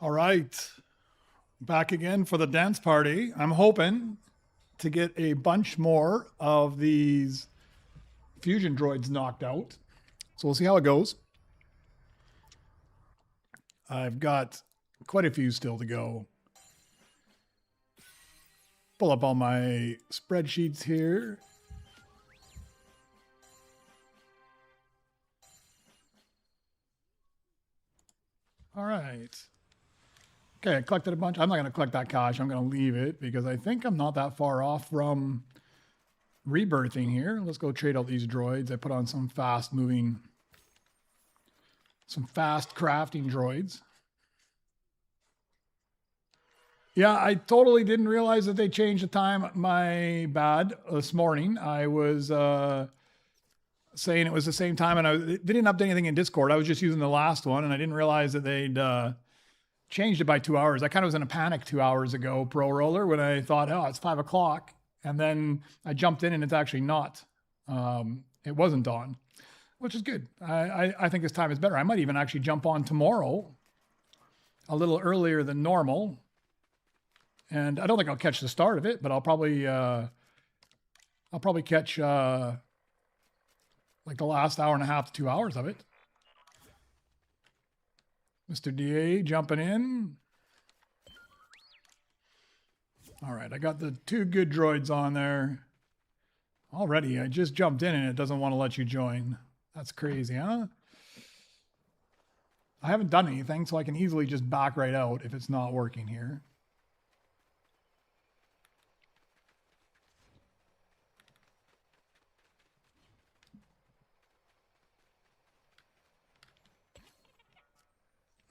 All right. Back again for the dance party. I'm hoping to get a bunch more of these fusion droids knocked out. So we'll see how it goes. I've got quite a few still to go. Pull up all my spreadsheets here. All right. Okay, I collected a bunch. I'm not going to collect that cash. I'm going to leave it because I think I'm not that far off from rebirthing here. Let's go trade out these droids. I put on some fast moving, some fast crafting droids. Yeah, I totally didn't realize that they changed the time. My bad. This morning, I was saying it was the same time, and they didn't update anything in Discord. I was just using the last one, and I didn't realize that they'd changed it by 2 hours. I kind of was in a panic 2 hours ago, Pro Roller, when I thought, oh, it's 5 o'clock. And then I jumped in and it's actually not. It wasn't on, which is good. I think this time is better. I might even actually jump on tomorrow a little earlier than normal. And I don't think I'll catch the start of it, but I'll probably catch like the last hour and a half to 2 hours of it. Mr. DA jumping in. All right, I got the 2 good droids on there. Already, I just jumped in and it doesn't want to let you join. That's crazy, huh? I haven't done anything, so I can easily just back right out if it's not working here.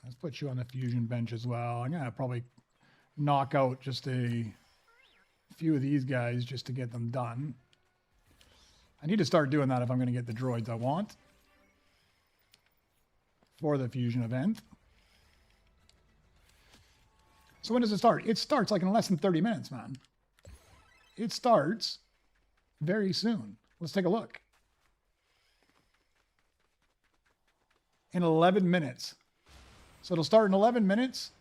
Let's put you on the fusion bench as well. I'm going to probably knock out just a few of these guys just to get them done. I need to start doing that if I'm going to get the droids I want for the fusion event. So when does it start? It starts like in less than 30 minutes, man. It starts very soon. Let's take a look. In 11 minutes. So it'll start in 11 minutes,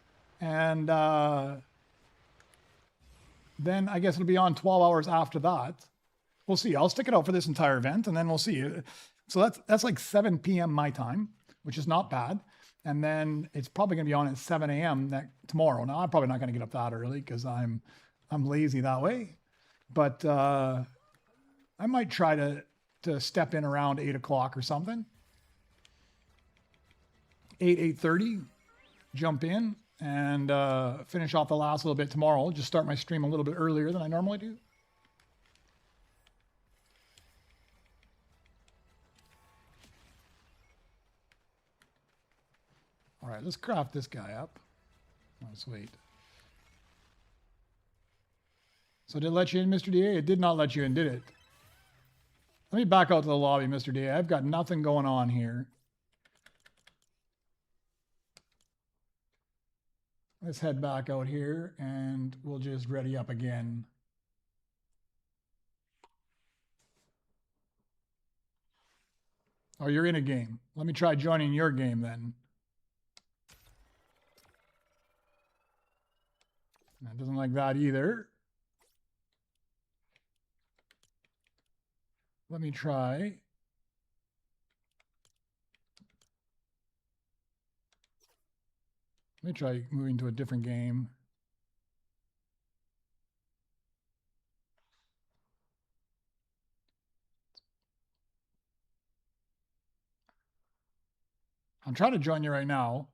and then I guess it'll be on 12 hours after that. We'll see. I'll stick it out for this entire event, and then we'll see. So that's like 7 p.m. my time, which is not bad. And then it's probably going to be on at 7 a.m. tomorrow. Now, I'm probably not going to get up that early because I'm lazy that way. But I might try to step in around 8 o'clock or something. 8:30, jump in and finish off the last little bit tomorrow. Just start my stream a little bit earlier than I normally do. All right, let's craft this guy up. Let's wait. So did it let you in, Mr. DA? It did not let you in, did it? Let me back out to the lobby, Mr. DA. I've got nothing going on here. Let's head back out here and we'll just ready up again. Oh, you're in a game. Let me try joining your game then. That doesn't like that either. Let me try. Let me try moving to a different game. I'm trying to join you right now,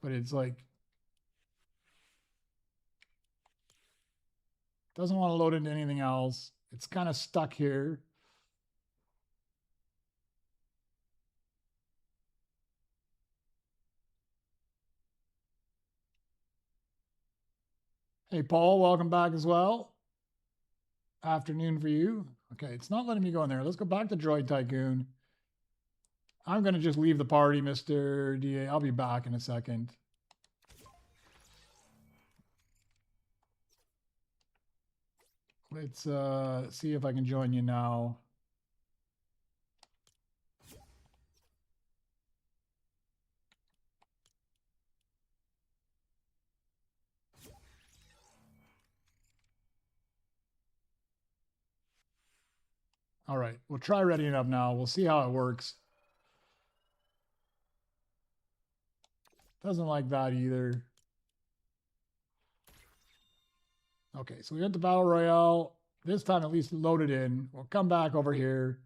but it's like, doesn't want to load into anything else. It's kind of stuck here. Hey, Paul, welcome back as well. Afternoon for you. Okay, it's not letting me go in there. Let's go back to Droid Tycoon. I'm going to just leave the party, Mr. DA. I'll be back in a second. Let's see if I can join you now. All right, we'll try readying up now. We'll see how it works. Doesn't like that either. Okay, so we went to Battle Royale. This time at least loaded in. We'll come back over here.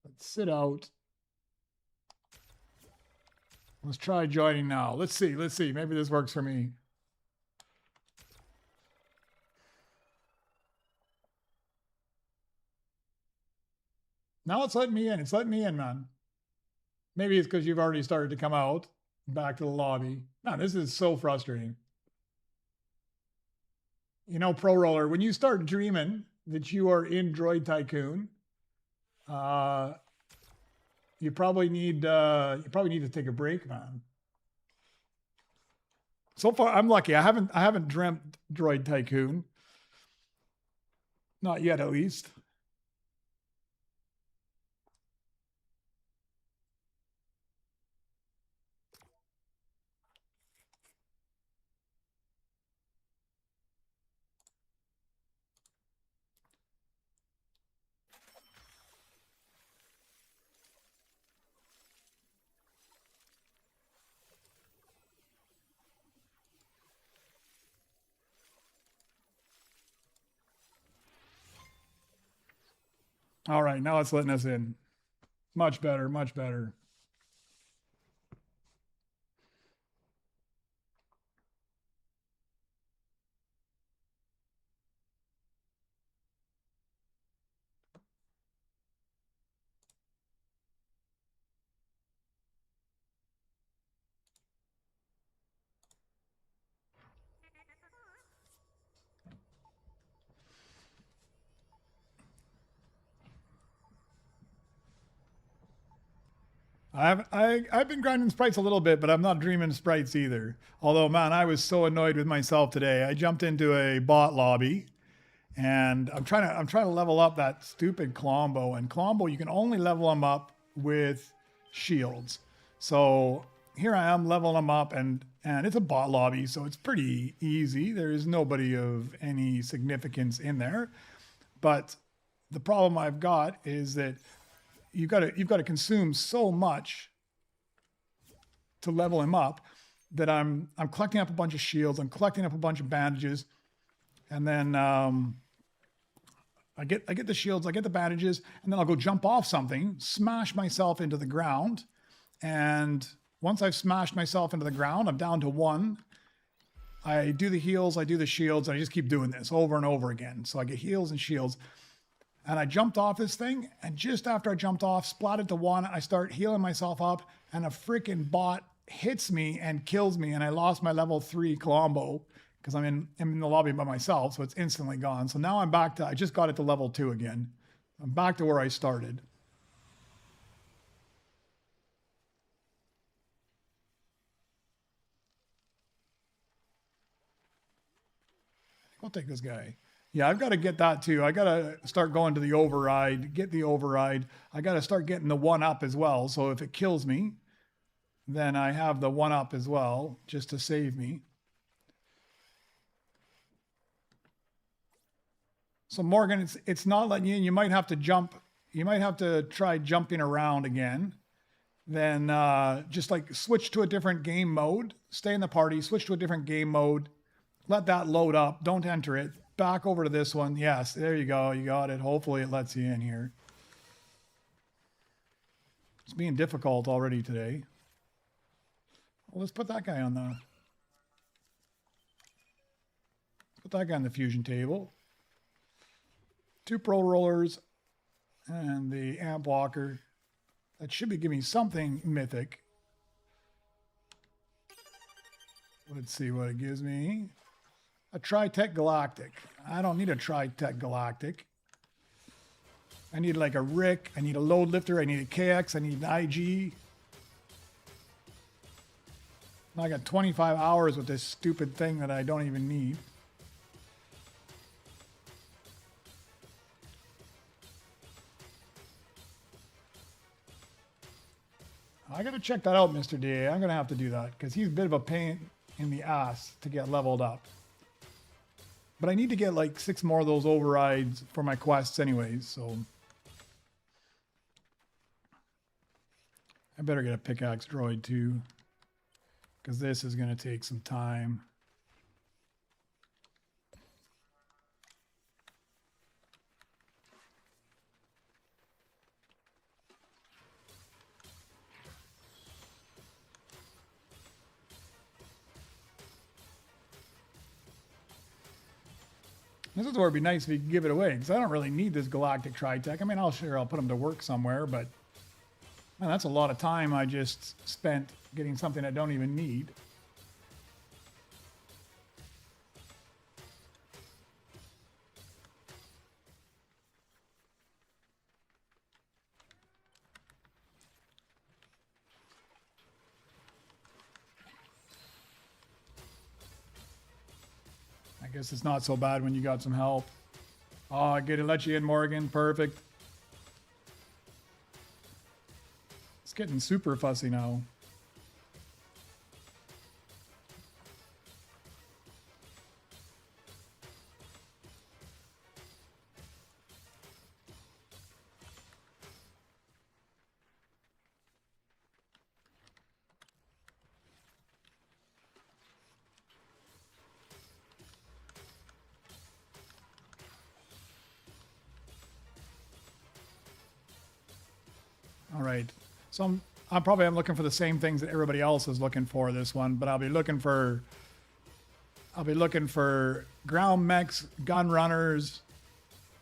Let's sit out. Let's try joining now. Let's see. Maybe this works for me. Now it's letting me in. It's letting me in, man. Maybe it's because you've already started to come out back to the lobby. Man, this is so frustrating. You know, Pro Roller, when you start dreaming that you are in Droid Tycoon, you probably need to take a break, man. So far, I'm lucky. I haven't dreamt Droid Tycoon. Not yet, at least. All right, now it's letting us in. Much better, much better. I've been grinding sprites a little bit, but I'm not dreaming sprites either. Although, man, I was so annoyed with myself today. I jumped into a bot lobby, and I'm trying to level up that stupid Colombo. And Colombo, you can only level them up with shields. So here I am leveling them up, and it's a bot lobby, so it's pretty easy. There is nobody of any significance in there. But the problem I've got is that you've got to consume so much to level him up that I'm collecting up a bunch of shields, I'm collecting up a bunch of bandages, and then I get the shields, I get the bandages, and then I'll go jump off something, smash myself into the ground, and once I've smashed myself into the ground, I'm down to 1. I do the heals, I do the shields, and I just keep doing this over and over again. So I get heals and shields. And I jumped off this thing, and just after I jumped off, splatted to 1, I start healing myself up, and a freaking bot hits me and kills me, and I lost my level 3 Colombo because I'm in the lobby by myself, so it's instantly gone. So now I'm back to, I just got it to level 2 again. I'm back to where I started. I'll take this guy. Yeah, I've got to get that too. I got to start going to the override, get the override. I got to start getting the 1-up as well. So if it kills me, then I have the 1-up as well, just to save me. So Morgan, it's not letting you in. You might have to jump. You might have to try jumping around again. Then just like switch to a different game mode. Stay in the party, switch to a different game mode. Let that load up. Don't enter it. Back over to this one. Yes, there you go. You got it. Hopefully it lets you in here. It's being difficult already today. Well, let's put that guy on the... Let's put that guy on the fusion table. 2 pro rollers and the amp walker. That should be giving me something mythic. Let's see what it gives me. A Tritech Galactic. I don't need a Tritech Galactic. I need like a Rick. I need a load lifter. I need a KX. I need an IG. Now I got 25 hours with this stupid thing that I don't even need. I got to check that out, Mr. DA. I'm going to have to do that because he's a bit of a pain in the ass to get leveled up. But I need to get like 6 more of those overrides for my quests anyways, so... I better get a pickaxe droid too, because this is going to take some time. This is where it'd be nice if you could give it away, because I don't really need this galactic tri-tech. I mean, I'll put them to work somewhere, but man, that's a lot of time I just spent getting something I don't even need. I guess it's not so bad when you got some help. Oh, I get to let you in, Morgan. Perfect. It's getting super fussy now. All right. So I'm probably looking for the same things that everybody else is looking for this one, but I'll be looking for ground mechs, gun runners,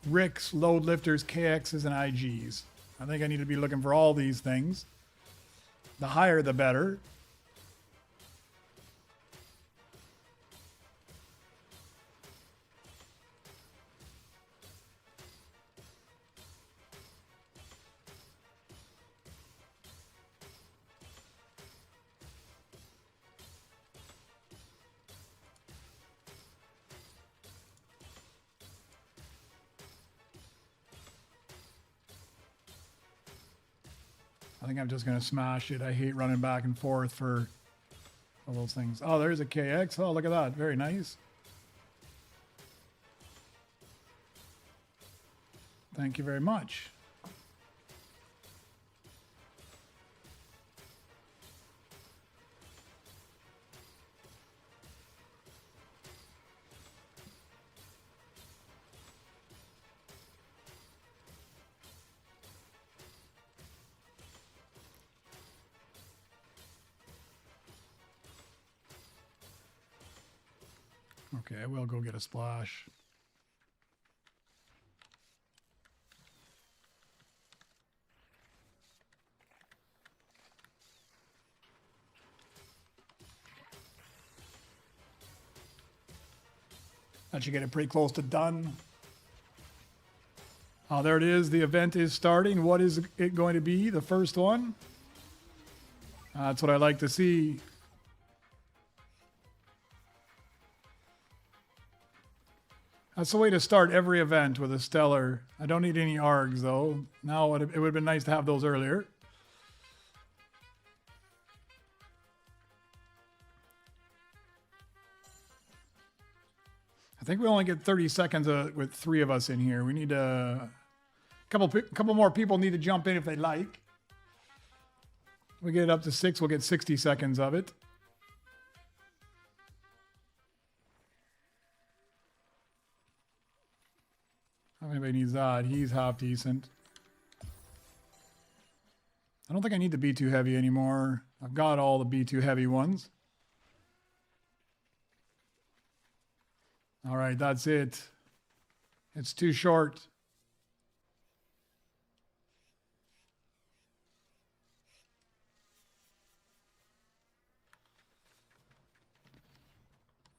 Ricks, load lifters, KXs, and IGs. I think I need to be looking for all these things. The higher the better. I think I'm just going to smash it. I hate running back and forth for all those things. Oh, there's a KX. Oh, look at that. Very nice. Thank you very much. Okay, I will go get a splash. That should get it pretty close to done. Oh, there it is. The event is starting. What is it going to be? The first one? That's what I like to see. That's the way to start every event, with a stellar. I don't need any ARGs though. Now it would have been nice to have those earlier. I think we only get 30 seconds with 3 of us in here. We need a couple more people need to jump in if they like. We get it up to 6, we'll get 60 seconds of it. How anybody needs that? He's half decent. I don't think I need the B2 heavy anymore. I've got all the B2 heavy ones. All right, that's it. It's too short.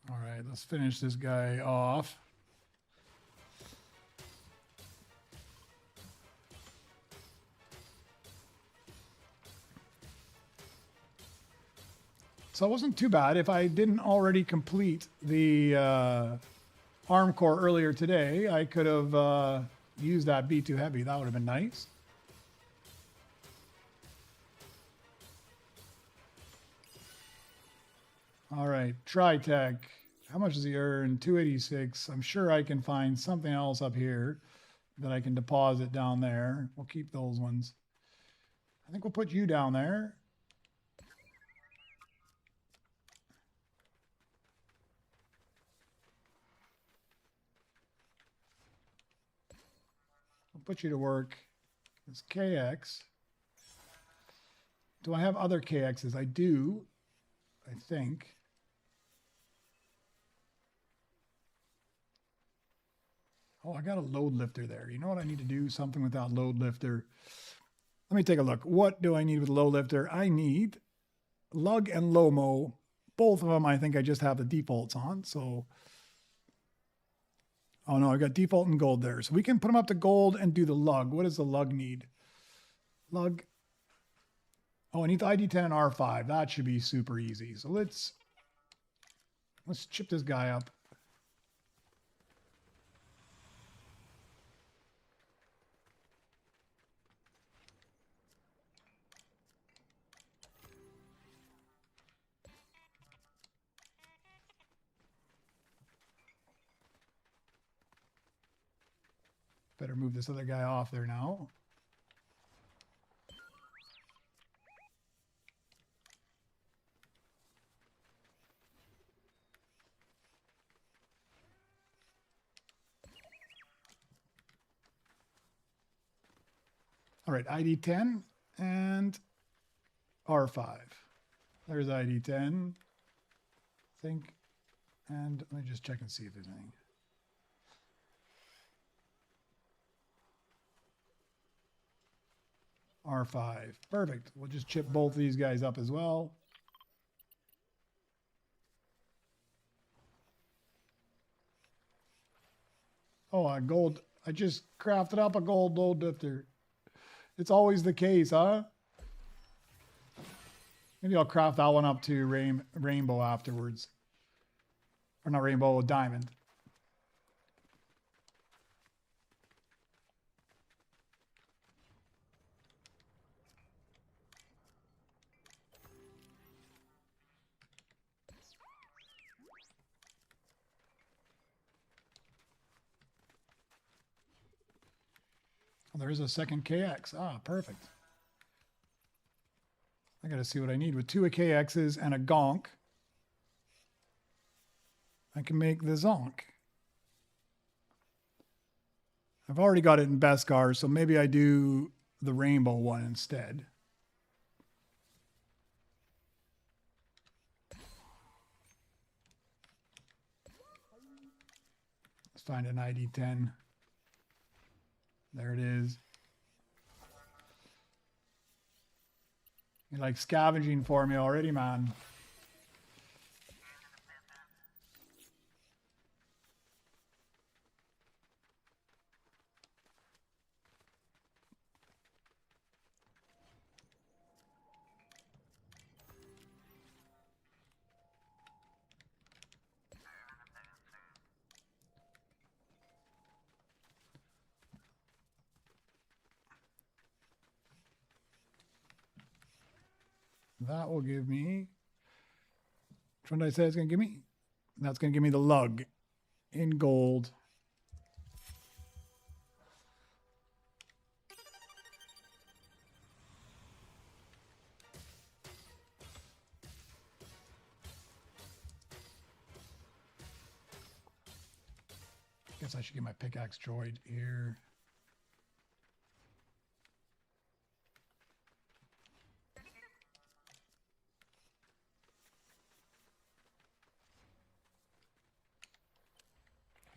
All right, let's finish this guy off. So it wasn't too bad. If I didn't already complete the arm core earlier today, I could have used that B2 heavy. That would have been nice. All right, Tritech. How much does he earn? 286. I'm sure I can find something else up here that I can deposit down there. We'll keep those ones. I think we'll put you down there. We'll put you to work. It's KX. Do I have other KXs? I do, I think. Oh, I got a load lifter there. You know what I need to do? Something with that load lifter. Let me take a look. What do I need with the load lifter? I need lug and Lomo. Both of them, I think I just have the defaults on. So, oh no, I got default and gold there. So we can put them up to gold and do the lug. What does the lug need? Lug. Oh, I need the ID10 and R5. That should be super easy. So let's chip this guy up. Better move this other guy off there now. All right, ID10 and R5. There's ID10, I think. And let me just check and see if there's anything. R5. Perfect. We'll just chip both these guys up as well. Oh, a gold. I just crafted up a gold load lifter. It's always the case, huh? Maybe I'll craft that one up to rainbow afterwards. Or not rainbow, diamond. There's a second KX. Ah, perfect. I got to see what I need. With 2 KXs and a Gonk, I can make the Zonk. I've already got it in Beskar, so maybe I do the rainbow one instead. Let's find an ID10. There it is. You're like scavenging for me already, man. That will give me, which one did I say it's going to give me? That's going to give me the lug in gold. Guess I should get my pickaxe droid here.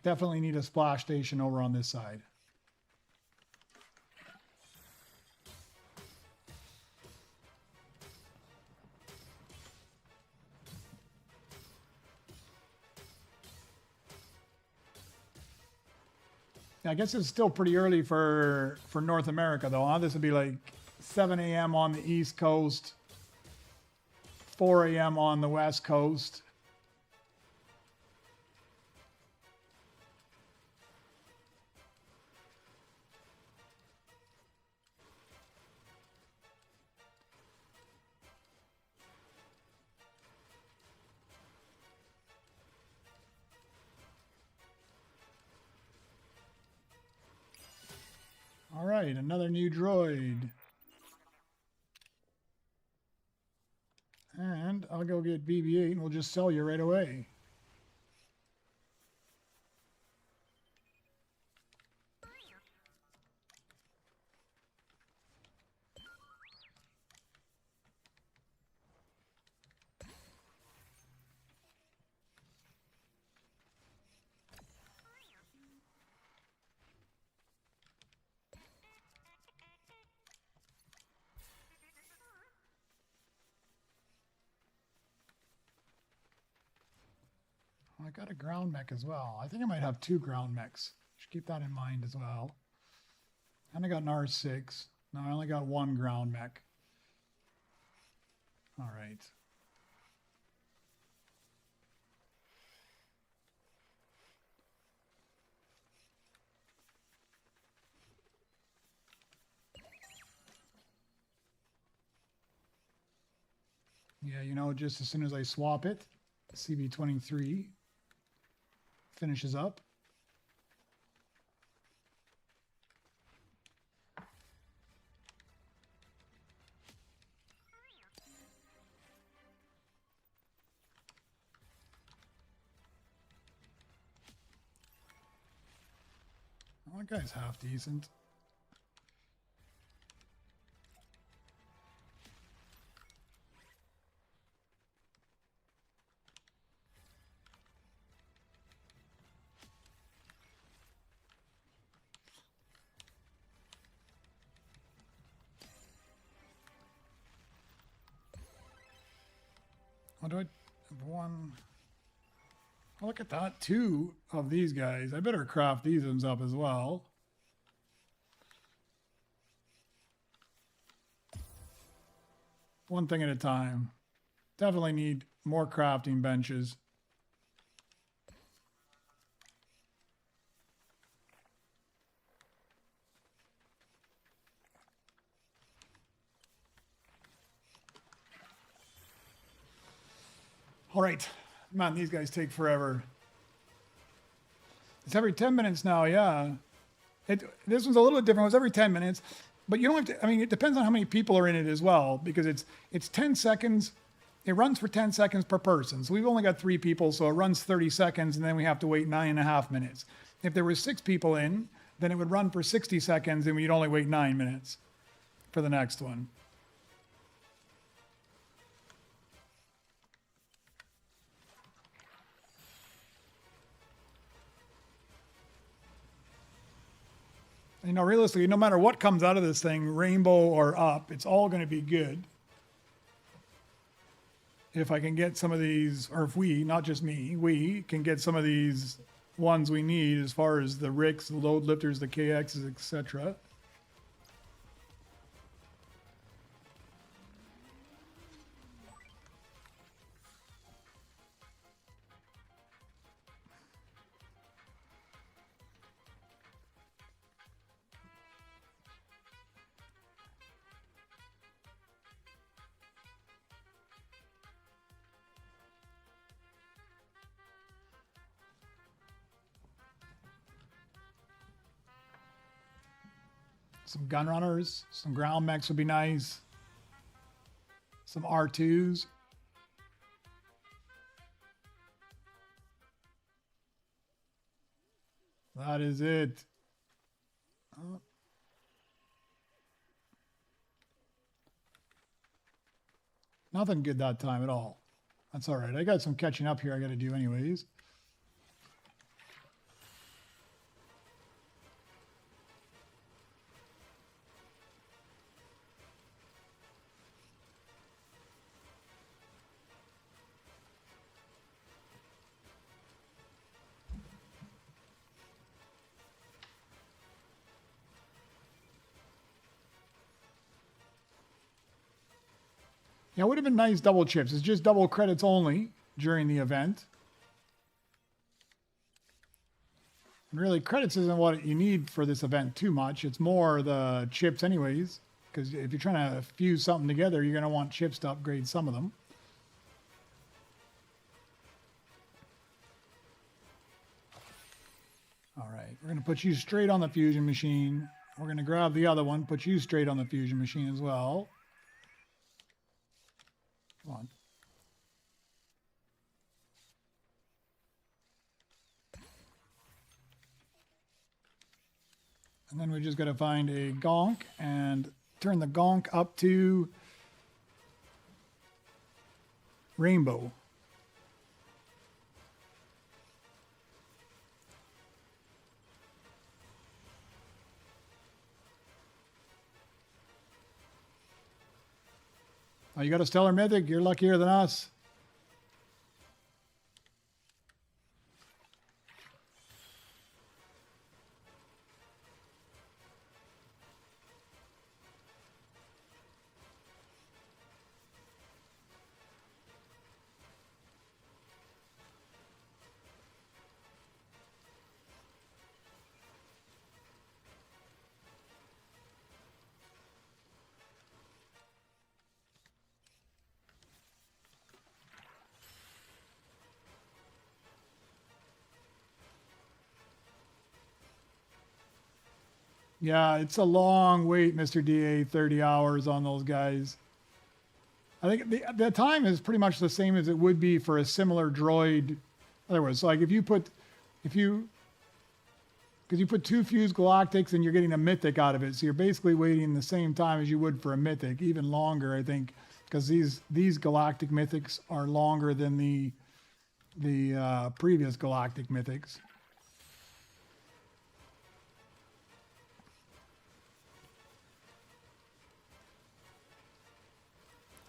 Definitely need a splash station over on this side. Yeah, I guess it's still pretty early for North America, though, huh? This would be like 7 a.m. on the East Coast, 4 a.m. on the West Coast. right, another new droid. And I'll go get BB-8 and we'll just sell you right away. I got a ground mech as well. I think I might have 2 ground mechs. Should keep that in mind as well. And I got an R6. No, I only got 1 ground mech. All right. Yeah, you know, just as soon as I swap it, CB23 finishes up. Oh, that guy's half decent. What do I have? 1. Oh, look at that. 2 of these guys. I better craft these ones up as well. One thing at a time. Definitely need more crafting benches. All right. Man, these guys take forever. It's every 10 minutes now, yeah. This one's a little bit different. It was every 10 minutes. But you don't have to, I mean, it depends on how many people are in it as well, because it's 10 seconds. It runs for 10 seconds per person. So we've only got 3 people, so it runs 30 seconds, and then we have to wait 9.5 minutes. If there were 6 people in, then it would run for 60 seconds, and we'd only wait 9 minutes for the next one. You know, realistically, no matter what comes out of this thing, rainbow or up, it's all going to be good. If I can get some of these, or if we, not just me, we can get some of these ones we need as far as the Ricks, the load lifters, the KXs, etc. Some gun runners, some ground mechs would be nice. Some R2s. That is it. Oh. Nothing good that time at all. That's all right. I got some catching up here I got to do anyways. Yeah, it would have been nice double chips. It's just double credits only during the event. And really, credits isn't what you need for this event too much. It's more the chips anyways. Because if you're trying to fuse something together, you're going to want chips to upgrade some of them. All right, we're going to put you straight on the fusion machine. We're going to grab the other one, put you straight on the fusion machine as well. Come on. And then we just got to find a gonk and turn the gonk up to rainbow. Oh, you got a Stellar Mythic? You're luckier than us. Yeah, it's a long wait, Mr. DA, 30 hours on those guys. I think the time is pretty much the same as it would be for a similar droid. Otherwise, so like because you put 2 fused galactics and you're getting a mythic out of it. So you're basically waiting the same time as you would for a mythic, even longer, I think, because these galactic mythics are longer than the previous galactic mythics.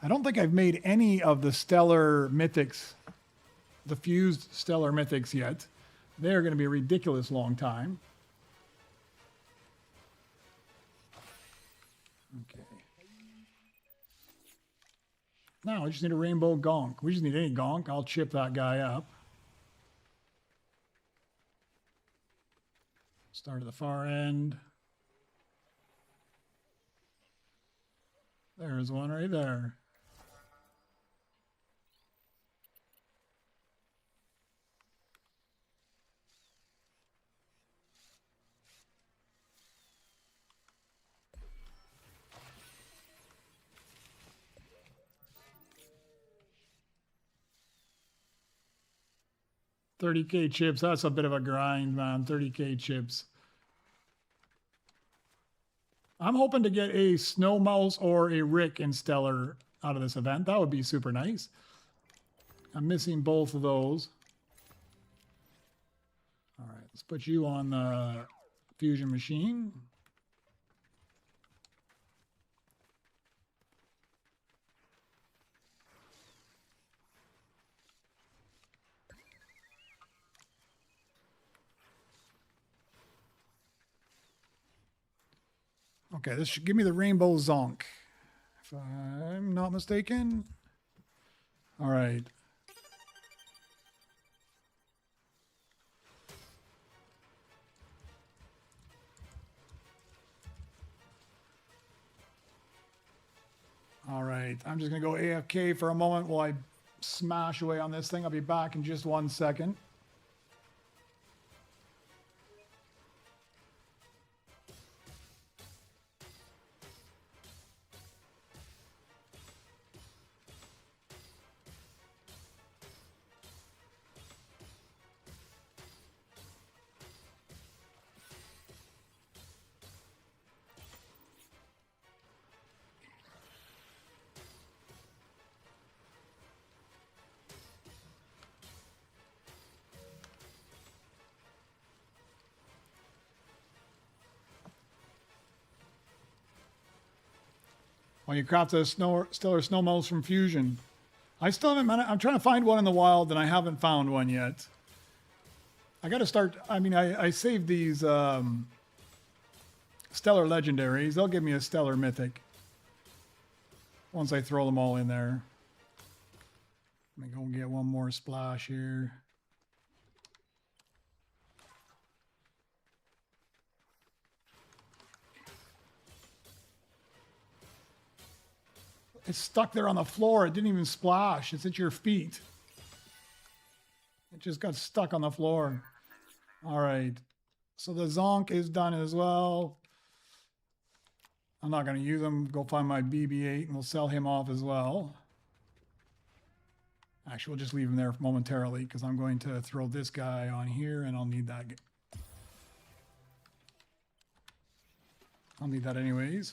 I don't think I've made any of the stellar mythics, the fused stellar mythics yet. They're going to be a ridiculous long time. Okay. Now we just need a rainbow gonk. We just need any gonk. I'll chip that guy up. Start at the far end. There's one right there. $30K chips. That's a bit of a grind, man. 30K chips. I'm hoping to get a Snow Mouse or a Rick in Stellar out of this event. That would be super nice. I'm missing both of those. All right, let's put you on the fusion machine. Okay, this should give me the rainbow zonk, if I'm not mistaken. All right. All right, I'm just gonna go AFK for a moment while I smash away on this thing. I'll be back in just 1 second. Well, you craft a stellar snow mouse from Fusion. I still haven't. I'm trying to find one in the wild, and I haven't found one yet. I got to start. I mean, I saved these stellar legendaries. They'll give me a stellar mythic once I throw them all in there. Let me go and get one more splash here. It's stuck there on the floor. It didn't even splash. It's at your feet. It just got stuck on the floor. All right. So the zonk is done as well. I'm not going to use him. Go find my BB-8 and we'll sell him off as well. Actually, we'll just leave him there momentarily because I'm going to throw this guy on here and I'll need that. I'll need that anyways.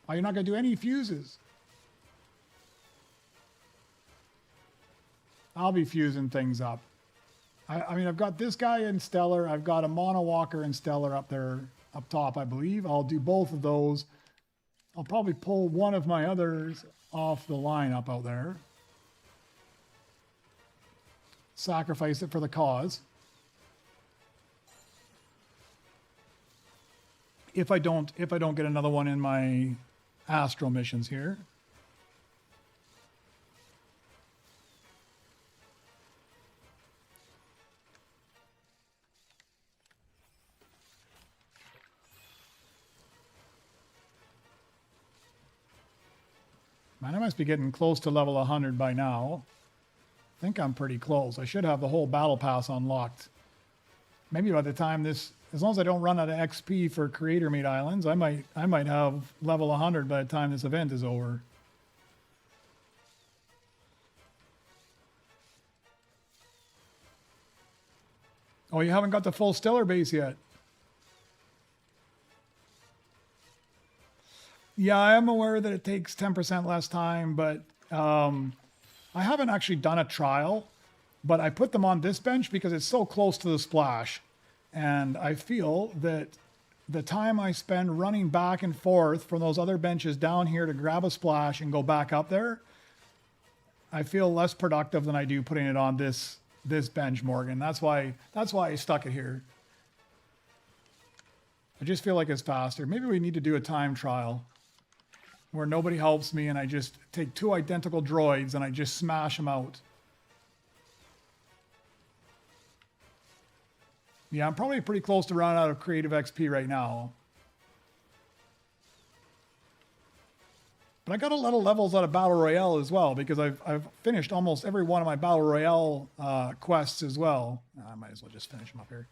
Oh, you're not going to do any fuses. I'll be fusing things up. I mean, I've got this guy in Stellar. I've got a Mono Walker in Stellar up there, up top, I believe. I'll do both of those. I'll probably pull one of my others off the line up out there. Sacrifice it for the cause. If I don't get another one in my astral missions here. Man, I must be getting close to level 100 by now. I think I'm pretty close. I should have the whole battle pass unlocked. Maybe by the time this, as long as I don't run out of XP for creator made islands, I might have level 100 by the time this event is over. Oh, you haven't got the full stellar base yet. Yeah, I am aware that it takes 10% less time, but I haven't actually done a trial, but I put them on this bench because it's so close to the splash. And I feel that the time I spend running back and forth from those other benches down here to grab a splash and go back up there, I feel less productive than I do putting it on this bench, Morgan. That's why I stuck it here. I just feel like it's faster. Maybe we need to do a time trial where nobody helps me and I just take two identical droids and I just smash them out. Yeah, I'm probably pretty close to running out of creative XP right now. But I got a lot of levels out of Battle Royale as well because I've finished almost every one of my Battle Royale quests as well. I might as well just finish them up here.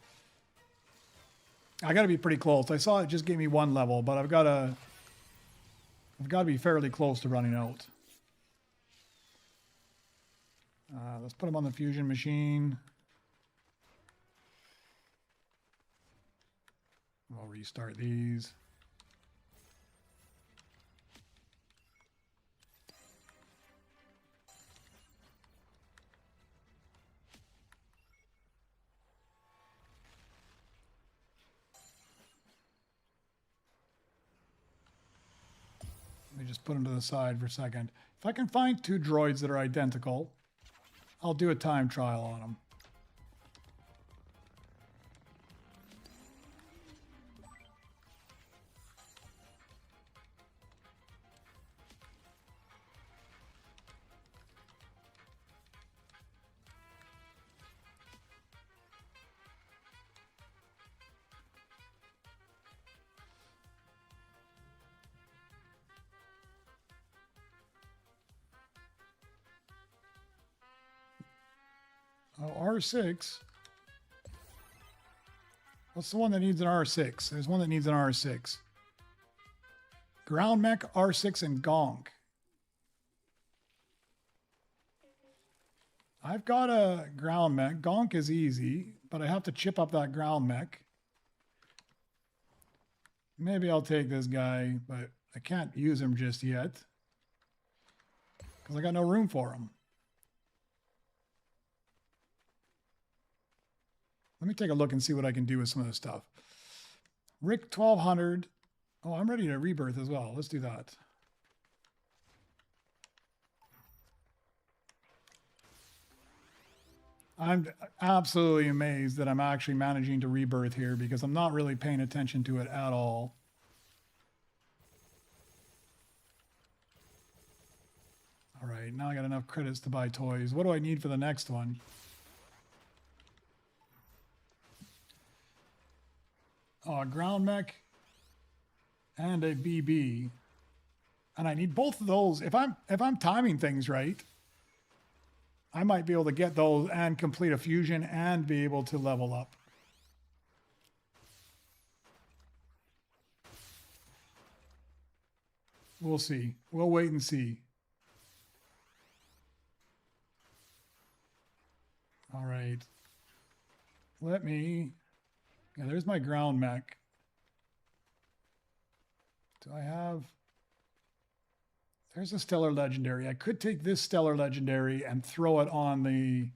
I got to be pretty close. I saw it just gave me one level, but I've got to be fairly close to running out. Let's put them on the fusion machine. I'll restart these. Let me just put them to the side for a second. If I can find two droids that are identical, I'll do a time trial on them. Oh, R6. What's the one that needs an R6? There's one that needs an R6. Ground Mech, R6, and Gonk. I've got a Ground Mech. Gonk is easy, but I have to chip up that Ground Mech. Maybe I'll take this guy, but I can't use him just yet because I got no room for him. Let me take a look and see what I can do with some of this stuff. Rick 1200. Oh, I'm ready to rebirth as well. Let's do that. I'm absolutely amazed that I'm actually managing to rebirth here because I'm not really paying attention to it at all. All right, now I got enough credits to buy toys. What do I need for the next one? Ground mech and a BB, and I need both of those. If I'm timing things right, I might be able to get those and complete a fusion and be able to level up. We'll see. We'll wait and see. All right. Let me... Yeah, there's my ground mech. Do I have... There's a Stellar Legendary. I could take this Stellar Legendary and throw it on the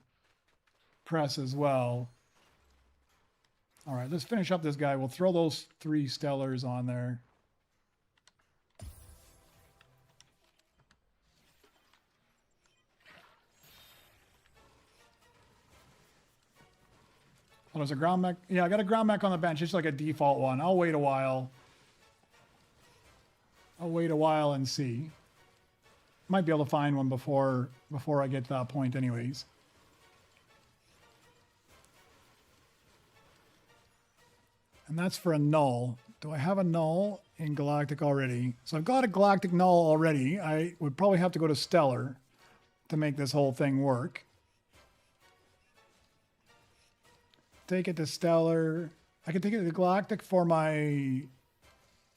press as well. All right, let's finish up this guy. We'll throw those 3 Stellars on there. Oh, there's a ground mech. Yeah, I got a ground mech on the bench. It's like a default one. I'll wait a while. I'll wait a while and see. Might be able to find one before I get to that point anyways. And that's for a null. Do I have a null in Galactic already? So I've got a Galactic null already. I would probably have to go to Stellar to make this whole thing work. Take it to Stellar. I can take it to Galactic for my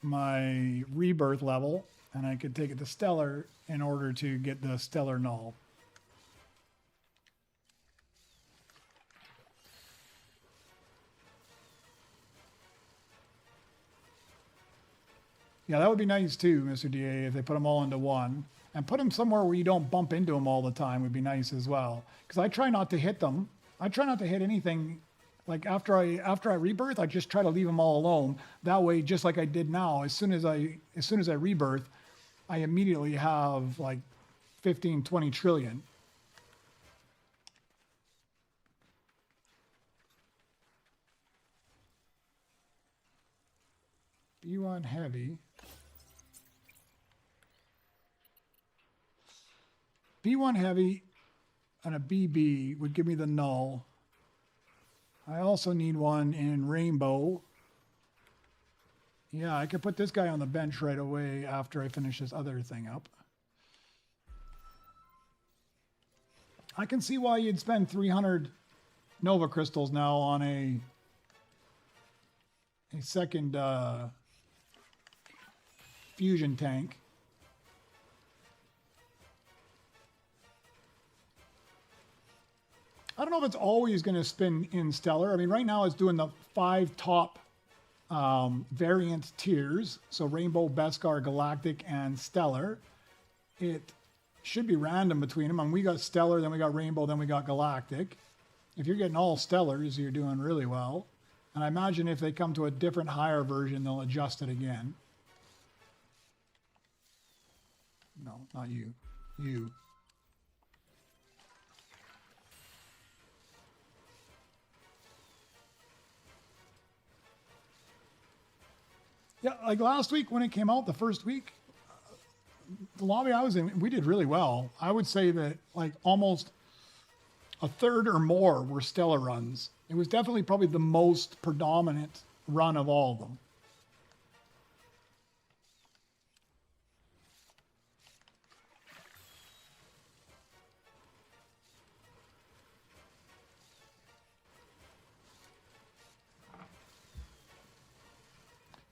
Rebirth level. And I could take it to Stellar in order to get the Stellar null. Yeah, that would be nice too, Mr. DA, if they put them all into one. And put them somewhere where you don't bump into them all the time would be nice as well. Because I try not to hit them. I try not to hit anything. Like after I rebirth, I just try to leave them all alone. That way, just like I did now, as soon as I rebirth, I immediately have like 15, 20 trillion. B1 heavy. B1 heavy and a BB would give me the null. I also need one in rainbow. Yeah, I could put this guy on the bench right away after I finish this other thing up. I can see why you'd spend 300 Nova Crystals now on a second fusion tank. I don't know if it's always going to spin in Stellar. I mean, right now it's doing the 5 top variant tiers. So Rainbow, Beskar, Galactic, and Stellar. It should be random between them. And we got Stellar, then we got Rainbow, then we got Galactic. If you're getting all Stellars, you're doing really well. And I imagine if they come to a different higher version, they'll adjust it again. No, not you. You. Yeah, like last week when it came out, the first week, the lobby I was in, we did really well. I would say that like almost a third or more were Stellar runs. It was definitely probably the most predominant run of all of them.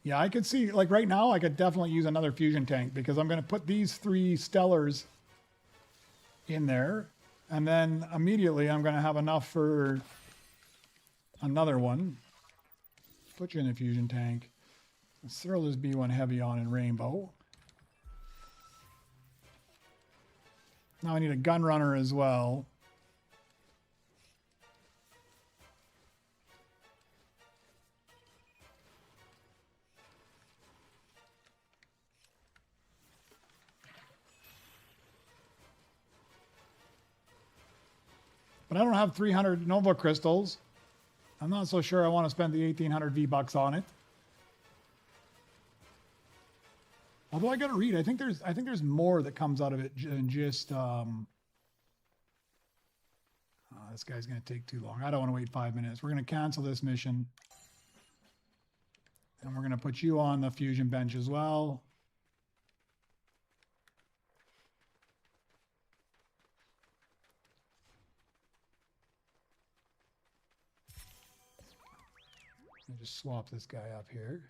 Yeah, I could see, like right now, I could definitely use another fusion tank because I'm going to put these 3 Stellars in there. And then immediately I'm going to have enough for another one. Put you in the fusion tank. Let's throw this B1 heavy on in Rainbow. Now I need a gun runner as well. But I don't have 300 Nova Crystals. I'm not so sure I want to spend the 1,800 V-Bucks on it. Although I got to read, I think there's more that comes out of it than just. Oh, this guy's going to take too long. I don't want to wait 5 minutes. We're going to cancel this mission, and we're going to put you on the fusion bench as well. just swap this guy up here.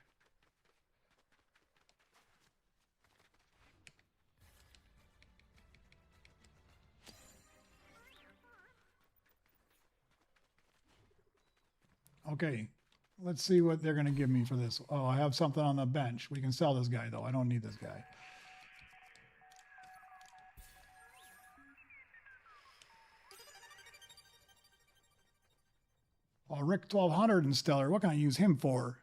Okay, let's see what they're going to give me for this. Oh, I have something on the bench. We can sell this guy, though. I don't need this guy. Oh, Rick 1200 in Stellar. What can I use him for?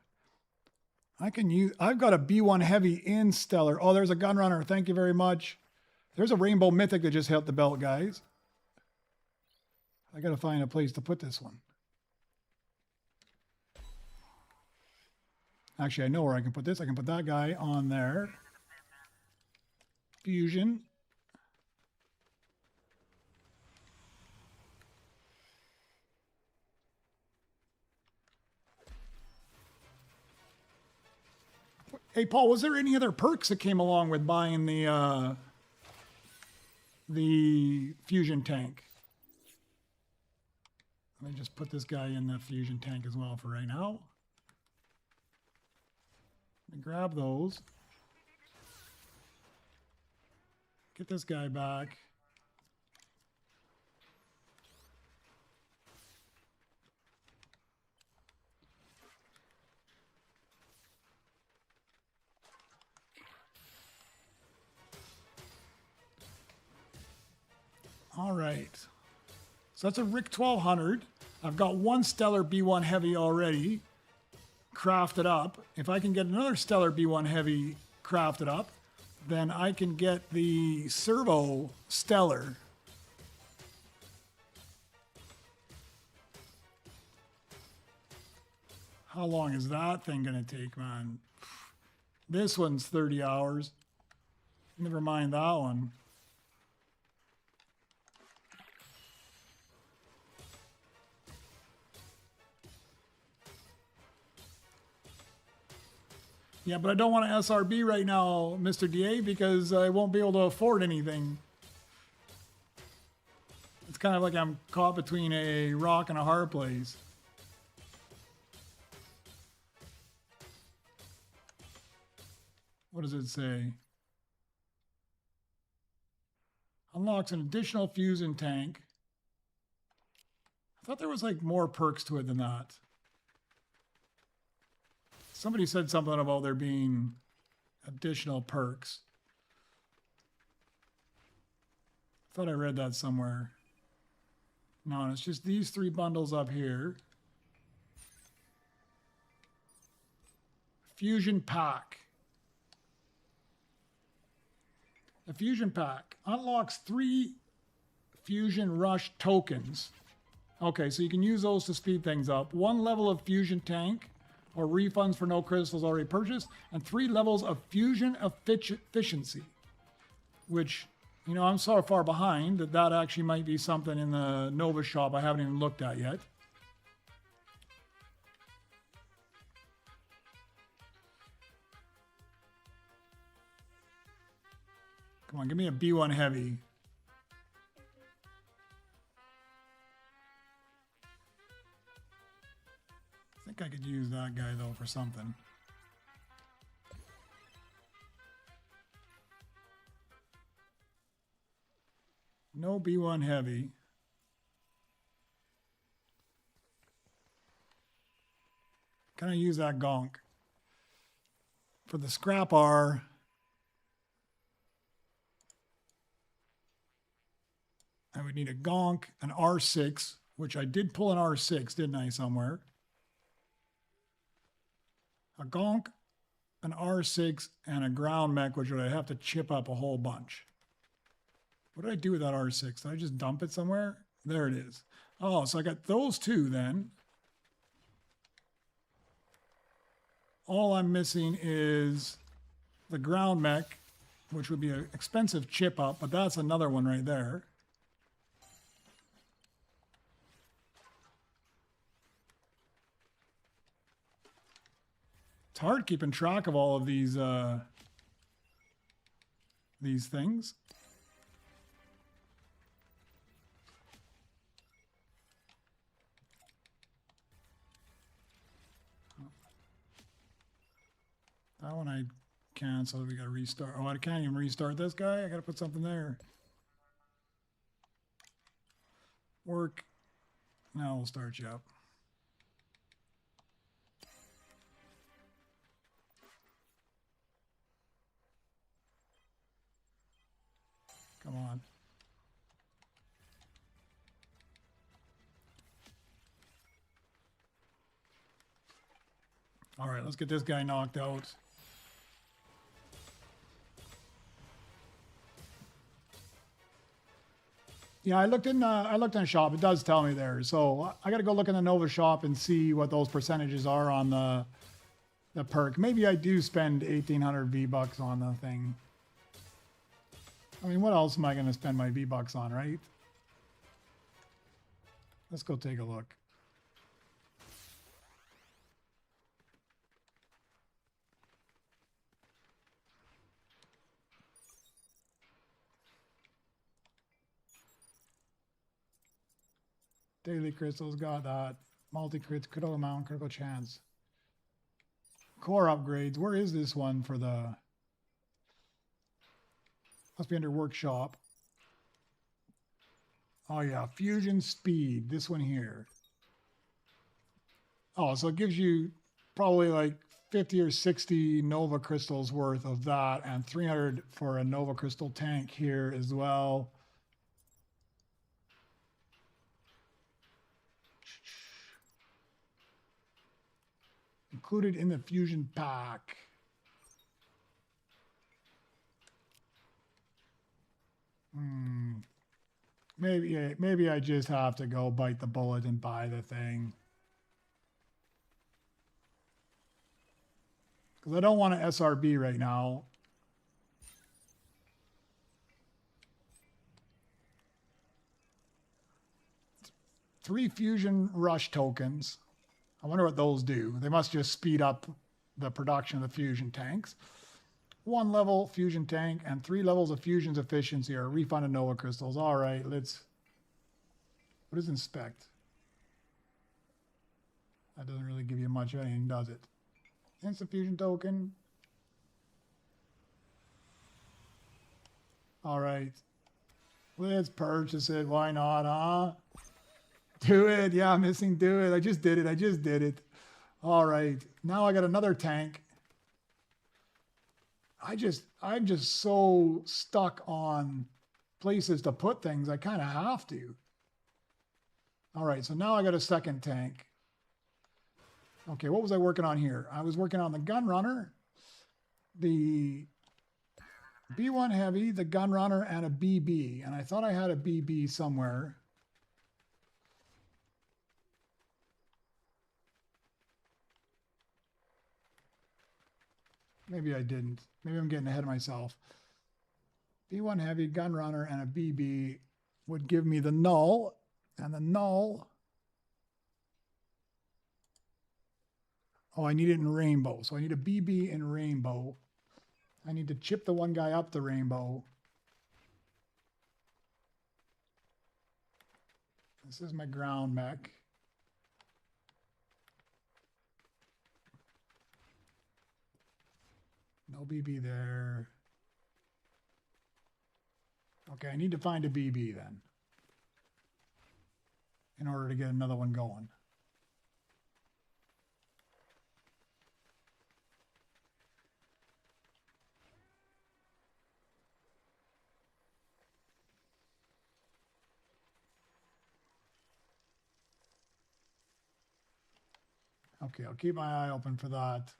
I've got a B1 Heavy in Stellar. Oh, there's a Gunrunner. Thank you very much. There's a Rainbow Mythic that just hit the belt, guys. I got to find a place to put this one. Actually, I know where I can put this. I can put that guy on there. Fusion. Hey, Paul, was there any other perks that came along with buying the Fusion tank? Let me just put this guy in the Fusion tank as well for right now. Let me grab those. Get this guy back. All right. So that's a Rick 1200. I've got one Stellar B1 Heavy already crafted up. If I can get another Stellar B1 Heavy crafted up, then I can get the Servo Stellar. How long is that thing going to take, man? This one's 30 hours. Never mind that one. Yeah, but I don't want to SRB right now, Mr. DA, because I won't be able to afford anything. It's kind of like I'm caught between a rock and a hard place. What does it say? Unlocks an additional fusion tank. I thought there was like more perks to it than that. Somebody said something about there being additional perks. I thought I read that somewhere. No, it's just these three bundles up here. Fusion Pack. The Fusion Pack unlocks 3 Fusion Rush tokens. Okay, so you can use those to speed things up. 1 level of Fusion Tank, or refunds for no crystals already purchased, and 3 levels of Fusion Efficiency, which, you know, I'm so far behind that actually might be something in the Nova shop I haven't even looked at yet. Come on, give me a B1 Heavy. I think I could use that guy, though, for something. No B1 Heavy. Can I use that gonk? For the scrap R, I would need a gonk, an R6, which I did pull an R6, didn't I, somewhere? A gonk, an R6, and a ground mech, which would I have to chip up a whole bunch. What did I do with that R6? Did I just dump it somewhere? There it is. Oh, so I got those two then. All I'm missing is the ground mech, which would be an expensive chip up, but that's another one right there. It's hard keeping track of all of these things. That one I canceled. We got to restart. Oh, I can't even restart this guy. I got to put something there. Work. Now we'll start you up. Come on. All right, let's get this guy knocked out. Yeah, I looked in the shop. It does tell me there. So I got to go look in the Nova shop and see what those percentages are on the perk. Maybe I do spend 1,800 V-Bucks on the thing. I mean, what else am I going to spend my V-Bucks on, right? Let's go take a look. Daily crystals, got that. Multi-crits, critical amount, critical chance. Core upgrades. Where is this one for the... Must be under workshop. Oh yeah, fusion speed. This one here. Oh, so it gives you probably like 50 or 60 Nova crystals worth of that, and 300 for a Nova crystal tank here as well. Included in the fusion pack. Maybe I just have to go bite the bullet and buy the thing. Because I don't want to SRB right now. Three fusion rush tokens. I wonder what those do. They must just speed up the production of the fusion tanks. 1 level fusion tank and 3 levels of fusion's efficiency are refunded Nova crystals. All right, let's... What is inspect? That doesn't really give you much of anything, does it? Instant fusion token. All right. Let's purchase it. Why not, huh? Do it. Yeah, I'm missing. Do it. I just did it. All right. Now I got another tank. I'm just so stuck on places to put things. I kind of have to. All right. So now I got a second tank. Okay. What was I working on here? I was working on the gun runner, the B1 heavy, the gun runner, and a BB. And I thought I had a BB somewhere. Maybe I didn't. Maybe I'm getting ahead of myself. B1 heavy, gun runner, and a BB would give me the null. And the null... Oh, I need it in rainbow. So I need a BB in rainbow. I need to chip the one guy up the rainbow. This is my ground mech. No BB there. Okay, I need to find a BB then, in order to get another one going. Okay, I'll keep my eye open for that.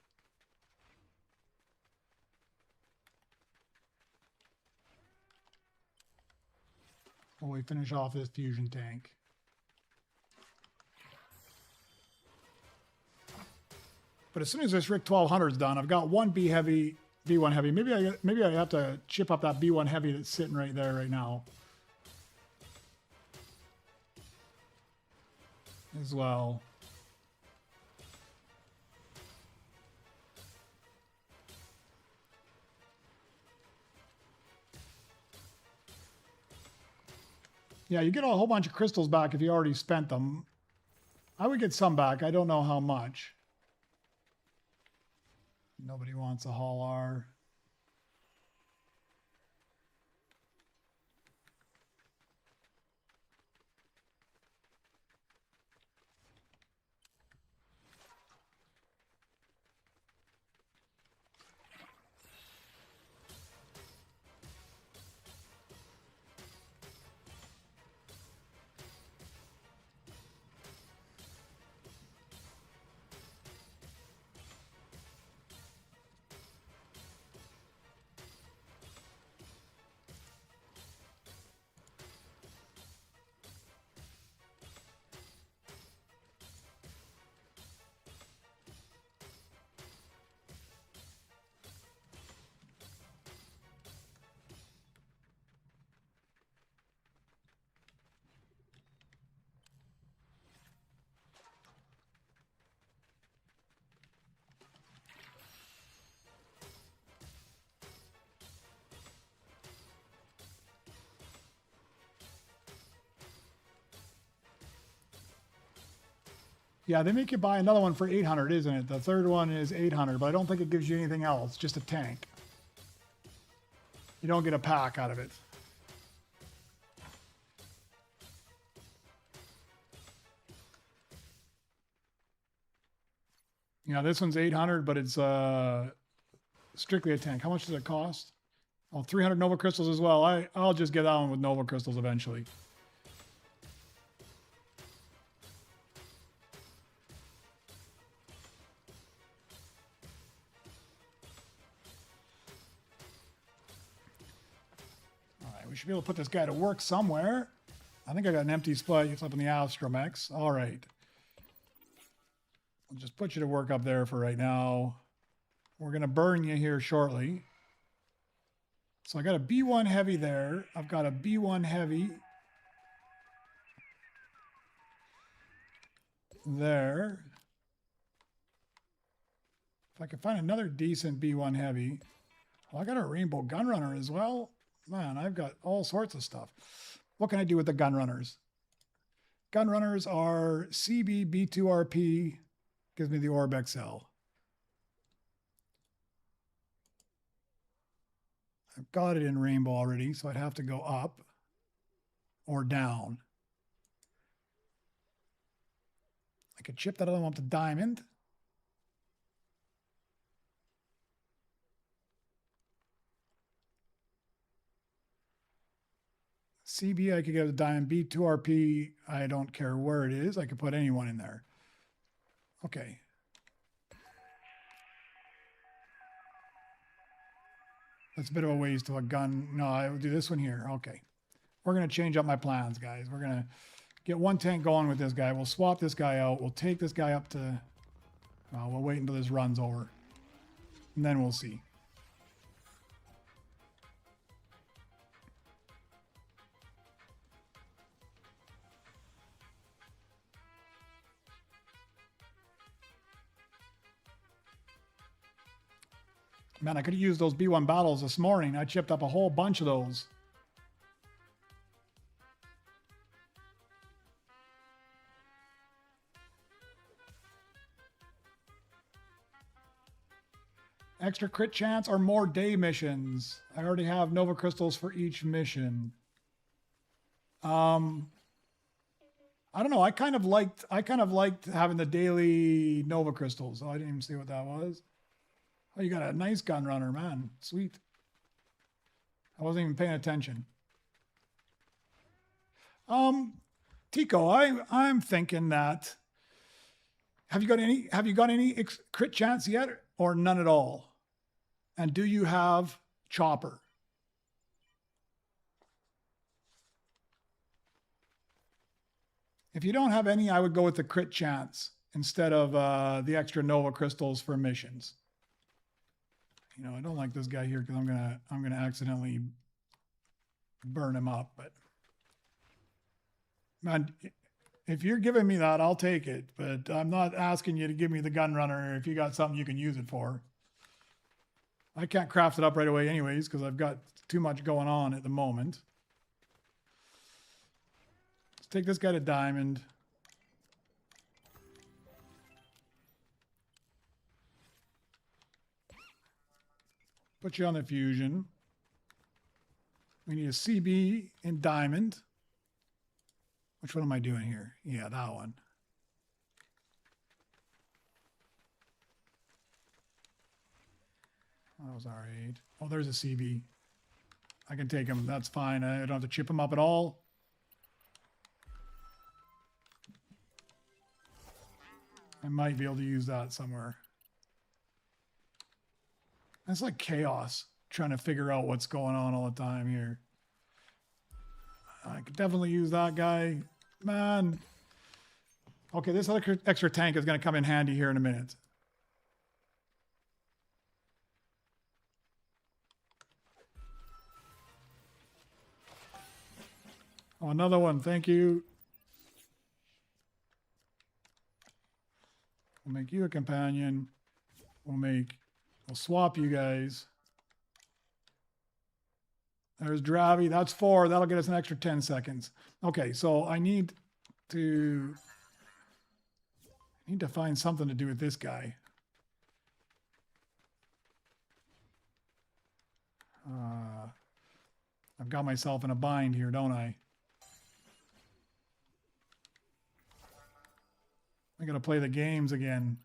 While we finish off this fusion tank. But as soon as this Rick 1200 is done, I've got one B1 heavy. Maybe I have to chip up that B1 heavy that's sitting right there right now. As well. Yeah, you get a whole bunch of crystals back if you already spent them. I would get some back. I don't know how much. Nobody wants a Hall R. Yeah, they make you buy another one for 800, isn't it? The third one is 800, but I don't think it gives you anything else, just a tank. You don't get a pack out of it. Yeah, this one's 800, but it's strictly a tank. How much does it cost? Oh, 300 Nova Crystals as well. I'll just get that one with Nova Crystals eventually. We should be able to put this guy to work somewhere. I think I got an empty spot. It's up in the Astromex. All right. I'll just put you to work up there for right now. We're going to burn you here shortly. So I got a B1 heavy there. I've got a B1 heavy there. If I could find another decent B1 heavy. Well, I got a Rainbow Gunrunner as well. Man, I've got all sorts of stuff. What can I do with the Gunrunners? Gunrunners are CB B2RP, gives me the Orb XL. I've got it in Rainbow already, so I'd have to go up or down. I could chip that other one up to Diamond. CB, I could get a Diamond. B2RP, I don't care where it is. I could put anyone in there. Okay. That's a bit of a ways to a gun. No, I will do this one here. Okay. We're going to change up my plans, guys. We're going to get one tank going with this guy. We'll swap this guy out. We'll take this guy up to... we'll wait until this run's over. And then we'll see. Man, I could have used those B1 battles this morning. I chipped up a whole bunch of those. Extra crit chance or more day missions. I already have Nova Crystals for each mission. I don't know. I kind of liked having the daily Nova Crystals. Oh, I didn't even see what that was. Oh, you got a nice gun runner, man. Sweet. I wasn't even paying attention. Tico, I'm thinking that. Have you got any crit chance yet, or none at all? And do you have Chopper? If you don't have any, I would go with the crit chance instead of the extra Nova Crystals for missions. You know, I don't like this guy here because I'm gonna accidentally burn him up. But man, if you're giving me that, I'll take it. But I'm not asking you to give me the gun runner if you got something you can use it for. I can't craft it up right away anyways because I've got too much going on at the moment. Let's take this guy to Diamond. Put you on the Fusion. We need a CB in Diamond. Which one am I doing here? Yeah, that one. That was R8. Oh, there's a CB. I can take him. That's fine. I don't have to chip him up at all. I might be able to use that somewhere. It's like chaos trying to figure out what's going on all the time here. I could definitely use that guy. Man. Okay, this extra tank is going to come in handy here in a minute. Oh, another one. Thank you. We'll make you a companion. We'll swap you guys. There's Dravi. That's 4. That'll get us an extra 10 seconds. Okay, so I need to find something to do with this guy. I've got myself in a bind here, don't I? I gotta play the games again.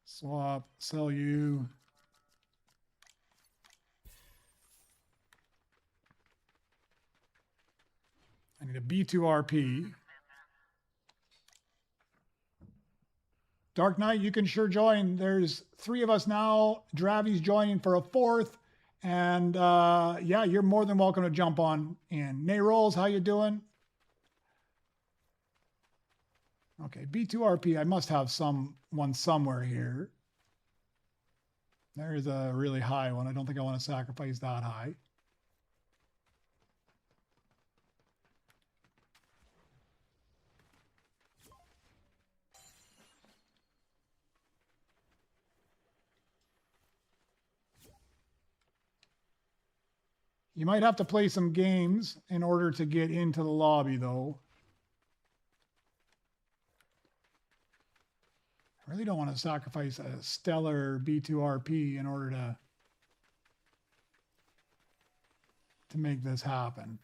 Swap, sell you. I need a B2RP. Dark Knight, you can sure join. There's 3 of us now. Dravi's joining for a 4th. And yeah, you're more than welcome to jump on in. Nay Rolls, how you doing? Okay, B2RP. I must have one somewhere here. There's a really high one. I don't think I want to sacrifice that high. You might have to play some games in order to get into the lobby, though. I really don't want to sacrifice a stellar B2RP in order to make this happen.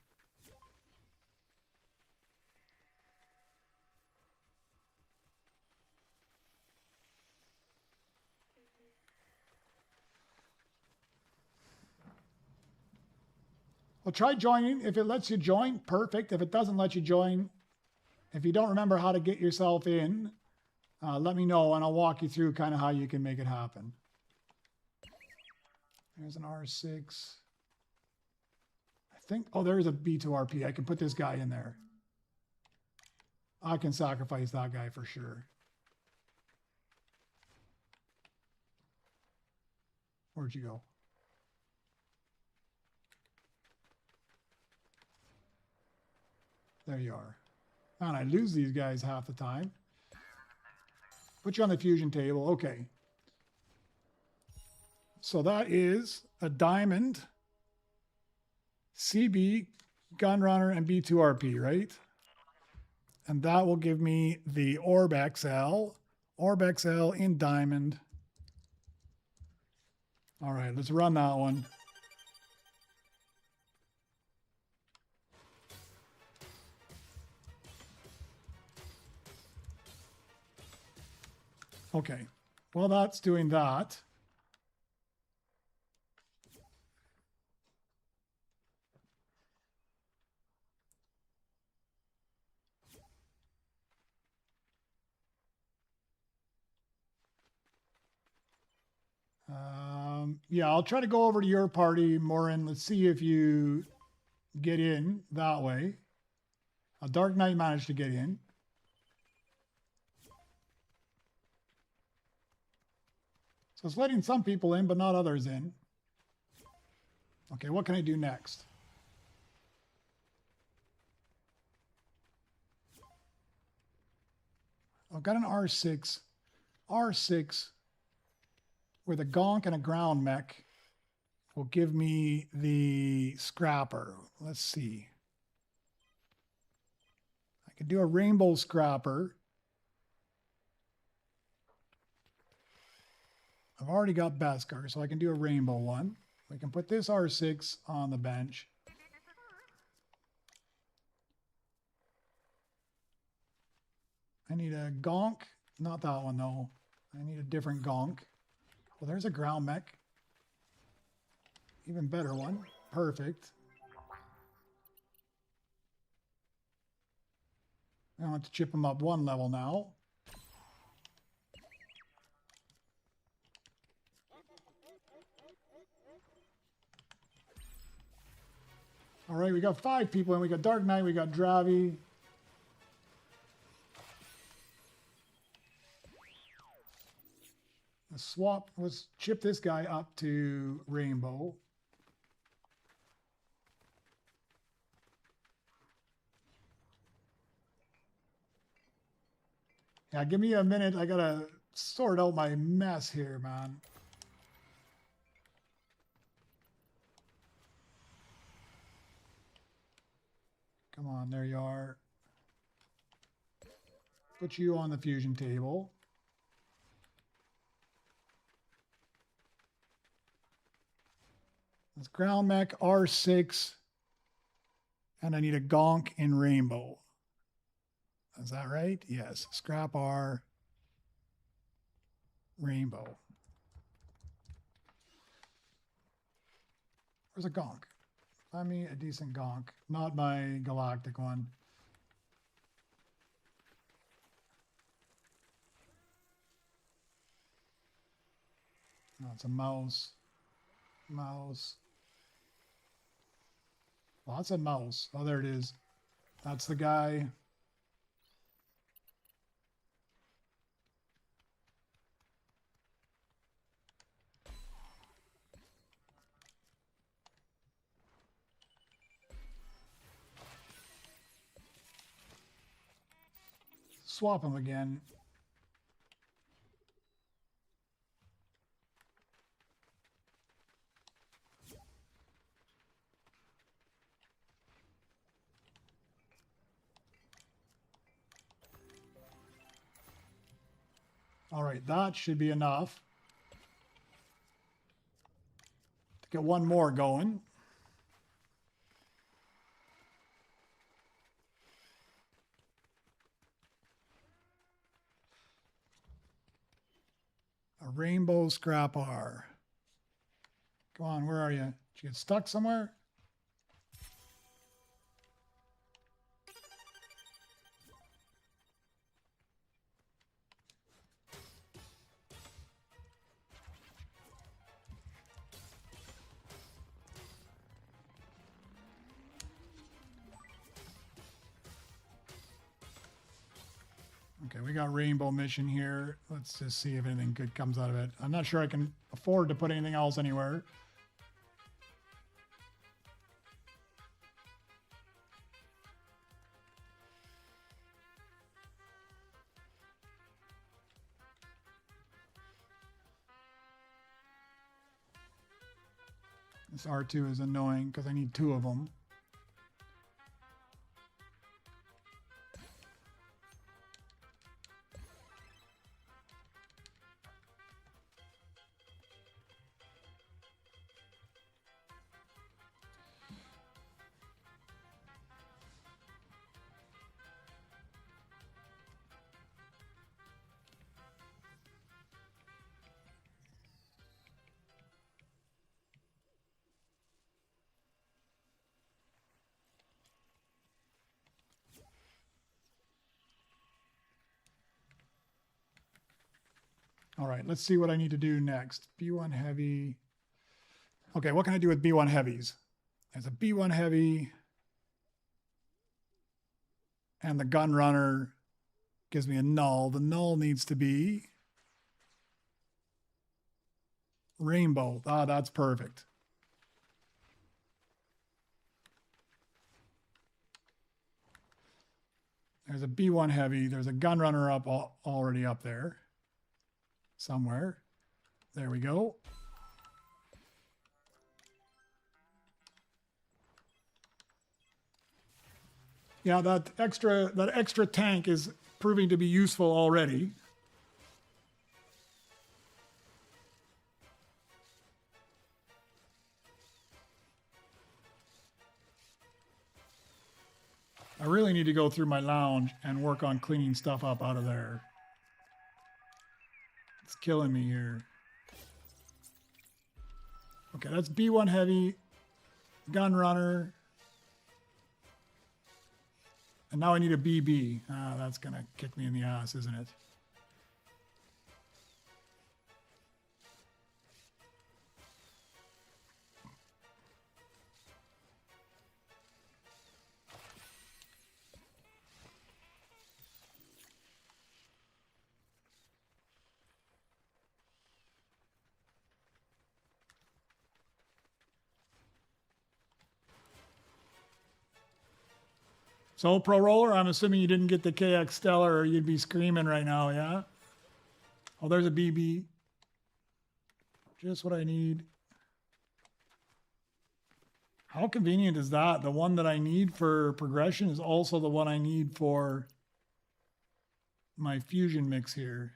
Well, try joining. If it lets you join, perfect. If it doesn't let you join, if you don't remember how to get yourself in, let me know and I'll walk you through kind of how you can make it happen. There's an R6. I think, oh, there's a B2RP. I can put this guy in there. I can sacrifice that guy for sure. Where'd you go? There you are. Man, I lose these guys half the time. Put you on the fusion table. Okay. So that is a diamond, CB, Gunrunner, and B2RP, right? And that will give me the Orb XL. Orb XL in diamond. All right, let's run that one. Okay, well, that's doing that. Yeah, I'll try to go over to your party, Morin. Let's see if you get in that way. A Dark Knight managed to get in. So it's letting some people in, but not others in. Okay, what can I do next? I've got an R6. R6 with a gonk and a ground mech will give me the scrapper. Let's see. can do a rainbow scrapper. I've already got Beskar, so I can do a rainbow one. We can put this R6 on the bench. I need a gonk. Not that one, though. I need a different gonk. Well, there's a ground mech. Even better one. Perfect. I want to chip him up one level now. All right, we got 5 people, and we got Dark Knight, we got Dravi. Let's swap. Let's chip this guy up to Rainbow. Yeah, give me a minute. I gotta sort out my mess here, man. Come on, there you are. Put you on the fusion table. That's ground mech R6. And I need a gonk in Rainbow. Is that right? Yes. Scrap R. Rainbow. Where's a gonk? Find me a decent gonk. Not my galactic one. No, it's a mouse. Mouse. Well, that's a mouse. Oh, there it is. That's the guy. Swap them again. All right, that should be enough to get one more going. A rainbow scrap R. Come on, where are you? Did you get stuck somewhere? Okay, we got rainbow mission here. Let's just see if anything good comes out of it. I'm not sure I can afford to put anything else anywhere. This R2 is annoying because I need 2 of them. All right, let's see what I need to do next. B1 heavy. Okay, what can I do with B1 heavies? There's a B1 heavy. And the gun runner gives me a null. The null needs to be rainbow. Ah, that's perfect. There's a B1 heavy. There's a gun runner up already up there. Somewhere. There we go. Yeah, that extra tank is proving to be useful already. I really need to go through my lounge and work on cleaning stuff up out of there. It's killing me here. Okay, that's B1 heavy, gun runner. And now I need a BB. Ah, that's going to kick me in the ass, isn't it? So, Pro Roller, I'm assuming you didn't get the KX Stellar or you'd be screaming right now, yeah? Oh, there's a BB. Just what I need. How convenient is that? The one that I need for progression is also the one I need for my fusion mix here.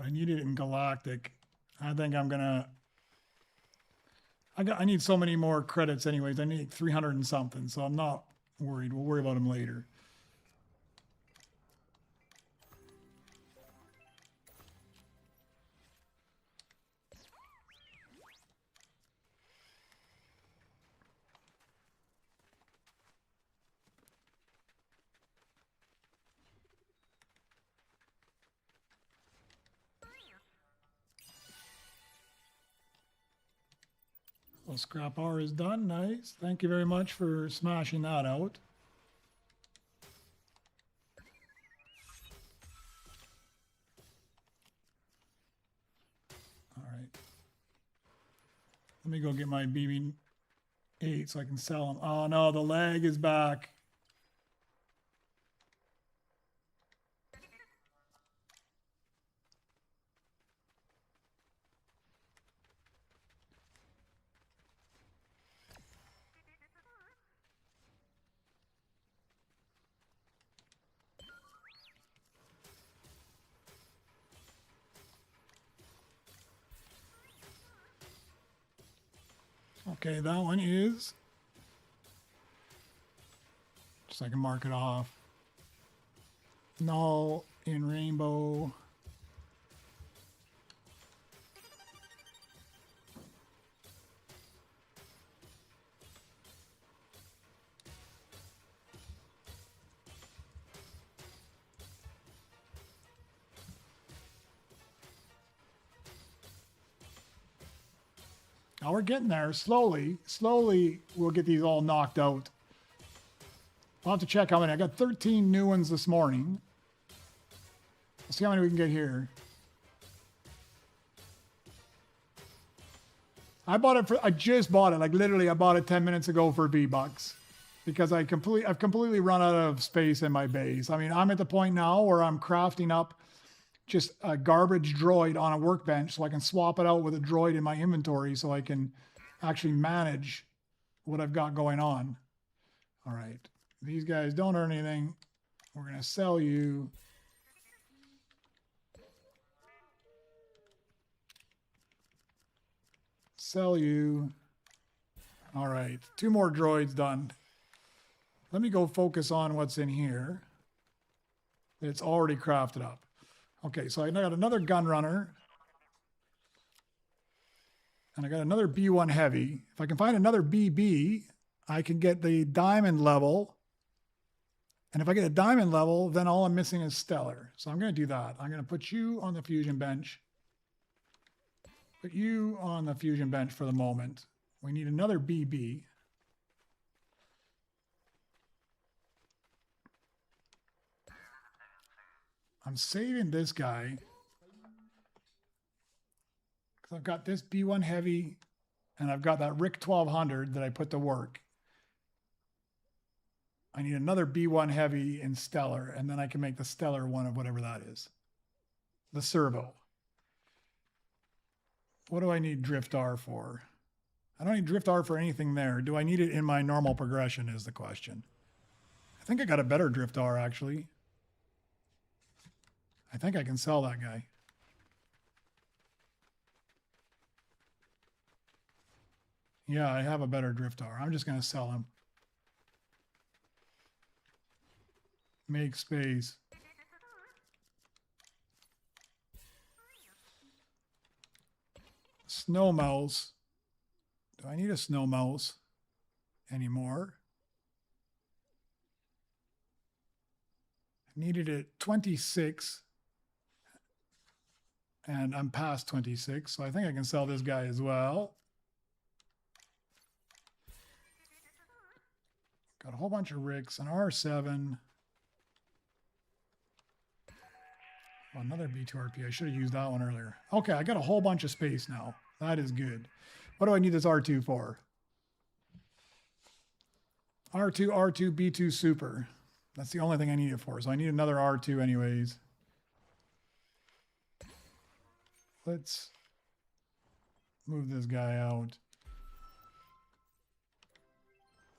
I need it in Galactic. I think I'm gonna. I need so many more credits, anyways. I need 300 and something, so I'm not worried. We'll worry about them later. Well, scrap R is done. Nice. Thank you very much for smashing that out. All right. Let me go get my BB-8 so I can sell them. Oh no, the lag is back. Okay, that one is. Just so I can mark it off. Null in rainbow. Now we're getting there. Slowly we'll get these all knocked out. I'll have to check how many. I got 13 new ones this morning. Let's see how many we can get here. I just bought it. Like literally I bought it 10 minutes ago for V-Bucks. Because I've completely run out of space in my base. I mean, I'm at the point now where I'm crafting up just a garbage droid on a workbench so I can swap it out with a droid in my inventory so I can actually manage what I've got going on. All right. These guys don't earn anything. We're going to sell you. Sell you. All right. 2 more droids done. Let me go focus on what's in here. It's already crafted up. Okay, so I got another gun runner. And I got another B1 heavy. If I can find another BB, I can get the diamond level. And if I get a diamond level, then all I'm missing is stellar. So I'm going to do that. I'm going to put you on the fusion bench. Put you on the fusion bench for the moment. We need another BB. I'm saving this guy because I've got this B1 heavy and I've got that Rick 1200 that I put to work. I need another B1 heavy in Stellar, and then I can make the Stellar one of whatever that is. The servo. What do I need Drift R for? I don't need Drift R for anything there. Do I need it in my normal progression is the question. I think I got a better Drift R, actually. I think I can sell that guy. Yeah, I have a better Drift R. I'm just going to sell him. Make space. Snow mouse. Do I need a snow mouse anymore? I needed it 26. And I'm past 26, so I think I can sell this guy as well. Got a whole bunch of Ricks, an R7. Oh, another B2 RP. I should have used that one earlier. Okay, I got a whole bunch of space now. That is good. What do I need this R2 for? R2, R2, B2 Super. That's the only thing I need it for. So I need another R2 anyways. Let's move this guy out.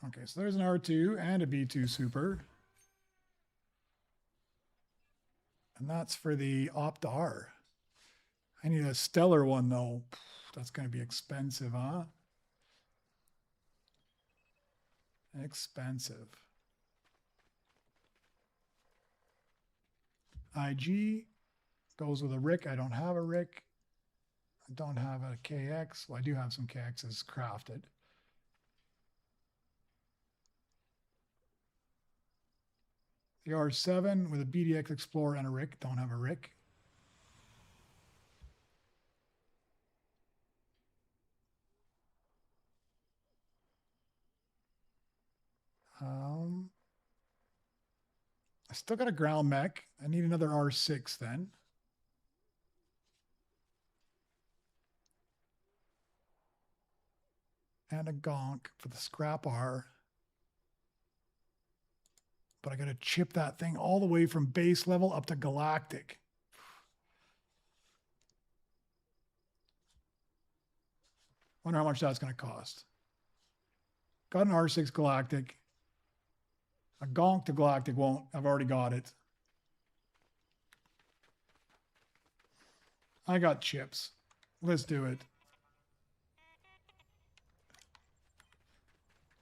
Okay, so there's an R2 and a B2 Super. And that's for the Opt R. I need a Stellar one, though. That's going to be expensive, huh? Expensive. IG goes with a Rick. I don't have a Rick. I don't have a KX. Well, I do have some KXs crafted. The R7 with a BDX Explorer and a Rick. Don't have a Rick. I still got a ground mech. I need another R6 then. And a gonk for the scrap R. But I got to chip that thing all the way from base level up to galactic. Wonder how much that's going to cost. Got an R6 galactic. A gonk to galactic won't. I've already got it. I got chips. Let's do it.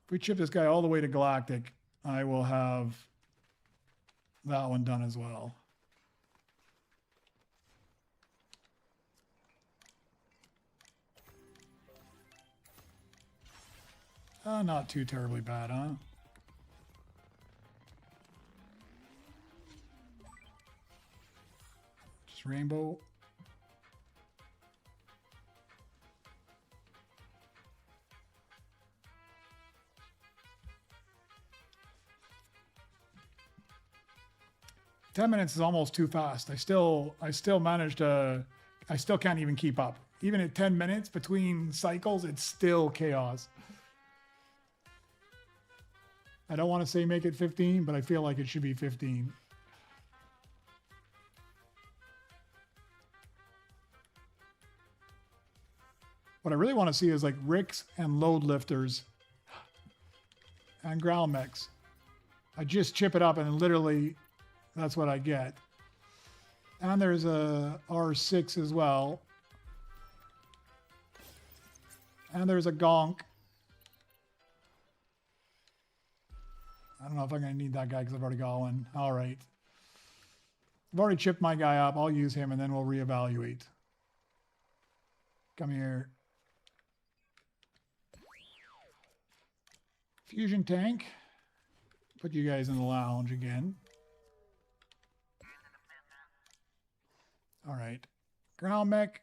If we chip this guy all the way to galactic, I will have that one done as well. Not too terribly bad, huh? Just rainbow. Ten minutes is almost too fast. I still managed to, I still can't even keep up. Even at 10 minutes between cycles, it's still chaos. I don't want to say make it 15, but I feel like it should be 15. What I really want to see is like Ricks and load lifters and ground mechs. I just chip it up and literally that's what I get. And there's a R6 as well. And there's a gonk. I don't know if I'm going to need that guy because I've already got one. All right. I've already chipped my guy up. I'll use him and then we'll reevaluate. Come here. Fusion tank. Put you guys in the lounge again. All right. Ground mech,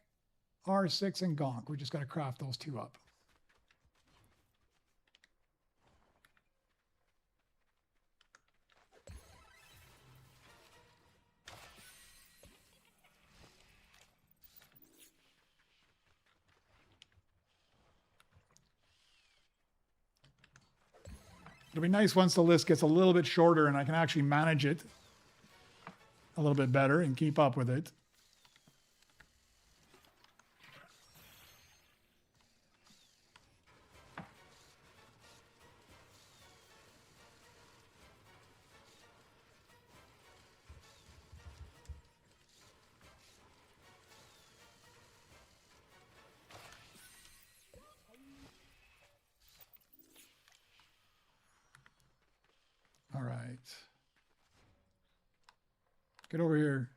R6, and gonk. We just got to craft those two up. It'll be nice once the list gets a little bit shorter and I can actually manage it a little bit better and keep up with it. All right. Get over here.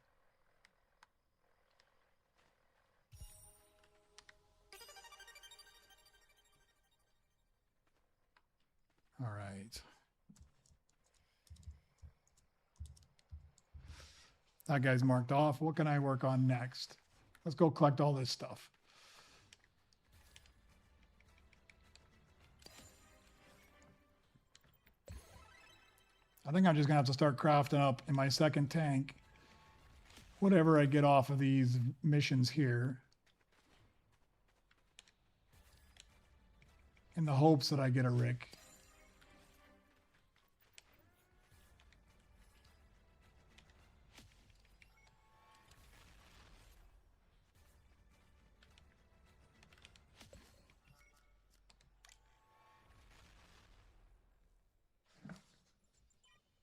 All right. That guy's marked off. What can I work on next? Let's go collect all this stuff. I think I'm just going to have to start crafting up in my second tank whatever I get off of these missions here, in the hopes that I get a Rick.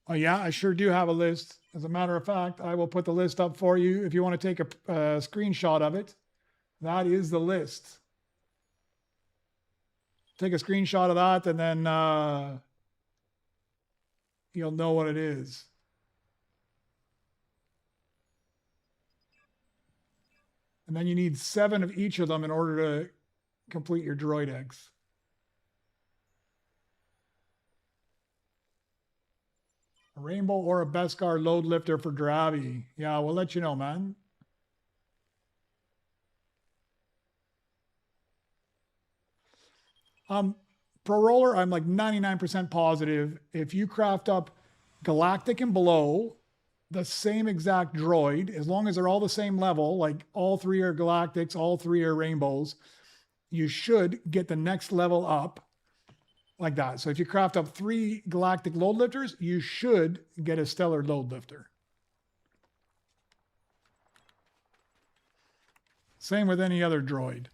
Oh yeah, I sure do have a list. As a matter of fact, I will put the list up for you if you want to take a screenshot of it. That is the list. Take a screenshot of that and then you'll know what it is. And then you need 7 of each of them in order to complete your droid eggs. A rainbow or a Beskar load lifter for Dravi. Yeah, we'll let you know, man. Pro Roller, I'm like 99% positive. If you craft up Galactic and below, the same exact droid, as long as they're all the same level, like all 3 are Galactics, all 3 are Rainbows, you should get the next level up like that. So if you craft up 3 Galactic load lifters, you should get a Stellar load lifter. Same with any other droid.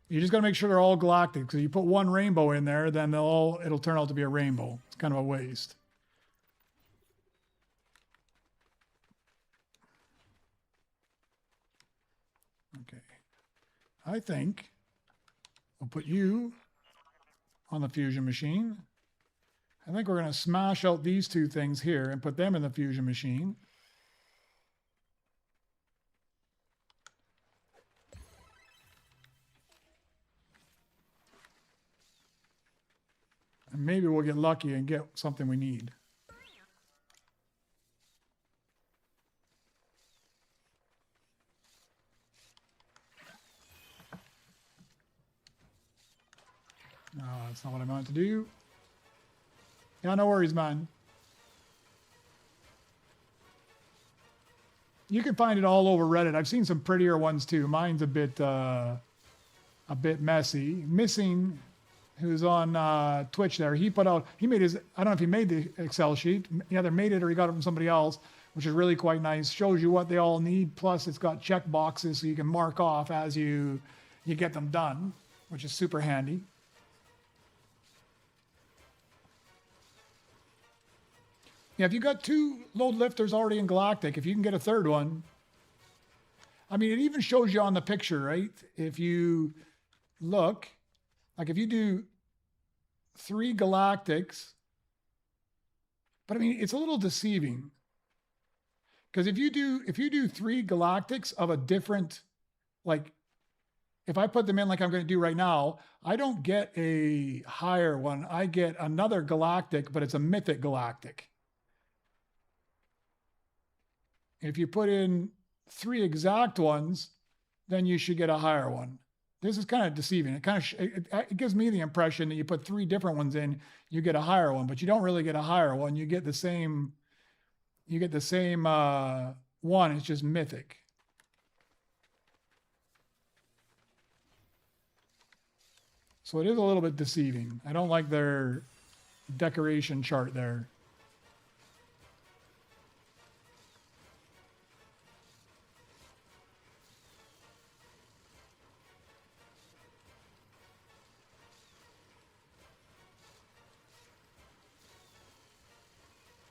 You just got to make sure they're all Galactic, because if you put 1 Rainbow in there, then it'll turn out to be a Rainbow. It's kind of a waste. Okay. I think I'll put you on the Fusion machine. I think we're going to smash out these 2 things here and put them in the Fusion machine. And maybe we'll get lucky and get something we need. No, that's not what I meant to do. Yeah, no worries, man. You can find it all over Reddit. I've seen some prettier ones too. Mine's a bit messy. Missing, who's on Twitch there, he made his, I don't know if he made the Excel sheet. He either made it or he got it from somebody else, which is really quite nice. Shows you what they all need. Plus it's got check boxes so you can mark off as you get them done, which is super handy. Yeah, if you got 2 load lifters already in Galactic, if you can get a 3rd one, I mean, it even shows you on the picture, right? If you look, like if you do 3 Galactics, but I mean, it's a little deceiving, because if you do 3 Galactics of a different, like if I put them in like I'm going to do right now, I don't get a higher one. I get another Galactic, but it's a Mythic Galactic. If you put in 3 exact ones, then you should get a higher one. This is kind of deceiving. It gives me the impression that you put 3 different ones in, you get a higher one, but you don't really get a higher one. You get the same one. It's just Mythic. So it is a little bit deceiving. I don't like their decoration chart there.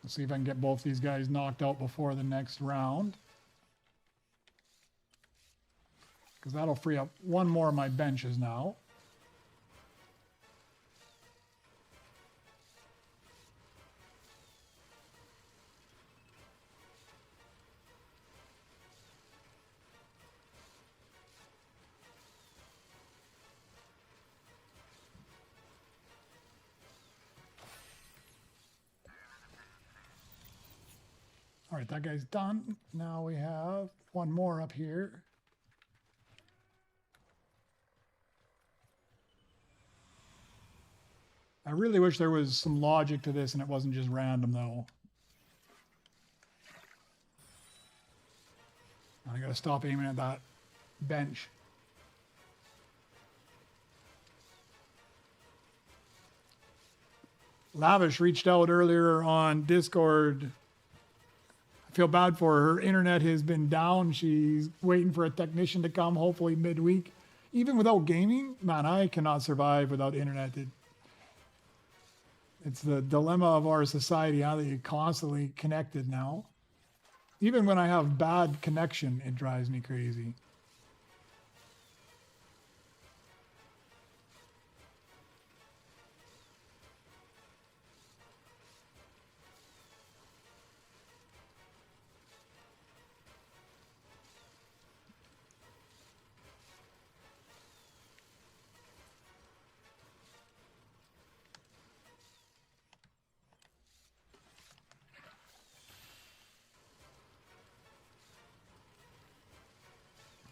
Let's see if I can get both these guys knocked out before the next round. Because that'll free up one more of my benches now. All right, that guy's done. Now we have one more up here. I really wish there was some logic to this and it wasn't just random, though. I gotta stop aiming at that bench. Lavish reached out earlier on Discord. I feel bad for her. Her internet has been down. She's waiting for a technician to come, hopefully midweek. Even without gaming, man, I cannot survive without internet. It's the dilemma of our society, how that you're constantly connected now. Even when I have bad connection, it drives me crazy.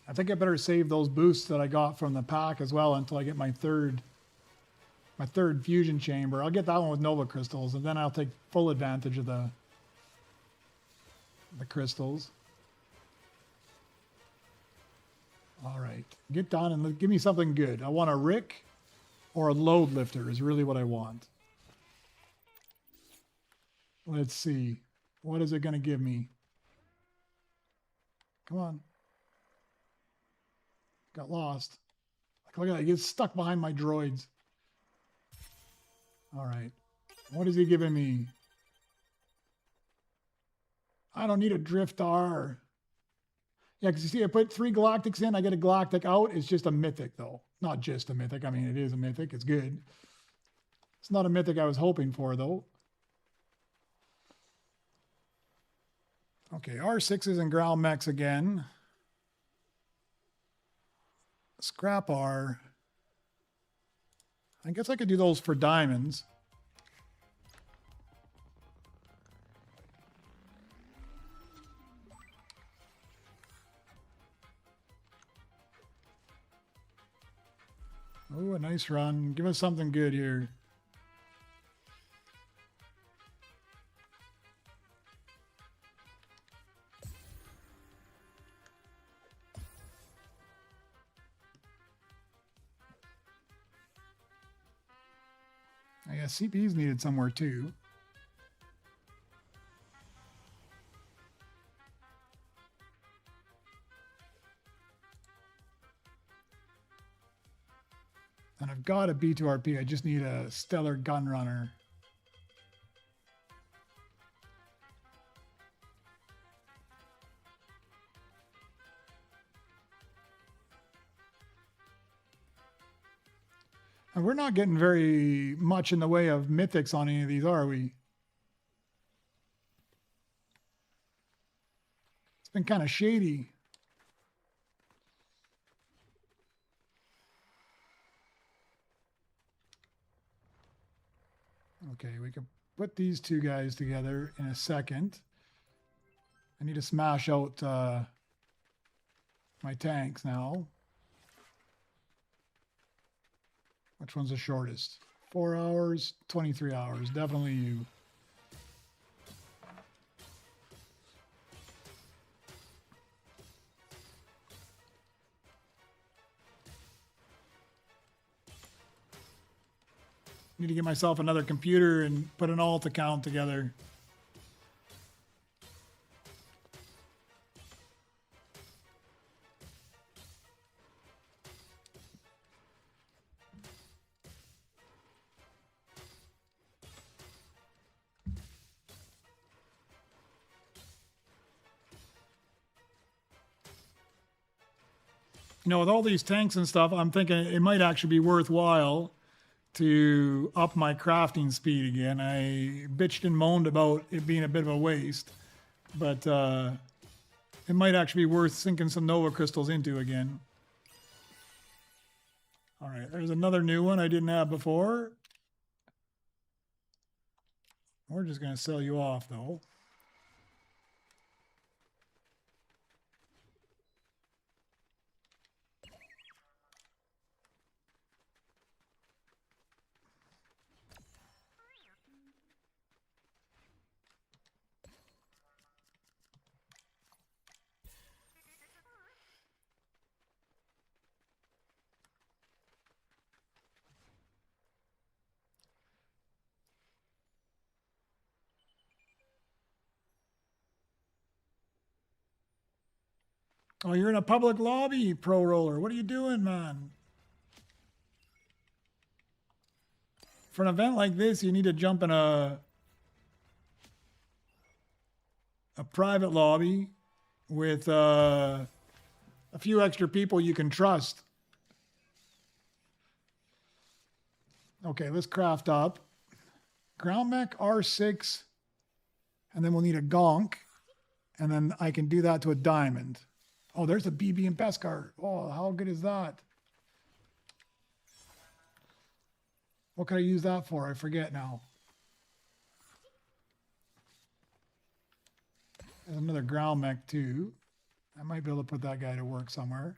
I think I better save those boosts that I got from the pack as well until I get my third fusion chamber. I'll get that one with Nova crystals, and then I'll take full advantage of the crystals. All right, get down and give me something good. I want a Rick or a load lifter is really what I want. Let's see. What is it going to give me? Come on. Got lost. Look at that. He gets stuck behind my droids. All right. What is he giving me? I don't need a Driftar. Yeah, because you see, I put 3 Galactics in. I get a Galactic out. It's just a Mythic, though. Not just a Mythic. I mean, it is a Mythic. It's good. It's not a Mythic I was hoping for, though. Okay, R6s and ground mechs again. Scrap R. I guess I could do those for diamonds. Oh, a nice run. Give us something good here. I guess CP's needed somewhere too. And I've got a B2RP. I just need a Stellar Gunrunner. And we're not getting very much in the way of mythics on any of these, are we? It's been kind of shady. Okay, we can put these two guys together in a second. I need to smash out my tanks now. Which one's the shortest? 4 hours, 23 hours. Definitely you. Need to get myself another computer and put an alt account together. You know, with all these tanks and stuff, I'm thinking it might actually be worthwhile to up my crafting speed again. I bitched and moaned about it being a bit of a waste, but it might actually be worth sinking some Nova crystals into again. All right, there's another new one I didn't have before. We're just going to sell you off, though. Oh, you're in a public lobby, Pro Roller. What are you doing, man? For an event like this, you need to jump in a private lobby with a few extra people you can trust. Okay, let's craft up. Ground mech R6, and then we'll need a gonk, and then I can do that to a diamond. Oh, there's a BB and Beskar. Oh, how good is that? What can I use that for? I forget now. There's another ground mech too. I might be able to put that guy to work somewhere.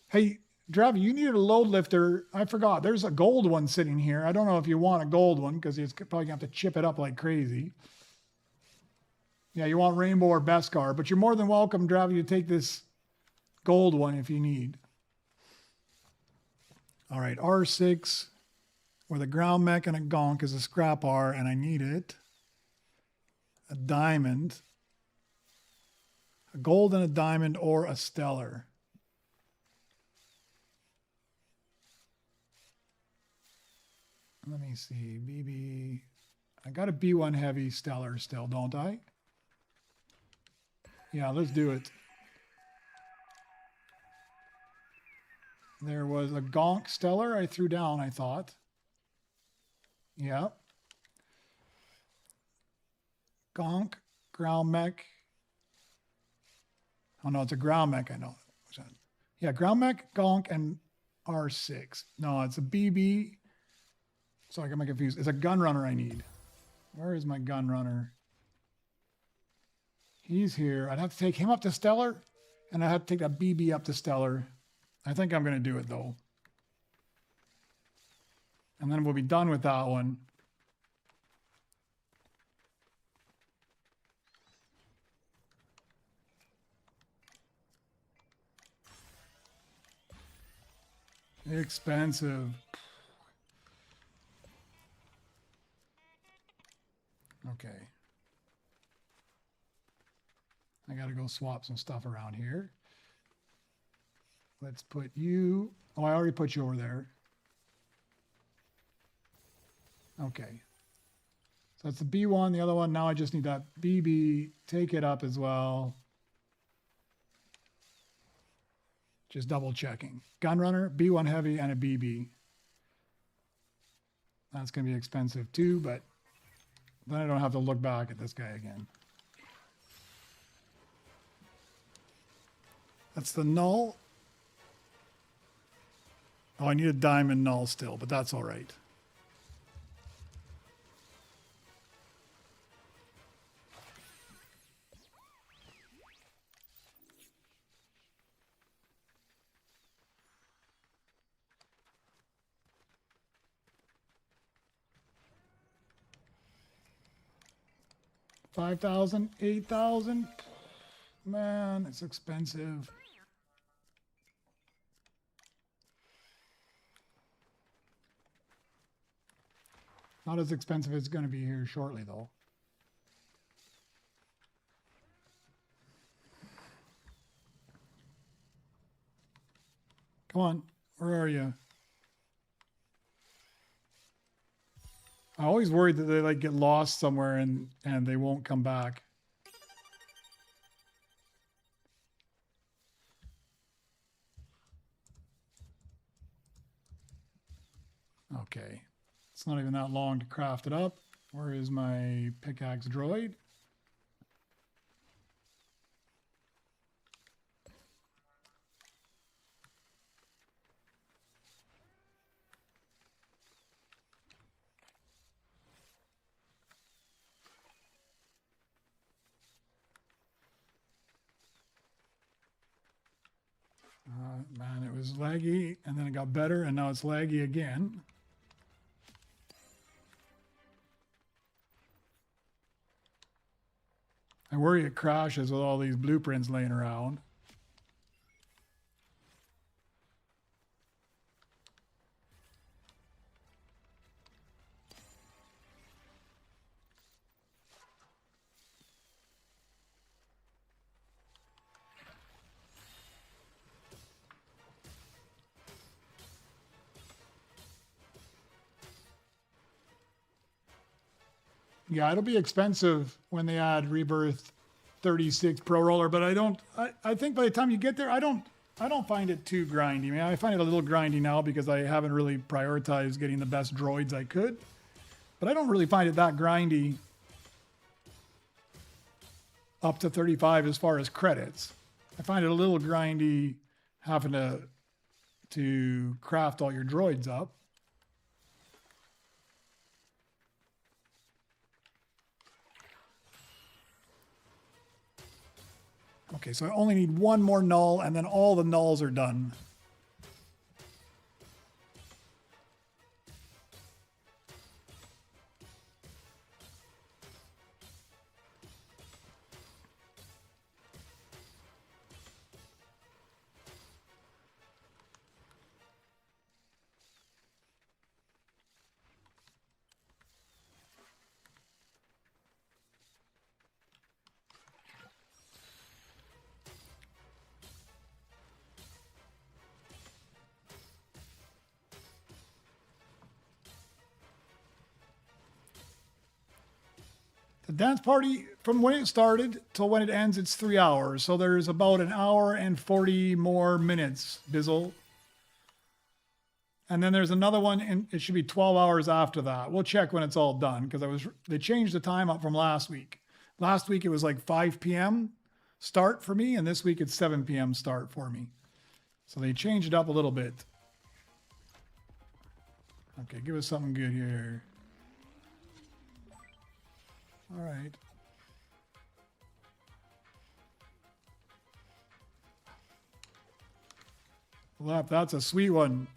Hey, Dravi, you needed a load lifter. I forgot. There's a gold one sitting here. I don't know if you want a gold one because it's probably going to have to chip it up like crazy. Yeah, you want Rainbow or Beskar, but you're more than welcome, Dravi, to take this gold one if you need. All right, R6 with a ground mech and a gonk is a scrap R, and I need it. A diamond. A gold and a diamond or a stellar. Let me see, BB. I got a B1 heavy stellar still, don't I? Yeah, let's do it. There was a gonk stellar I threw down, I thought. Yeah. Gonk, ground mech. Oh no, it's a ground mech, I know. Yeah, ground mech, gonk, and R6. No, it's a BB. So I got my confused. It's a gun runner I need. Where is my gun runner? He's here. I'd have to take him up to stellar, and I have to take that BB up to stellar. I think I'm going to do it though. And then we'll be done with that one. Expensive. Okay. I got to go swap some stuff around here. Let's put you... Oh, I already put you over there. Okay. So that's the B1, the other one. Now I just need that BB. Take it up as well. Just double checking. Gunrunner, B1 heavy, and a BB. That's going to be expensive too, but then I don't have to look back at this guy again. That's the null. Oh, I need a diamond null still, but that's all right. $5,000, $8,000. Man, it's expensive. Not as expensive as it's going to be here shortly, though. Come on. Where are you? I always worried that they like get lost somewhere and they won't come back. Okay. It's not even that long to craft it up. Where is my pickaxe droid? Man, it was laggy, and then it got better, and now it's laggy again. I worry it crashes with all these blueprints laying around. Yeah, it'll be expensive when they add Rebirth 36 Pro Roller, but I think by the time you get there, I don't find it too grindy. I mean, I find it a little grindy now because I haven't really prioritized getting the best droids I could, but I don't really find it that grindy up to 35 as far as credits. I find it a little grindy having to craft all your droids up. Okay, so I only need one more null, and then all the nulls are done. The dance party, from when it started till when it ends, it's 3 hours. So there's about an hour and 40 more minutes, Bizzle. And then there's another one, and it should be 12 hours after that. We'll check when it's all done, because they changed the time up from last week. Last week it was like 5 p.m. start for me, and this week it's 7 p.m. start for me. So they changed it up a little bit. Okay, give us something good here. All right. Left, that's a sweet one.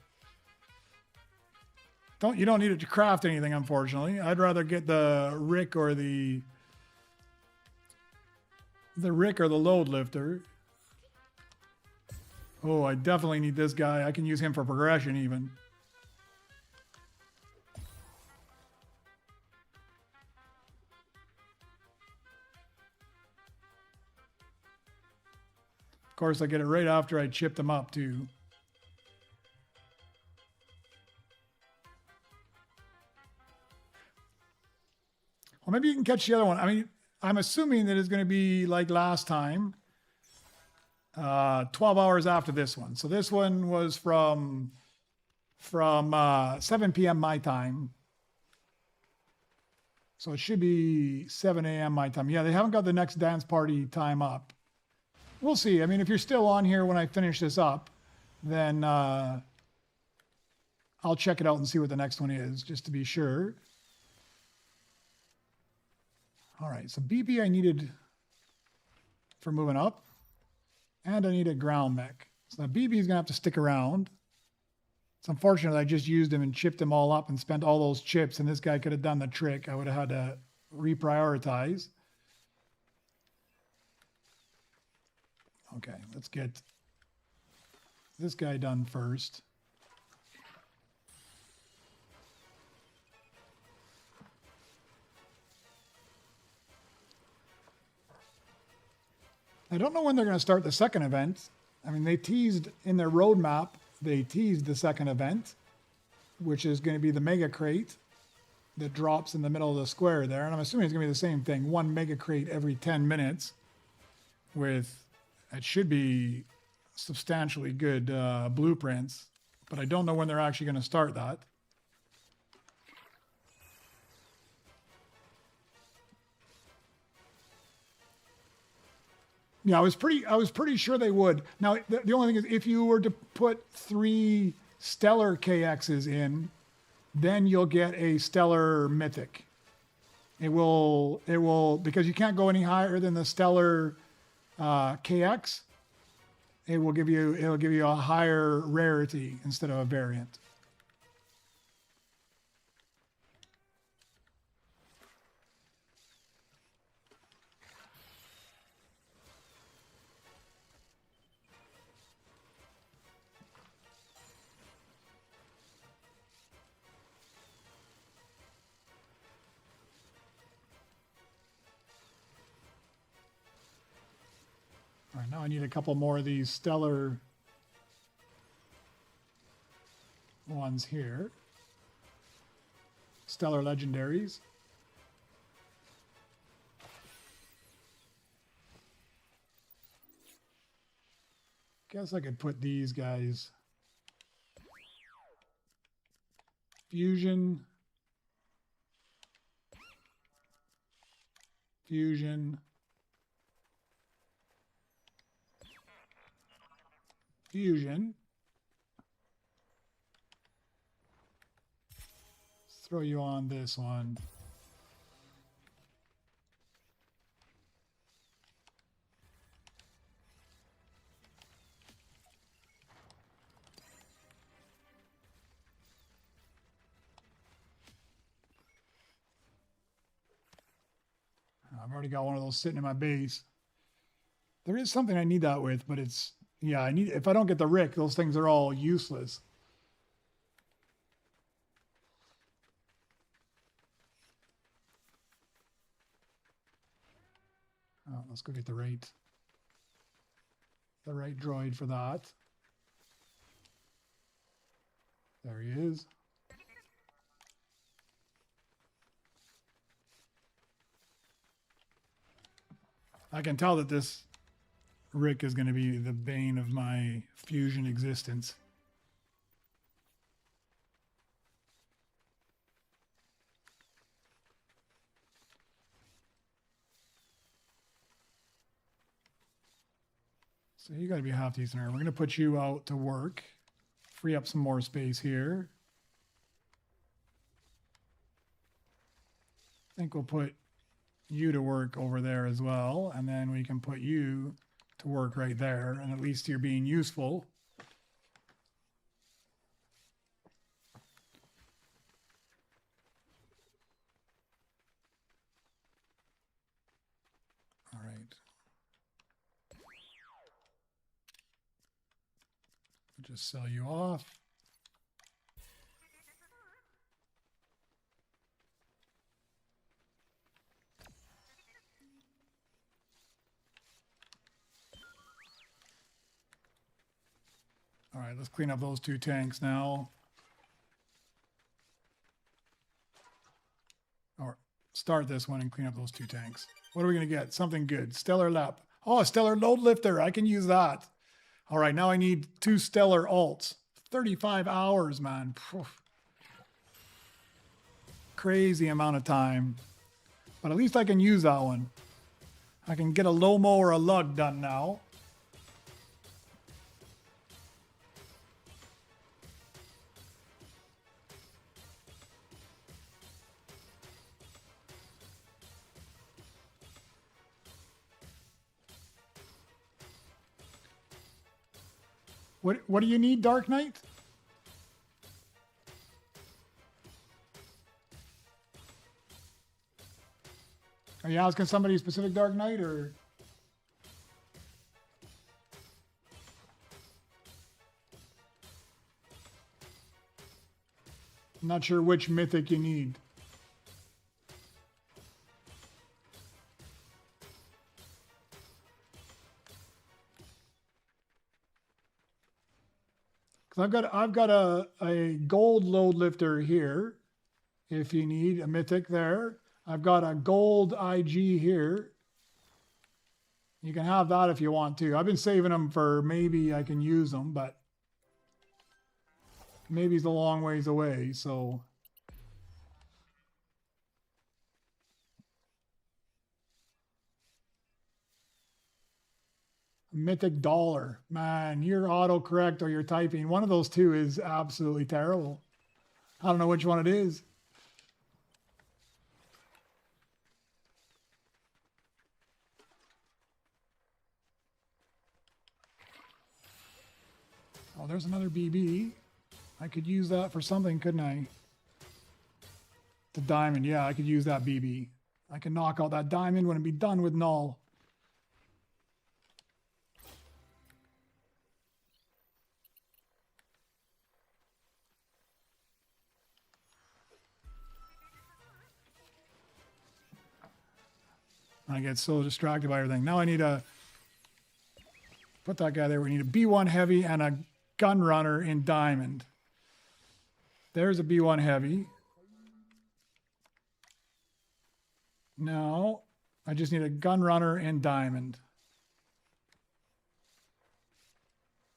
You don't need it to craft anything, unfortunately. I'd rather get the Rick or the load lifter. Oh, I definitely need this guy. I can use him for progression even. Of course, I get it right after I chip them up too. Well, maybe you can catch the other one. I mean, I'm assuming that it's going to be like last time, 12 hours after this one. So this one was from 7 p.m. my time. So it should be 7 a.m. my time. Yeah, they haven't got the next dance party time up. We'll see. I mean, if you're still on here when I finish this up, then I'll check it out and see what the next one is, just to be sure. All right, so BB I needed for moving up, and I need a ground mech. So now BB is going to have to stick around. It's unfortunate I just used him and chipped them all up and spent all those chips, and this guy could have done the trick. I would have had to reprioritize. Okay, let's get this guy done first. I don't know when they're going to start the second event. I mean, they teased in their roadmap, they teased the second event, which is going to be the Mega Crate that drops in the middle of the square there. And I'm assuming it's going to be the same thing, one Mega Crate every 10 minutes with, it should be substantially good blueprints, but I don't know when they're actually going to start that. Yeah, I was pretty sure they would. Now, the only thing is, if you were to put 3 Stellar KXs in, then you'll get a Stellar Mythic. It will, because you can't go any higher than the Stellar KX. It'll give you a higher rarity instead of a variant. All right, now I need a couple more of these Stellar ones here. Stellar Legendaries. Guess I could put these guys. Fusion. Fusion. Fusion. Throw you on this one. I've already got one of those sitting in my base. There is something I need that with, but it's, yeah, I need, if I don't get the Rick, those things are all useless. Oh, let's go get the right droid for that. There he is. I can tell that this Rick is going to be the bane of my fusion existence. So you got to be half decent. We're going to put you out to work, free up some more space here. I think we'll put you to work over there as well, and then we can put you to work right there, and at least you're being useful. All right. Just sell you off. All right, let's clean up those 2 tanks now. Or start this one and clean up those 2 tanks. What are we going to get? Something good. Stellar Lap. Oh, a Stellar Load Lifter. I can use that. All right, now I need 2 Stellar Alts. 35 hours, man. Crazy amount of time. But at least I can use that one. I can get a Lomo or a Lug done now. What do you need, Dark Knight? Are you asking somebody specific, Dark Knight, or? I'm not sure which mythic you need. Because I've got a gold load lifter here. If you need a mythic there. I've got a gold IG here. You can have that if you want to. I've been saving them for maybe I can use them, but maybe it's a long ways away, so. Mythic dollar. Man, your autocorrect or your typing, one of those two is absolutely terrible. I don't know which one it is. Oh, there's another BB. I could use that for something, couldn't I? The diamond. Yeah, I could use that BB. I can knock out that diamond when it be done with null. I get so distracted by everything. Now I need to put that guy there. We need a B1 heavy and a gun runner in diamond. There's a B1 heavy. Now I just need a gun runner in diamond.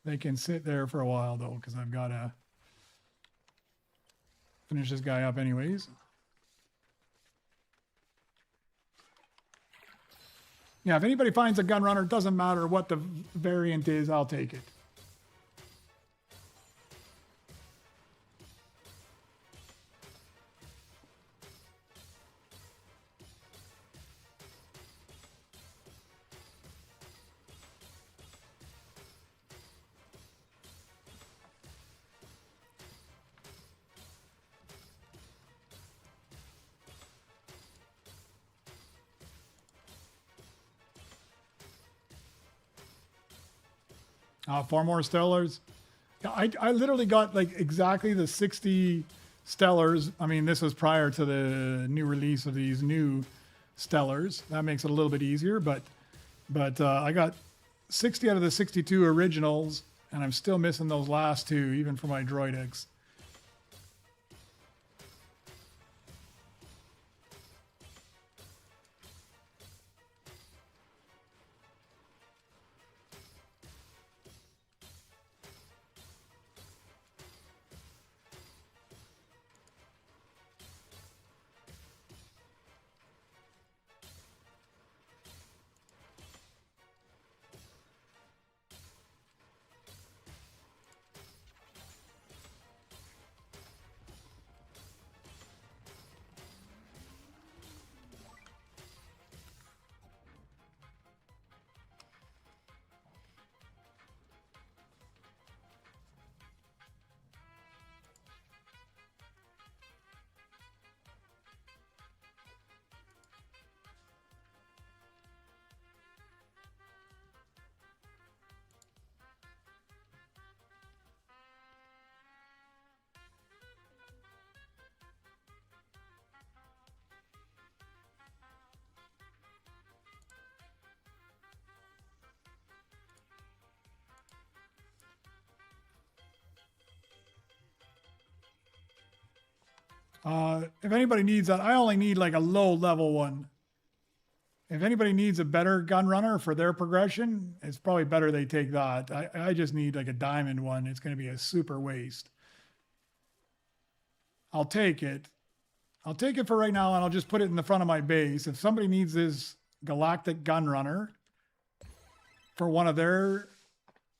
They can sit there for a while though, because I've got to finish this guy up anyways. Yeah, if anybody finds a gun runner, it doesn't matter what the variant is, I'll take it. Four more Stellars. Yeah, I literally got like exactly the 60 Stellars. I mean, this was prior to the new release of these new Stellars. That makes it a little bit easier, but I got 60 out of the 62 originals, and I'm still missing those last two, even for my Droid X. If anybody needs that, I only need like a low level one. If anybody needs a better gun runner for their progression, it's probably better they take that. I just need like a diamond one. It's going to be a super waste. I'll take it. I'll take it for right now, and I'll just put it in the front of my base. If somebody needs this galactic gun runner for one of their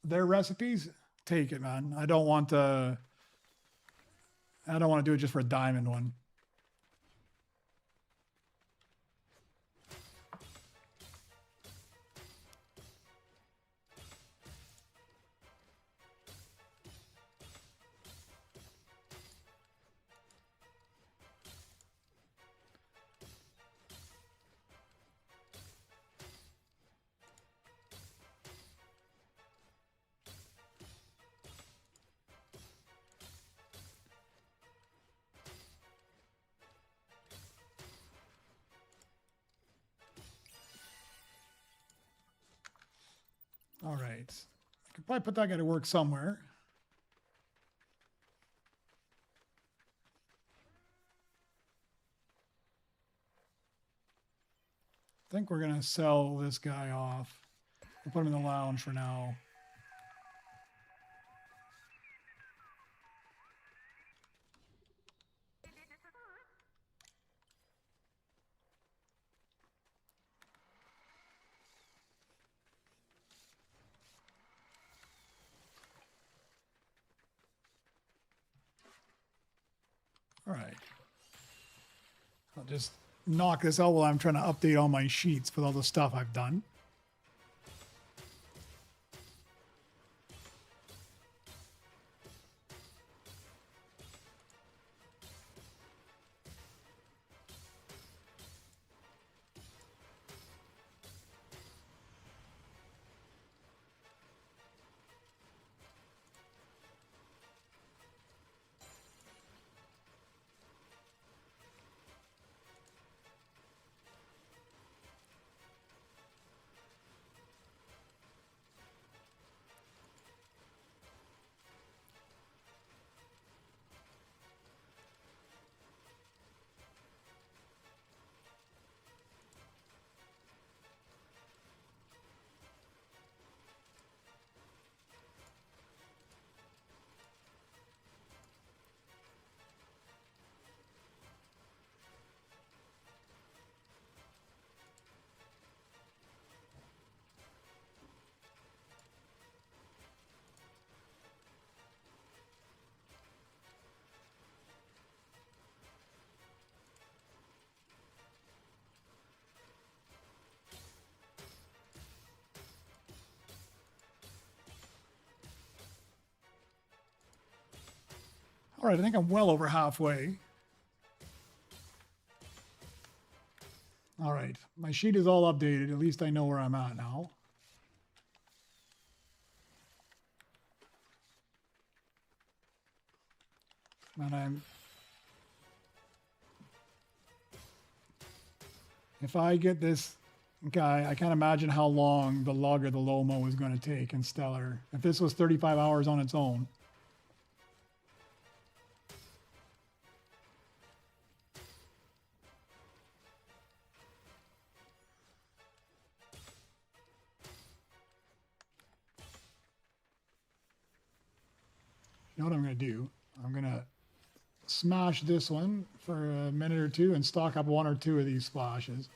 recipes, take it, man. I don't want to do it just for a diamond one. All right. I could probably put that guy to work somewhere. think we're going to sell this guy off. We'll put him in the lounge for now. All right. I'll just knock this out while I'm trying to update all my sheets with all the stuff I've done. All right, I think I'm well over halfway. All right, my sheet is all updated. At least I know where I'm at now. And if I get this guy, I can't imagine how long the lug or the Lomo is going to take in Stellar. If this was 35 hours on its own. You know what I'm going to do? I'm going to smash this one for a minute or two and stock up one or two of these splashes.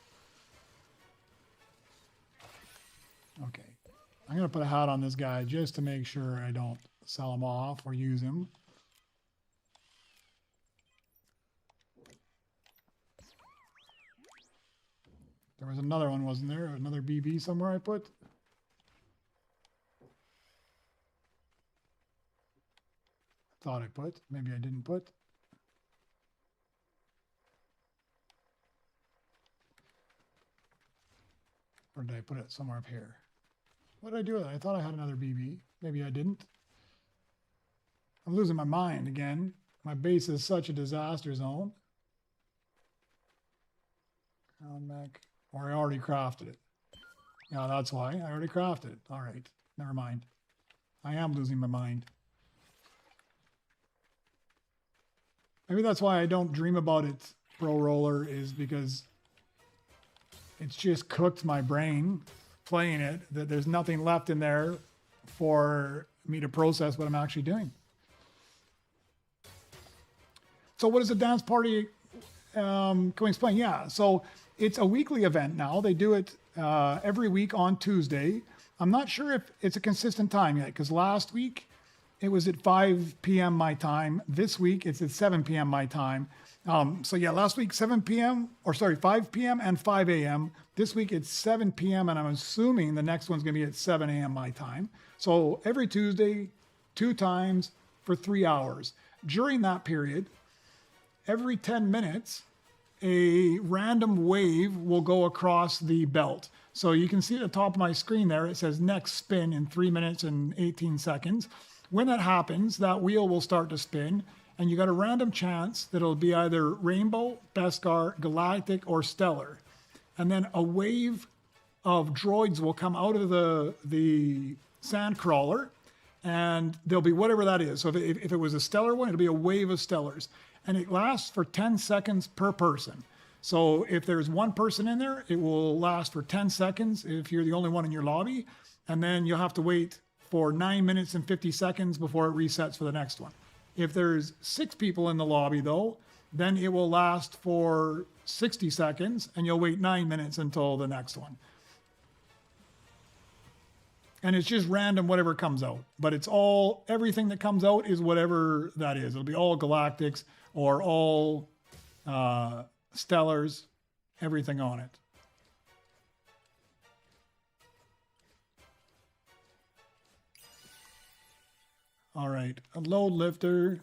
Okay. I'm going to put a hat on this guy just to make sure I don't sell him off or use him. There was another one, wasn't there? Another BB somewhere I put? Thought I put. Maybe I didn't put. Or did I put it somewhere up here? What did I do with it? I thought I had another BB. Maybe I didn't. I'm losing my mind again. My base is such a disaster zone. Crown mech. Or I already crafted it. Yeah, that's why. I already crafted it. All right. Never mind. I am losing my mind. Maybe that's why I don't dream about it, Pro Roller, is because it's just cooked my brain playing it, that there's nothing left in there for me to process what I'm actually doing. So what is a dance party? Can we explain? Yeah, so it's a weekly event now. They do it every week on Tuesday. I'm not sure if it's a consistent time yet, because last week it was at 5 p.m. my time. This week it's at 7 p.m. my time. So yeah, last week 5 p.m. and 5 a.m. This week it's 7 p.m. and I'm assuming the next one's gonna be at 7 a.m. my time. So every Tuesday, 2 times for 3 hours. During that period, every 10 minutes, a random wave will go across the belt. So you can see at the top of my screen there, it says next spin in 3 minutes and 18 seconds. When that happens, that wheel will start to spin, and you got a random chance that it'll be either Rainbow, Beskar, Galactic, or Stellar. And then a wave of droids will come out of the sand crawler, and there'll be whatever that is. So if it was a Stellar one, it'll be a wave of Stellars. And it lasts for 10 seconds per person. So if there's one person in there, it will last for 10 seconds if you're the only one in your lobby. And then you'll have to wait for 9 minutes and 50 seconds before it resets for the next one. If there's 6 people in the lobby though, then it will last for 60 seconds and you'll wait 9 minutes until the next one. And it's just random whatever comes out. But it's all, everything that comes out is whatever that is. It'll be all Galactics or all Stellars, everything on it. All right, a load lifter. Let's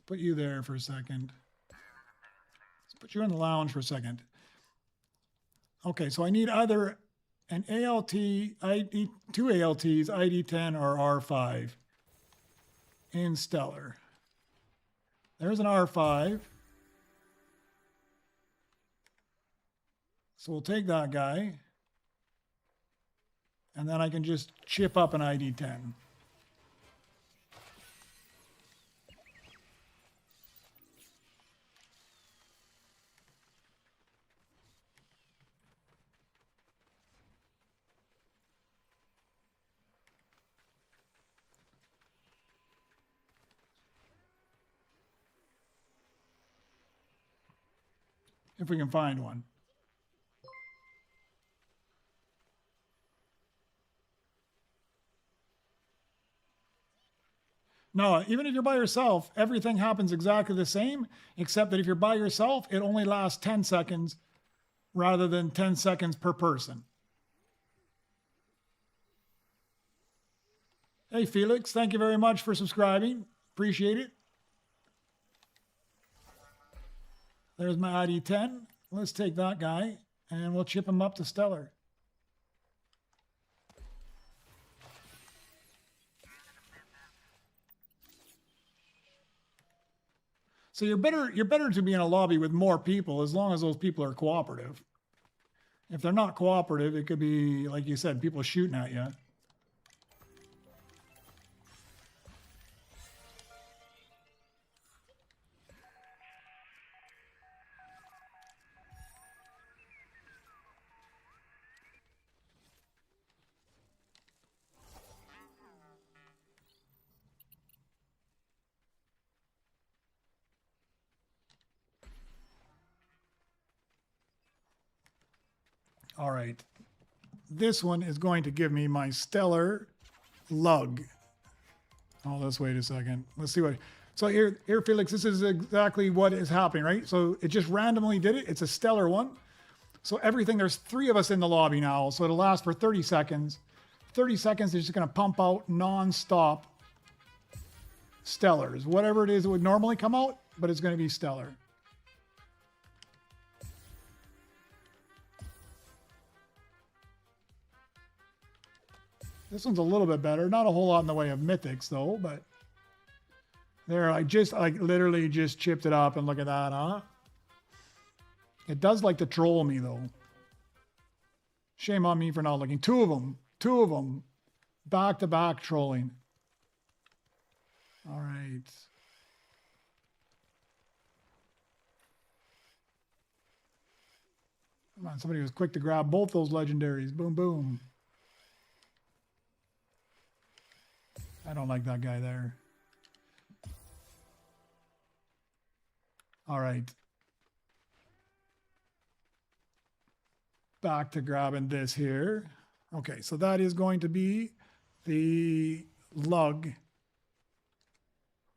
put you there for a second. Let's put you in the lounge for a second. Okay, so I need either an ALT, ID, 2 ALTs, ID10 or R5 in Stellar. There's an R5. So we'll take that guy. And then I can just chip up an ID10. If we can find one. No, even if you're by yourself, everything happens exactly the same, except that if you're by yourself, it only lasts 10 seconds rather than 10 seconds per person. Hey, Felix, thank you very much for subscribing. Appreciate it. There's my ID10. Let's take that guy and we'll chip him up to Stellar. So you're better to be in a lobby with more people as long as those people are cooperative. If they're not cooperative, it could be, like you said, people shooting at you. All right, this one is going to give me my Stellar lug. Oh, let's wait a second. Let's see what. So here, Felix, this is exactly what is happening, right? So it just randomly did it. It's a Stellar one. So everything, there's 3 of us in the lobby now. So it'll last for 30 seconds. 30 seconds is just going to pump out non-stop Stellars. Whatever it is, it would normally come out, but it's going to be Stellar. This one's a little bit better. Not a whole lot in the way of mythics though, but there, I literally just chipped it up and look at that, huh? It does like to troll me though. Shame on me for not looking. 2 of them, back to back trolling. All right. Come on, somebody was quick to grab both those legendaries. Boom, boom. I don't like that guy there. All right. Back to grabbing this here. Okay, so that is going to be the lug.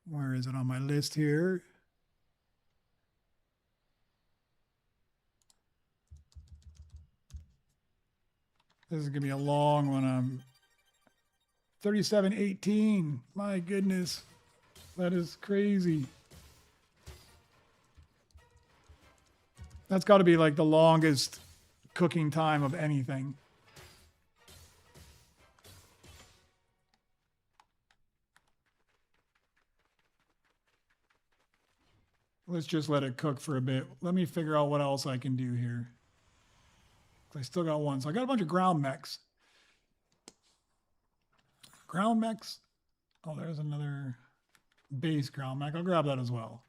Where is it on my list here? This is going to be a long one. 3718. My goodness. That is crazy. That's got to be like the longest cooking time of anything. Let's just let it cook for a bit. Let me figure out what else I can do here. I still got one. So I got a bunch of ground mechs. Ground mechs. Oh, there's another base ground mech. I'll grab that as well.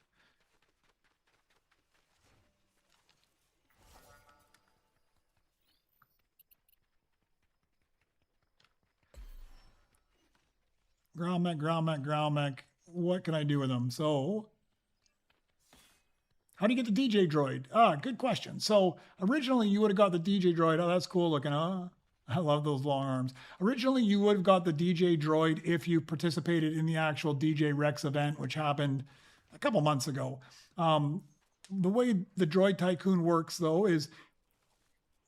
Ground mech, ground mech, ground mech. What can I do with them? So how do you get the DJ droid? Good question. So originally you would have got the DJ droid. Oh, that's cool looking. I love those long arms. Originally you would have got the DJ droid if you participated in the actual DJ Rex event, which happened a couple months ago. The way the Droid Tycoon works though is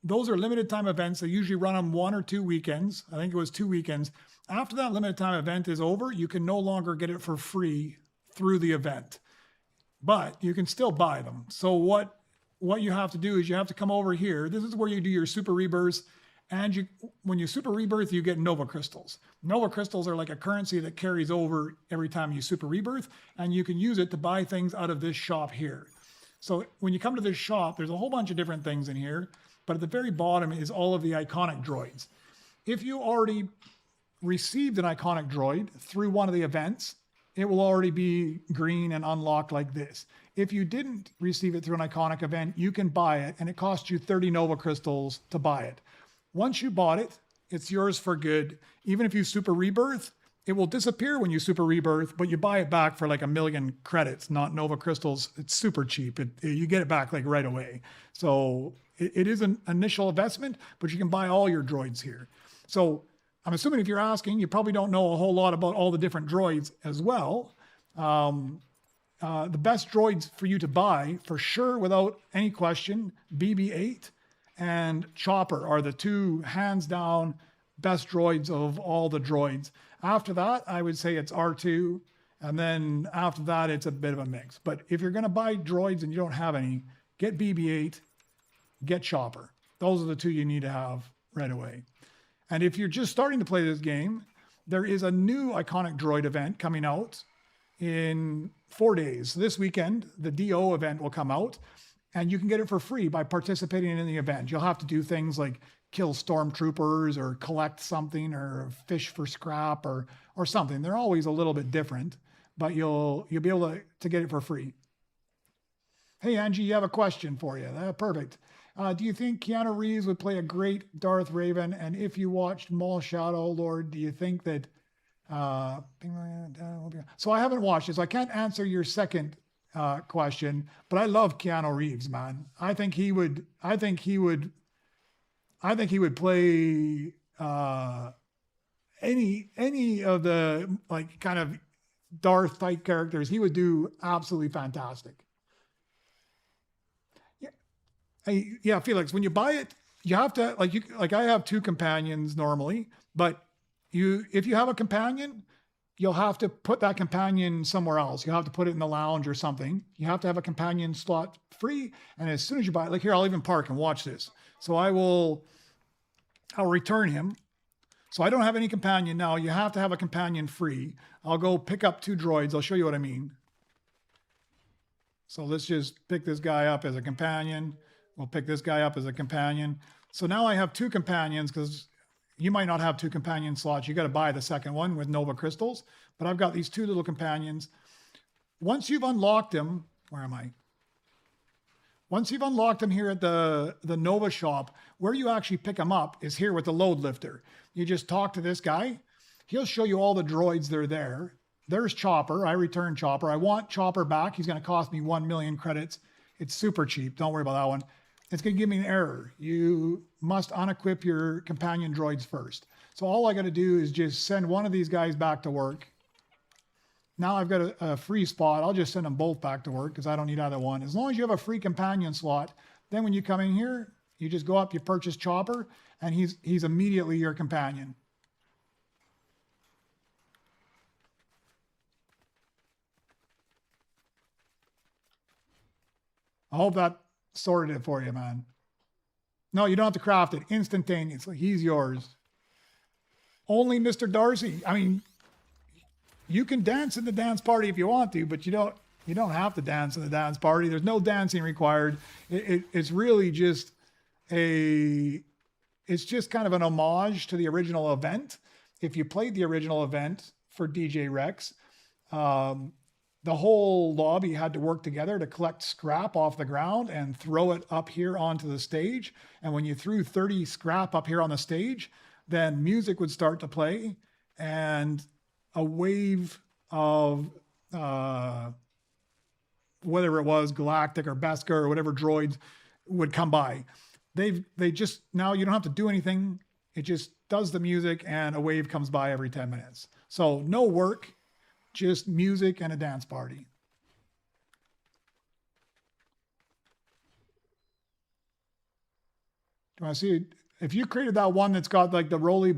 those are limited time events. They usually run on 1 or 2 weekends. I think it was 2 weekends. After that limited time event is over, you can no longer get it for free through the event, but you can still buy them. So what you have to do is you have to come over here. This is where you do your super rebirths. And when you super rebirth, you get Nova Crystals. Nova Crystals are like a currency that carries over every time you super rebirth, and you can use it to buy things out of this shop here. So when you come to this shop, there's a whole bunch of different things in here, but at the very bottom is all of the iconic droids. If you already received an iconic droid through one of the events, it will already be green and unlocked like this. If you didn't receive it through an iconic event, you can buy it, and it costs you 30 Nova Crystals to buy it. Once you bought it, it's yours for good. Even if you super rebirth, it will disappear when you super rebirth, but you buy it back for like 1 million credits, not Nova Crystals. It's super cheap. You get it back like right away. So it is an initial investment, but you can buy all your droids here. So I'm assuming if you're asking, you probably don't know a whole lot about all the different droids as well. The best droids for you to buy, for sure, without any question, BB-8 and Chopper are the two hands down best droids of all the droids. After that, I would say it's R2. And then after that, it's a bit of a mix. But if you're going to buy droids and you don't have any, get BB-8, get Chopper. Those are the two you need to have right away. And if you're just starting to play this game, there is a new iconic droid event coming out in 4 days. This weekend, the DO event will come out, and you can get it for free by participating in the event. You'll have to do things like kill stormtroopers or collect something or fish for scrap or something. They're always a little bit different, but you'll be able to get it for free. Hey, Angie, you have a question for you. Perfect. Do you think Keanu Reeves would play a great Darth Raven? And if you watched Maul Shadow Lord, do you think that... So I haven't watched it, so I can't answer your second question, but I love Keanu Reeves, man. I think he would play any of the like kind of Darth type characters. He would do absolutely fantastic. Yeah, Felix, when you buy it, you have to like I have 2 companions normally, but if you have a companion, you'll have to put that companion somewhere else. You have to put it in the lounge or something. You have to have a companion slot free. And as soon as you buy it, like here, I'll even park and watch this. So I'll return him. So I don't have any companion now. You have to have a companion free. I'll go pick up 2 droids. I'll show you what I mean. So let's just pick this guy up as a companion. We'll pick this guy up as a companion. So now I have 2 companions because you might not have 2 companion slots. You got to buy the second one with Nova Crystals. But I've got these 2 little companions. Once you've unlocked them, where am I? Once you've unlocked them here at the Nova shop, where you actually pick them up is here with the load lifter. You just talk to this guy. He'll show you all the droids that are there. There's Chopper. I return Chopper. I want Chopper back. He's going to cost me 1 million credits. It's super cheap. Don't worry about that one. It's going to give me an error. You must unequip your companion droids first. So all I got to do is just send one of these guys back to work. Now I've got a free spot. I'll just send them both back to work because I don't need either one. As long as you have a free companion slot, then when you come in here, you just go up, you purchase Chopper, and he's immediately your companion. I hope that sorted it for you, man. No, you don't have to craft it instantaneously. He's yours. Only Mr. Darcy. I mean, you can dance in the dance party if you want to, but you don't have to dance in the dance party. There's no dancing required. It's really just it's just kind of an homage to the original event. If you played the original event for DJ Rex, the whole lobby had to work together to collect scrap off the ground and throw it up here onto the stage. And when you threw 30 scrap up here on the stage, then music would start to play. And a wave of whether it was Galactic or Beskar or whatever droids would come by. They just, now you don't have to do anything. It just does the music and a wave comes by every 10 minutes. So no work, just music and a dance party. Do you want to see it? If you created that one that's got like the roly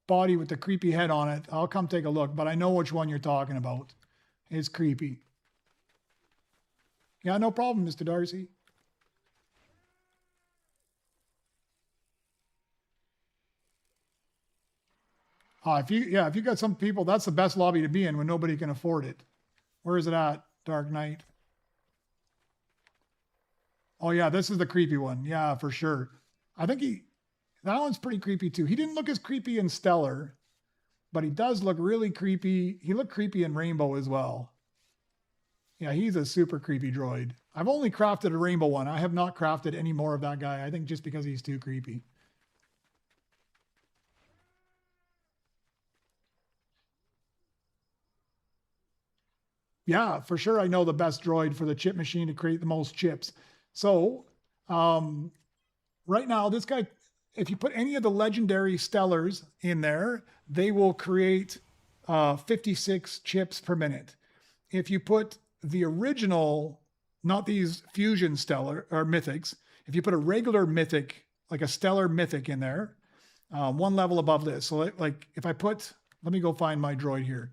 body with the creepy head on it, I'll come take a look, but I know which one you're talking about. It's creepy. Yeah, no problem, Mr. Darcy. If you got some people, that's the best lobby to be in when nobody can afford it. Where is it at, Dark Knight? Oh yeah, this is the creepy one. Yeah, for sure. I think that one's pretty creepy too. He didn't look as creepy in Stellar, but he does look really creepy. He looked creepy in Rainbow as well. Yeah, he's a super creepy droid. I've only crafted a Rainbow one. I have not crafted any more of that guy. I think just because he's too creepy. Yeah, for sure. I know the best droid for the chip machine to create the most chips. So right now, this guy, if you put any of the legendary Stellars in there, they will create 56 chips per minute. If you put the original, not these Fusion Stellar or Mythics, if you put a regular Mythic, like a Stellar Mythic in there, one level above this. So like if I put, let me go find my droid here.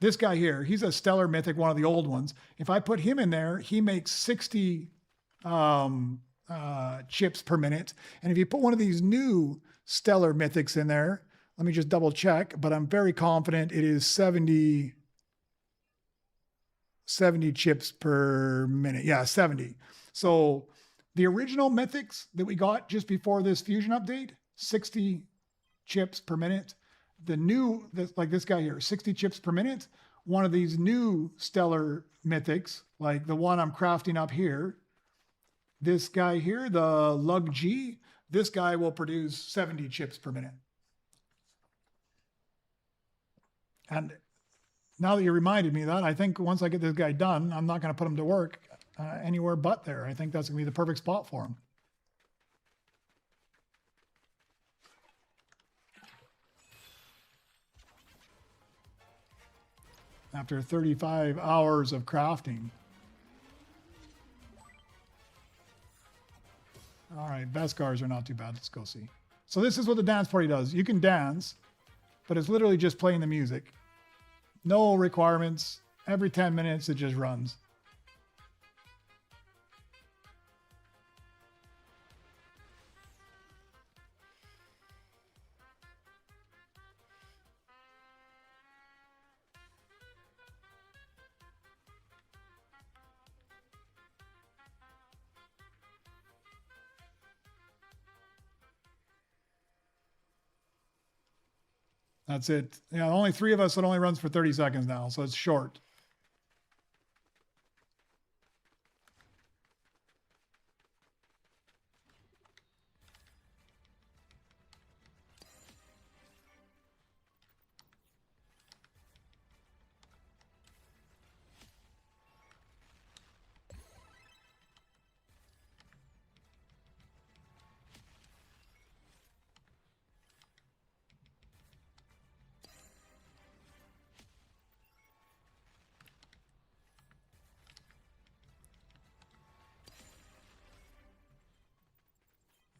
This guy here, he's a Stellar Mythic, one of the old ones. If I put him in there, he makes 60 chips per minute. And if you put one of these new Stellar Mythics in there, let me just double check, but I'm very confident it is 70 chips per minute. Yeah, 70. So the original Mythics that we got just before this Fusion update, 60 chips per minute. The new, like this guy here, 60 chips per minute. One of these new Stellar Mythics, like the one I'm crafting up here, this guy here, the Lug G, this guy will produce 70 chips per minute. And now that you reminded me of that, I think once I get this guy done, I'm not going to put him to work anywhere but there. I think that's going to be the perfect spot for him. After 35 hours of crafting. All right, Beskars are not too bad. Let's go see. So this is what the dance party does. You can dance, but it's literally just playing the music. No requirements. Every 10 minutes, it just runs. That's it. Yeah, only 3 of us. It only runs for 30 seconds now, so it's short.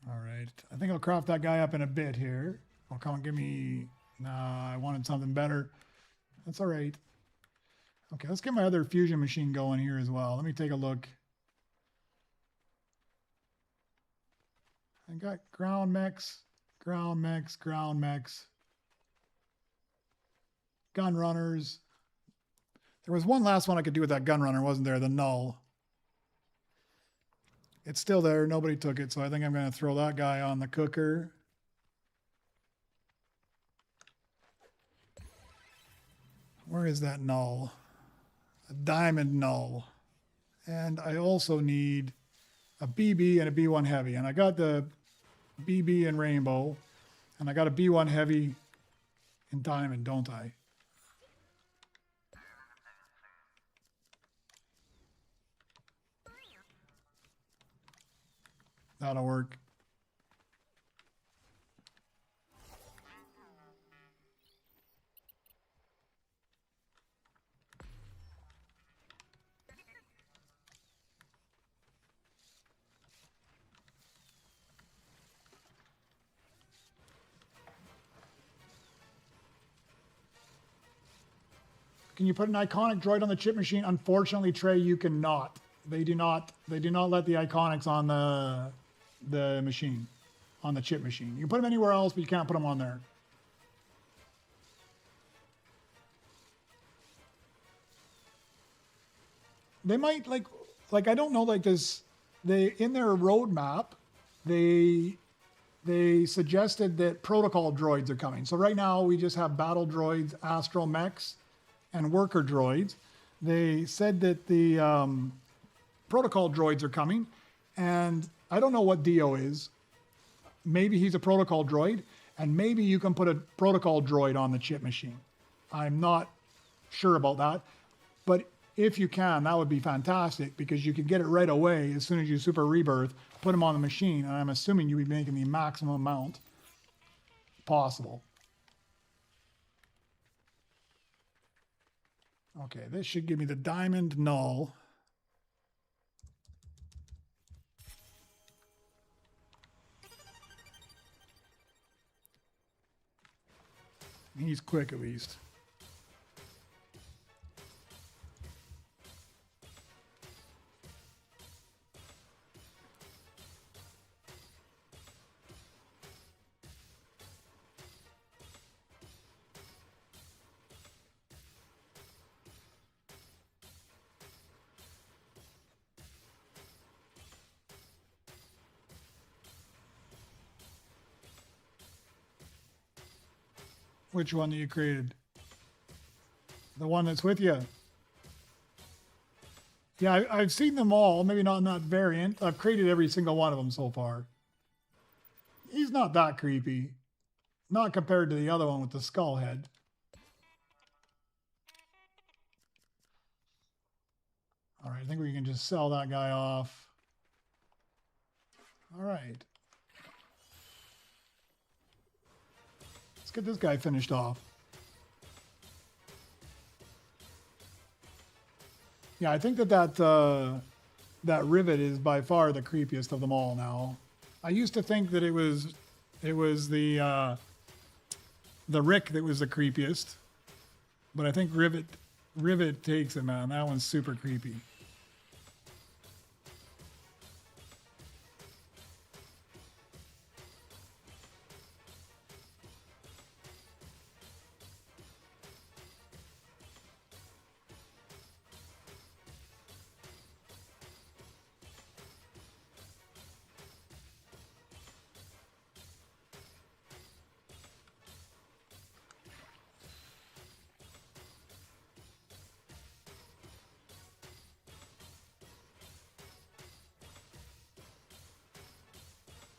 All right. I think I'll craft that guy up in a bit here. Oh, come on, give me... Nah, I wanted something better. That's all right. Okay, let's get my other fusion machine going here as well. Let me take a look. I got ground mechs, gun runners. There was one last one I could do with that gun runner, wasn't there? The null. It's still there. Nobody took it, so I think I'm going to throw that guy on the cooker. Where is that null? A diamond null. And I also need a BB and a B1 heavy. And I got the BB in rainbow. And I got a B1 heavy in diamond, don't I? That'll work. Can you put an iconic droid on the chip machine? Unfortunately, Trey, you cannot. They do not let the iconics on the machine, on the chip machine. You can put them anywhere else, but you can't put them on there. They might like I don't know, like this, they in their roadmap, they suggested that protocol droids are coming. So right now we just have battle droids, astromechs, and worker droids. They said that the protocol droids are coming, and I don't know what Dio is. Maybe he's a protocol droid, and maybe you can put a protocol droid on the chip machine. I'm not sure about that, but if you can, that would be fantastic, because you could get it right away as soon as you super rebirth, put them on the machine, and I'm assuming you'd be making the maximum amount possible. Okay, this should give me the diamond null. He's quick at least. Which one that you created? The one that's with you. Yeah, I've seen them all. Maybe not in that variant. I've created every single one of them so far. He's not that creepy. Not compared to the other one with the skull head. All right, I think we can just sell that guy off. All right. Let's get this guy finished off. Yeah, I think that rivet is by far the creepiest of them all now. I used to think that it was the Rick that was the creepiest, but I think rivet takes it, man. That one's super creepy.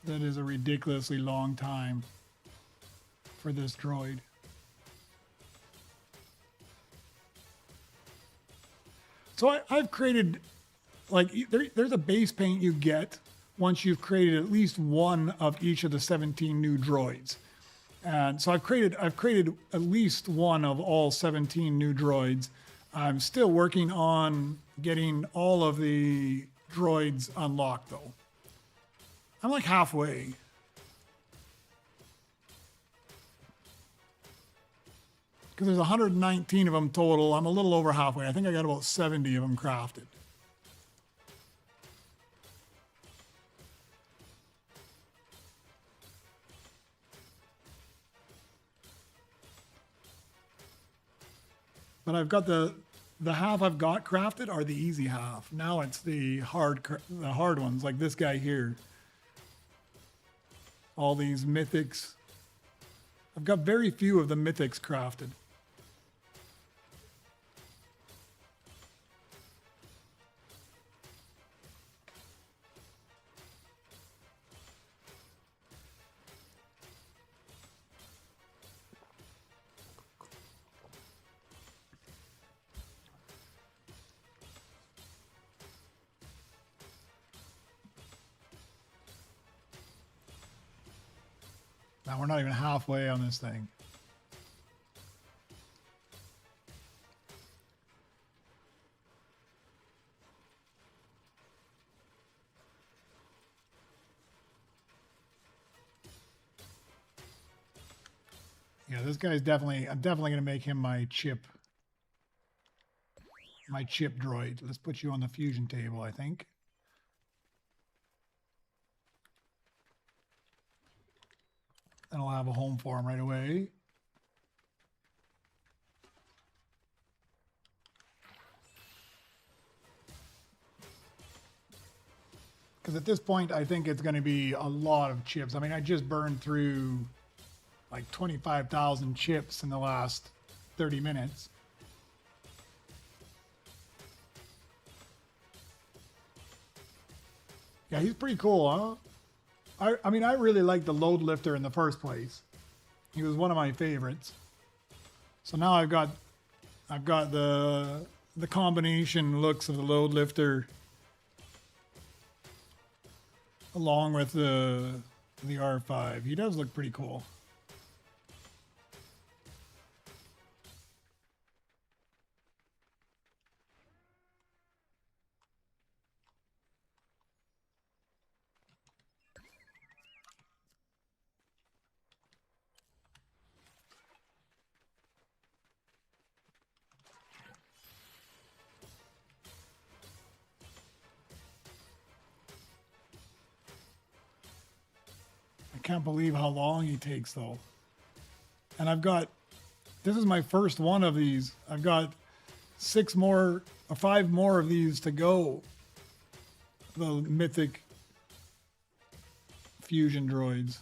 That is a ridiculously long time for this droid. So I've created, like, there's a base paint you get once you've created at least one of each of the 17 new droids. And so I've created at least one of all 17 new droids. I'm still working on getting all of the droids unlocked though. I'm like halfway. Because there's 119 of them total. I'm a little over halfway. I think I got about 70 of them crafted. But I've got the half I've got crafted are the easy half. Now it's the hard ones, like this guy here. All these mythics. I've got very few of the mythics crafted. Now we're not even halfway on this thing. Yeah, this guy's definitely, I'm definitely going to make him my chip droid. Let's put you on the fusion table, I think. And I'll have a home for him right away. Because at this point, I think it's going to be a lot of chips. I mean, I just burned through like 25,000 chips in the last 30 minutes. Yeah, he's pretty cool, huh? I mean, I really liked the load lifter in the first place. He was one of my favorites. So now I've got the combination looks of the load lifter along with the R5. He does look pretty cool. I can't believe how long he takes though. And this is my first one of these. I've got 5 more of these to go. The mythic fusion droids.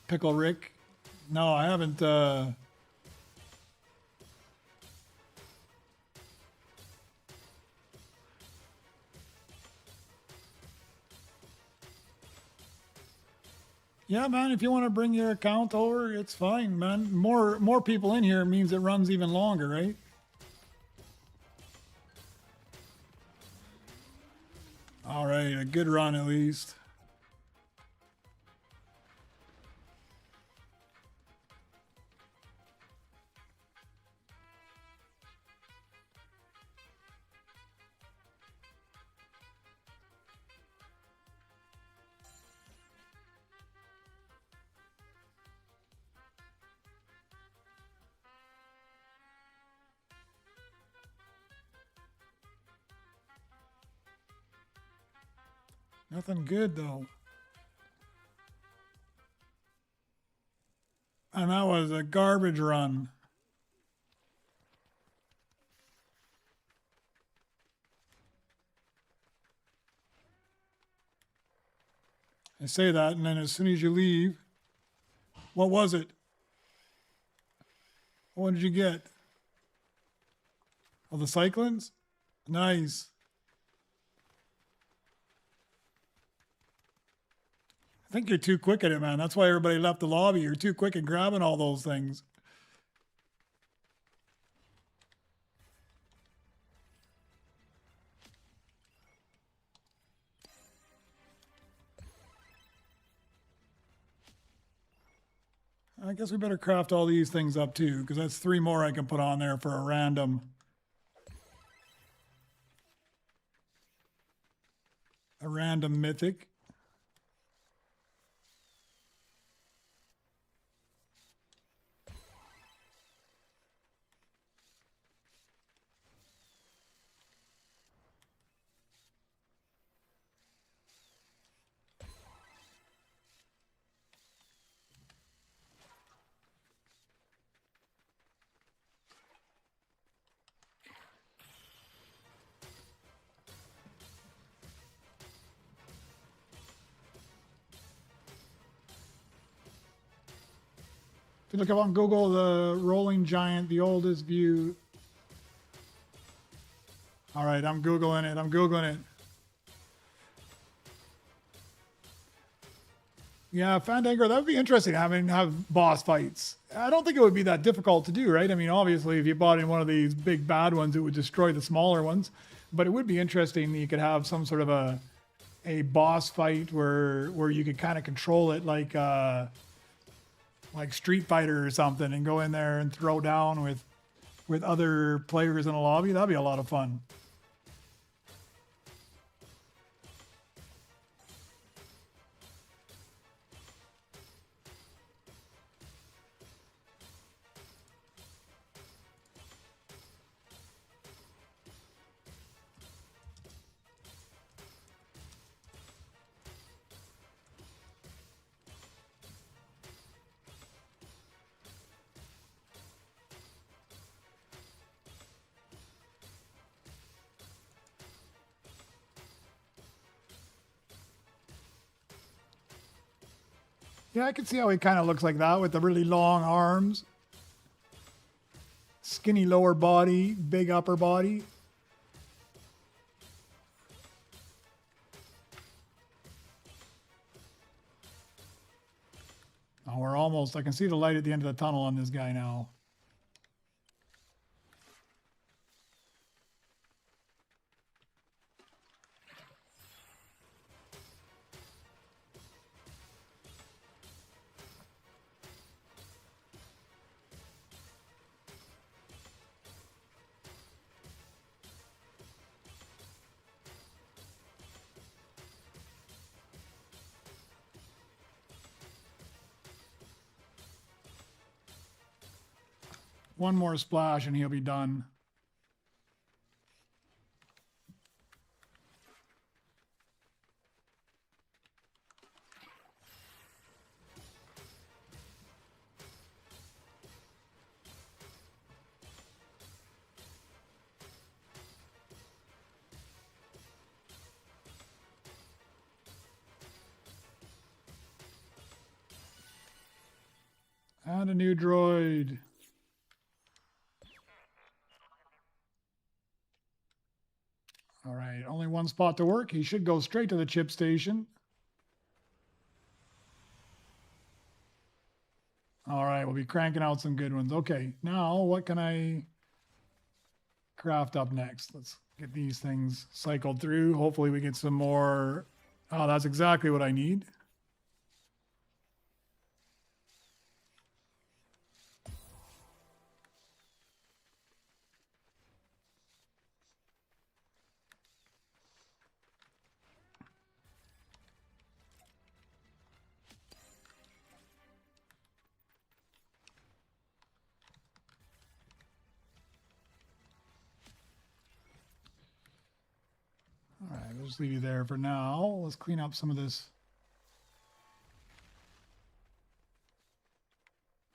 Pickle Rick. No, I haven't. Yeah, man, if you want to bring your account over, it's fine, man. More people in here means it runs even longer, right? All right, a good run at least. Nothing good though. And that was a garbage run. I say that, and then as soon as you leave, what was it? What did you get? Oh, the cyclones? Nice. I think you're too quick at it, man. That's why everybody left the lobby. You're too quick at grabbing all those things. I guess we better craft all these things up too, because that's 3 more I can put on there for a random mythic. If you look up on Google, the rolling giant, the oldest view. All right, I'm Googling it. Yeah, Fandango, that would be interesting. Have boss fights. I don't think it would be that difficult to do, right? I mean, obviously, if you bought in one of these big bad ones, it would destroy the smaller ones. But it would be interesting. You could have some sort of a boss fight where you could kind of control it like Street Fighter or something, and go in there and throw down with other players in a lobby. That'd be a lot of fun. Yeah, I can see how he kind of looks like that with the really long arms, skinny lower body, big upper body. Oh, we're almost, I can see the light at the end of the tunnel on this guy now. One more splash and he'll be done. And a new droid. All right, only one spot to work. He should go straight to the chip station. All right, we'll be cranking out some good ones. Okay, now what can I craft up next? Let's get these things cycled through. Hopefully we get some more. Oh, that's exactly what I need. All right, we'll just leave you there for now. Let's clean up some of this.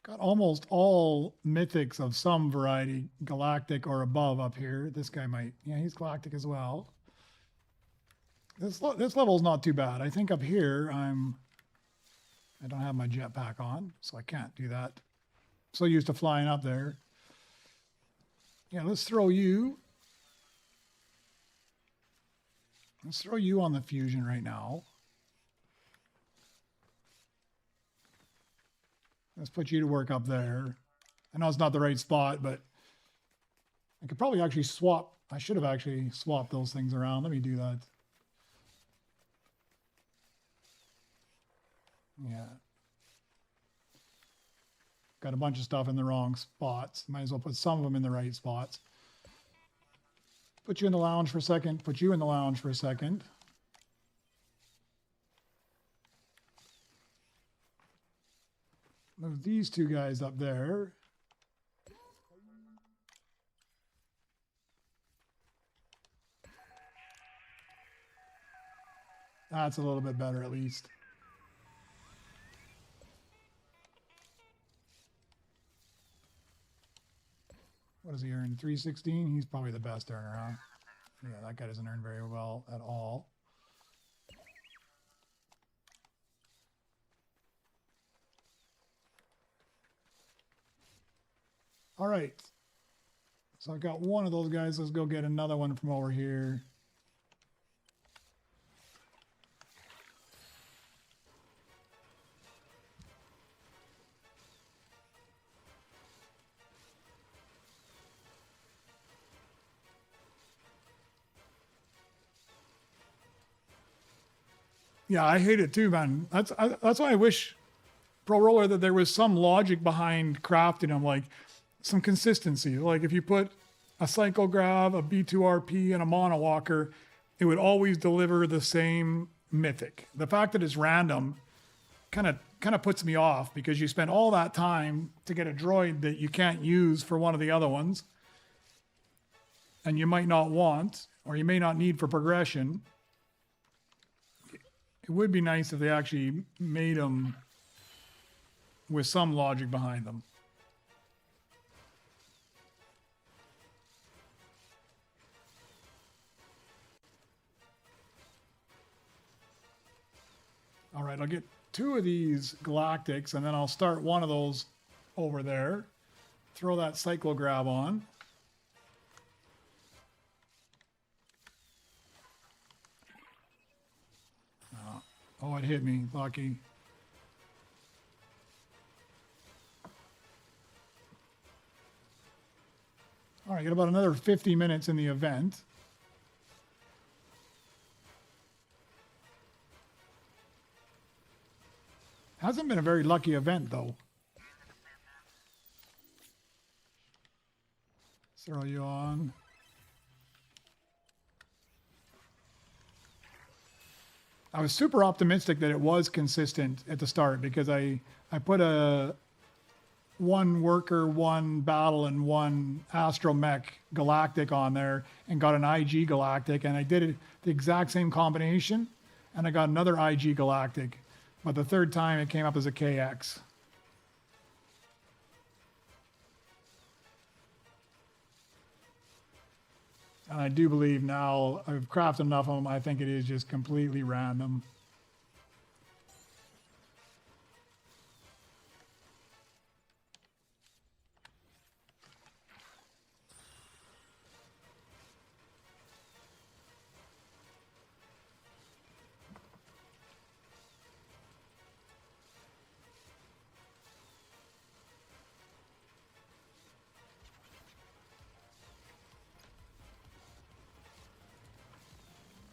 Got almost all mythics of some variety, galactic or above up here. This guy might, yeah, he's galactic as well. This level's not too bad. I think up here I don't have my jetpack on, so I can't do that. So used to flying up there. Yeah, let's throw you. Let's throw you on the Fusion right now. Let's put you to work up there. I know it's not the right spot, but I could probably actually swap. I should have actually swapped those things around. Let me do that. Yeah. Got a bunch of stuff in the wrong spots. Might as well put some of them in the right spots. Put you in the lounge for a second. Put you in the lounge for a second. Move these two guys up there. That's a little bit better at least. What does he earn? 316? He's probably the best earner, huh? Yeah, that guy doesn't earn very well at all. All right. So I've got one of those guys. Let's go get another one from over here. Yeah, I hate it too, man. That's why I wish Pro Roller that there was some logic behind crafting them, like some consistency. Like if you put a Cycle Grav, a B2RP, and a Mono Walker, it would always deliver the same mythic. The fact that it's random kind of puts me off because you spend all that time to get a droid that you can't use for one of the other ones, and you might not want or you may not need for progression. It would be nice if they actually made them with some logic behind them. All right, I'll get 2 of these Galactics, and then I'll start one of those over there. Throw that Cyclo Grab on. Oh, it hit me, lucky. All right, got about another 50 minutes in the event. Hasn't been a very lucky event, though. Throw you on. I was super optimistic that it was consistent at the start because I put a 1 worker, 1 battle, and 1 astromech galactic on there and got an IG galactic, and I did it the exact same combination, and I got another IG galactic. But the third time it came up as a KX. And I do believe now I've crafted enough of them, I think it is just completely random.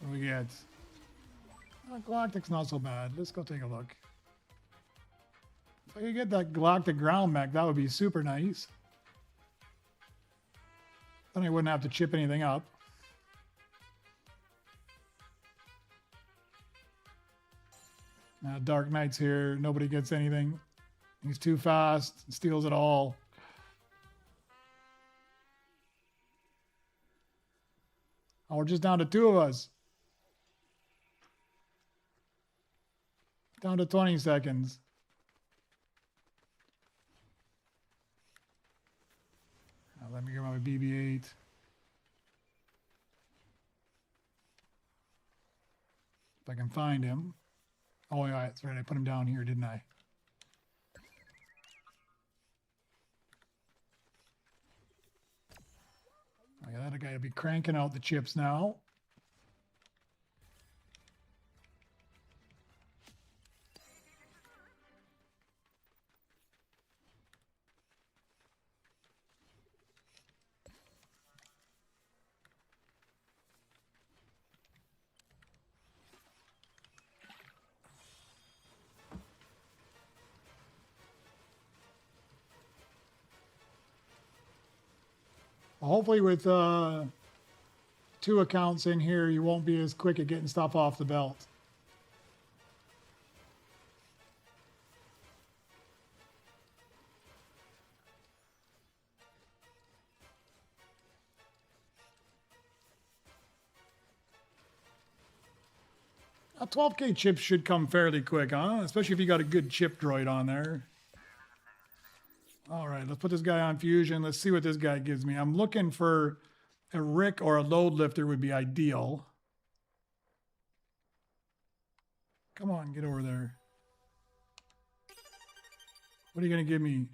What do we get? Galactic's not so bad. Let's go take a look. If I could get that Galactic ground mech, that would be super nice. Then I wouldn't have to chip anything up. Now Dark Knight's here. Nobody gets anything. He's too fast. Steals it all. Oh, we're just down to 2 of us. Down to 20 seconds. Now let me get my BB-8. If I can find him. Oh, yeah, that's right. I put him down here, didn't I? Oh, yeah, that guy will be cranking out the chips now. Hopefully with 2 accounts in here, you won't be as quick at getting stuff off the belt. A 12K chip should come fairly quick, huh? Especially if you got a good chip droid on there. All right, let's put this guy on Fusion. Let's see what this guy gives me. I'm looking for a Rick or a load lifter would be ideal. Come on, get over there. What are you going to give me?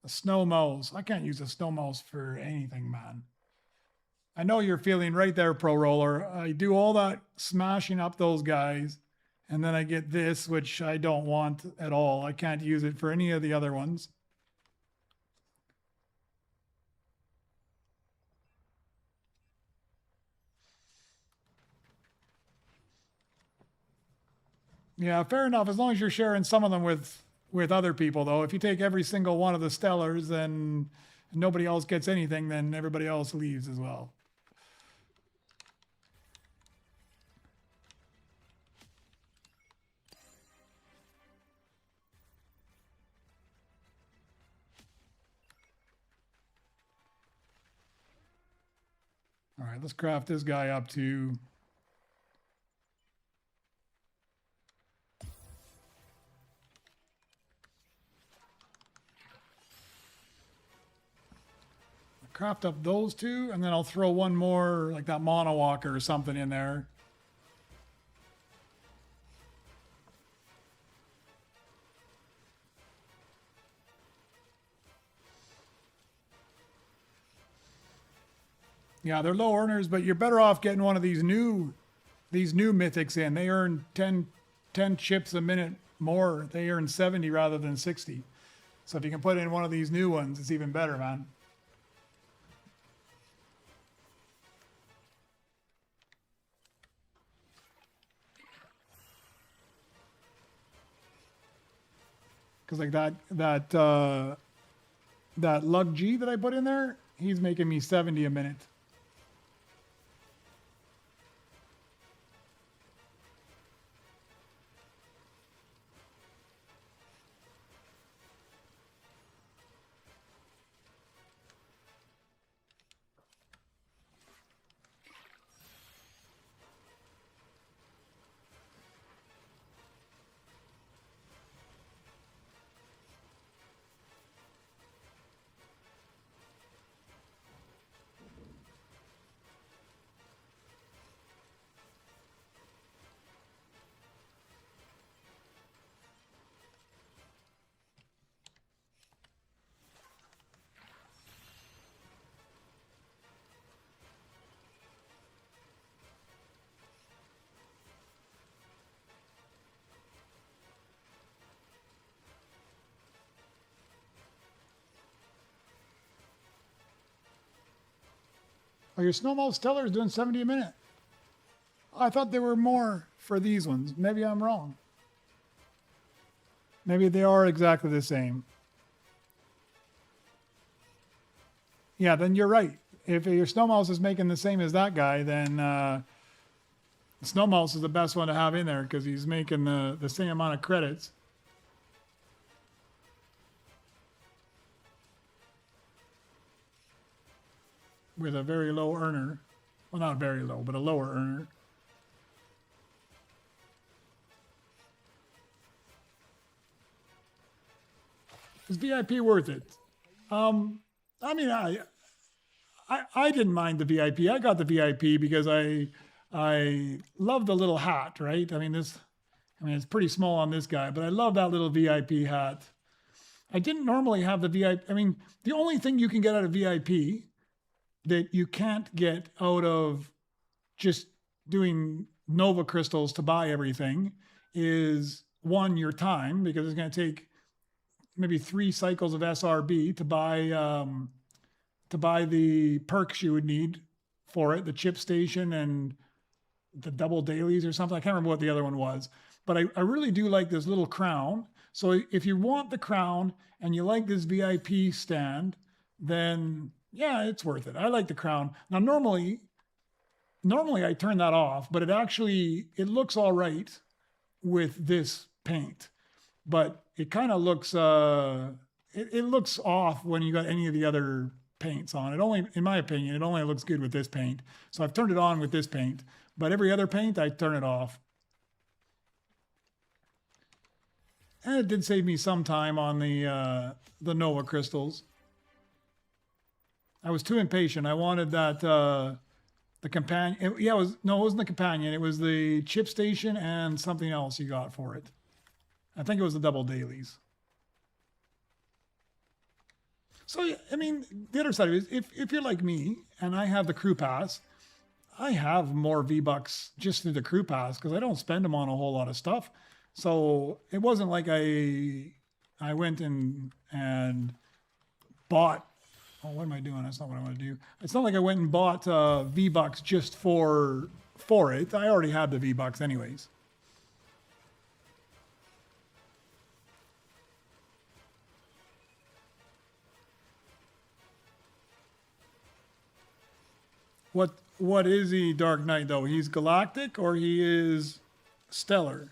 A snow mouse. I can't use a snow mouse for anything, man. I know you're feeling right there, Pro Roller. I do all that smashing up those guys, and then I get this, which I don't want at all. I can't use it for any of the other ones. Yeah, fair enough. As long as you're sharing some of them with other people, though. If you take every single one of the Stellars, then nobody else gets anything, then everybody else leaves as well. All right, let's craft this guy up to... Craft up those two, and then I'll throw one more, like that monowalker or something in there. Yeah, they're low earners, but you're better off getting one of these new mythics in. They earn 10 chips a minute more. They earn 70 rather than 60. So if you can put in one of these new ones, it's even better, man. Because like that Lug G that I put in there, he's making me 70 a minute. Oh, your Snowball Stellar is doing 70 a minute. I thought there were more for these ones. Maybe I'm wrong. Maybe they are exactly the same. Yeah, then you're right. If your Snowmouse is making the same as that guy, then Snowmouse is the best one to have in there because he's making the same amount of credits. With a very low earner. Well, not very low, but a lower earner. Is VIP worth it? I mean, I didn't mind the VIP. I got the VIP because I love the little hat, right? I mean, it's pretty small on this guy, but I love that little VIP hat. I didn't normally have the VIP. I mean, the only thing you can get out of VIP that you can't get out of just doing Nova crystals to buy everything is one, your time, because it's going to take maybe 3 cycles of SRB to buy the perks you would need for it, the chip station and the double dailies or something. I can't remember what the other one was, but I really do like this little crown. So if you want the crown and you like this VIP stand, then yeah, it's worth it. I like the crown. Now, normally I turn that off, but it looks all right with this paint, but it kind of looks, it looks off when you got any of the other paints on. It only, in my opinion, it only looks good with this paint. So I've turned it on with this paint, but every other paint, I turn it off. And it did save me some time on the Nova crystals. I was too impatient. I wanted that, the companion. It wasn't the companion. It was the chip station and something else you got for it. I think it was the double dailies. So, I mean, the other side of it is if you're like me and I have the crew pass, I have more V-Bucks just through the crew pass because I don't spend them on a whole lot of stuff. So it wasn't like I went and bought. Oh, what am I doing? That's not what I want to do. It's not like I went and bought V-Bucks just for it. I already had the V-Bucks anyways. What is he, Dark Knight, though? He's galactic or he is stellar?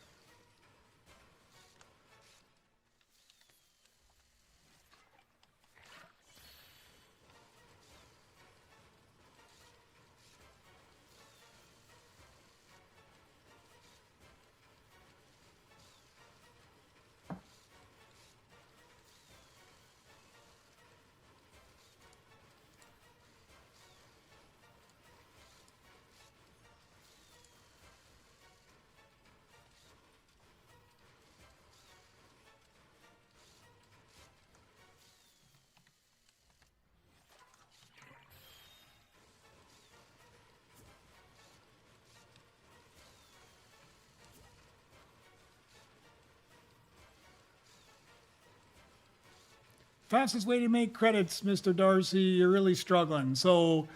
Fastest way to make credits, Mr. Darcy. You're really struggling. So,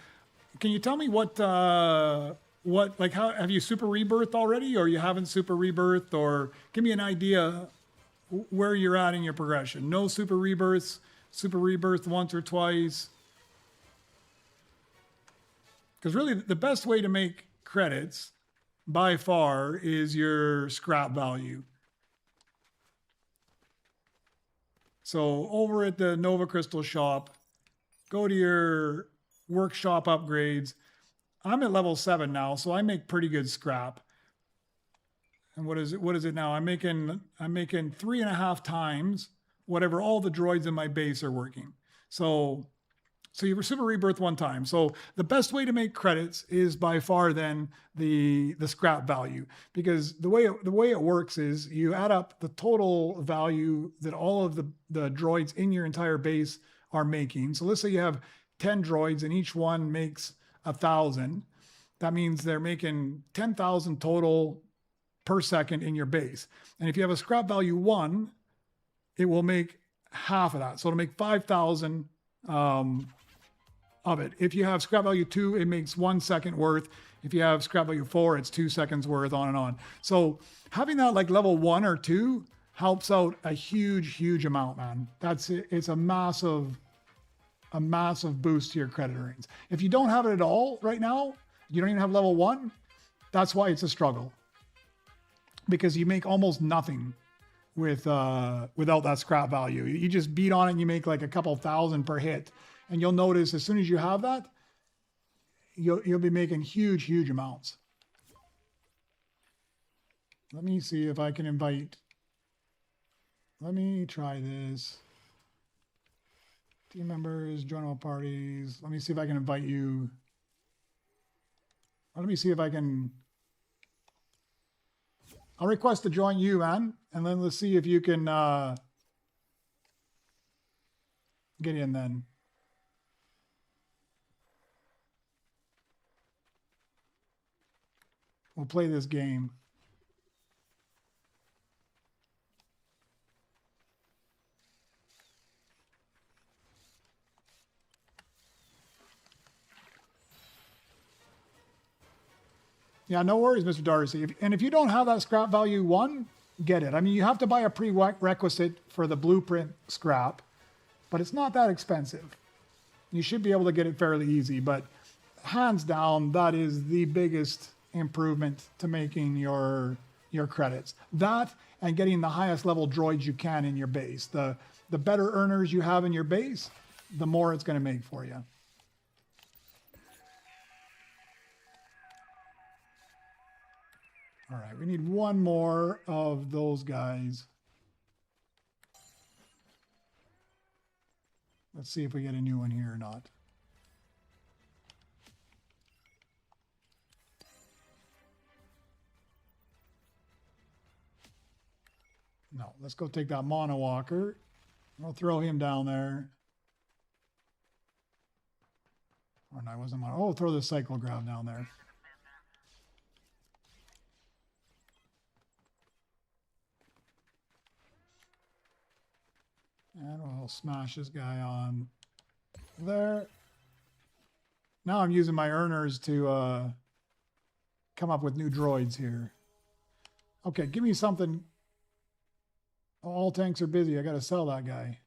can you tell me what like how have you super rebirth already, or you haven't super rebirth, or give me an idea where you're at in your progression. No super rebirths, super rebirth once or twice. Because really, the best way to make credits by far is your scrap value. So over at the Nova Crystal shop, go to your workshop upgrades. I'm at level 7 now, so I make pretty good scrap. And what is it now? I'm making 3.5 times whatever all the droids in my base are working. So you super rebirth one time. So the best way to make credits is by far then the scrap value, because the way it works is you add up the total value that all of the droids in your entire base are making. So let's say you have 10 droids and each one makes 1,000. That means they're making 10,000 total per second in your base. And if you have a scrap value 1, it will make half of that. So it'll make 5,000 of it. If you have scrap value 2, it makes 1 second worth. If you have scrap value 4, it's 2 seconds worth, on and on. So having that like level 1 or 2 helps out a huge amount, man. It's a massive boost to your credit earnings. If you don't have it at all right now, you don't even have level 1, that's why it's a struggle. Because you make almost nothing without that scrap value. You just beat on it and you make like a couple thousand per hit. And you'll notice as soon as you have that, you'll be making huge amounts. Let me see if I can invite. Let me try this. Team members, join all parties. Let me see if I can invite you. Let me see if I can. I'll request to join you, man. And then let's see if you can get in then. We'll play this game. Yeah, no worries, Mr. Darcy. And if you don't have that scrap value 1, get it. I mean, you have to buy a prerequisite for the blueprint scrap, but it's not that expensive. You should be able to get it fairly easy, but hands down, that is the biggest improvement to making your credits. That and getting the highest level droids you can in your base. The better earners you have in your base, the more it's going to make for you. All right, we need one more of those guys. Let's see if we get a new one here or not. No, let's go take that mono walker. I'll throw him down there. Or no, I wasn't mono. Oh, throw the cycle grab down there. And we'll smash this guy on there. Now I'm using my earners to come up with new droids here. Okay, give me something. All tanks are busy. I got to sell that guy.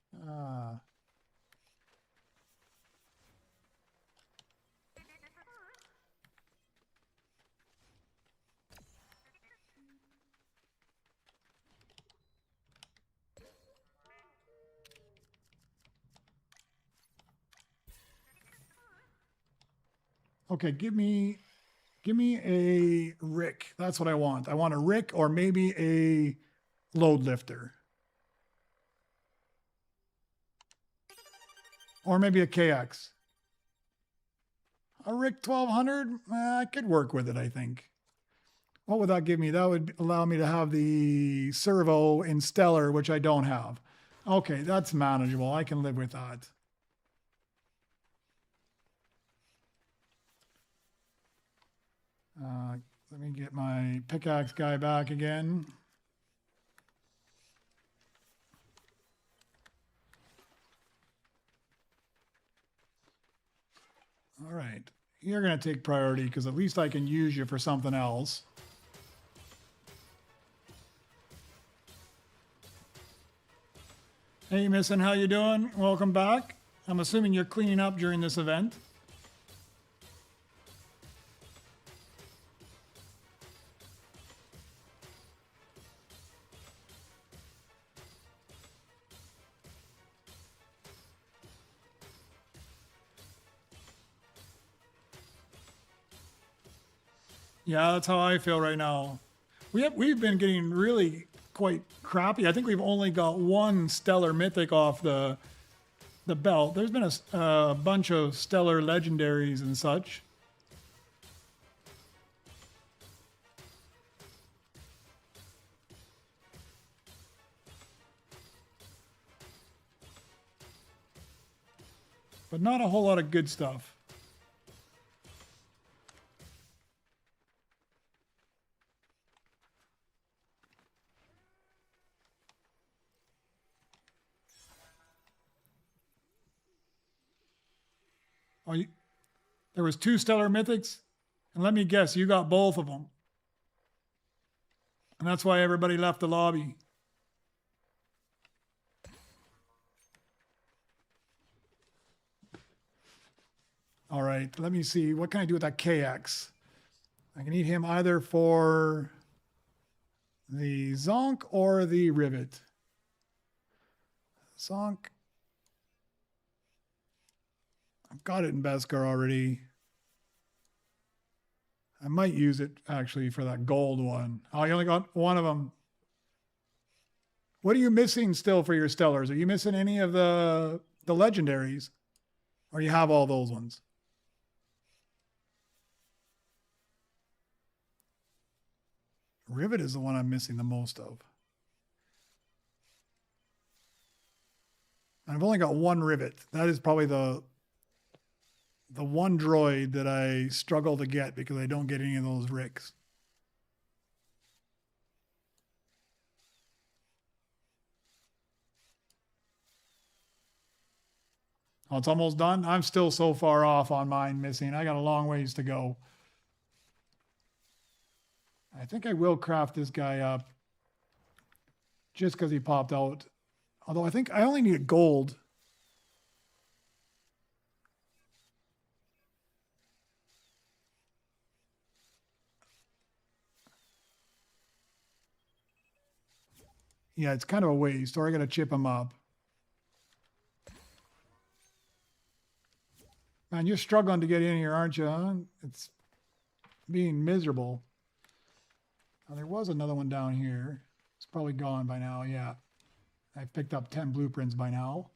Okay, give me a Rick. That's what I want. I want a Rick or maybe a load lifter. Or maybe a KX. A Rick 1200? I could work with it, I think. What would that give me? That would allow me to have the servo in Stellar, which I don't have. Okay, that's manageable. I can live with that. Let me get my pickaxe guy back again. All right. You're going to take priority because at least I can use you for something else. Hey, Missin, how you doing? Welcome back. I'm assuming you're cleaning up during this event. Yeah, that's how I feel right now. We've been getting really quite crappy. I think we've only got one Stellar Mythic off the belt. There's been a bunch of Stellar Legendaries and such. But not a whole lot of good stuff. Oh, there was 2 Stellar Mythics, and let me guess, you got both of them. And that's why everybody left the lobby. All right, let me see. What can I do with that KX? I can eat him either for the Zonk or the Rivet. Zonk. I've got it in Beskar already. I might use it actually for that gold one. Oh, you only got one of them. What are you missing still for your Stellars? Are you missing any of the legendaries? Or you have all those ones? Rivet is the one I'm missing the most of. I've only got one Rivet. That is probably the one droid that I struggle to get because I don't get any of those Ricks. Oh, it's almost done. I'm still so far off on mine missing. I got a long ways to go. I think I will craft this guy up just because he popped out. Although I think I only need gold. Yeah, it's kind of a waste, or I got to chip him up. Man, you're struggling to get in here, aren't you? Huh? It's being miserable. Oh, there was another one down here. It's probably gone by now, yeah. I've picked up 10 blueprints by now.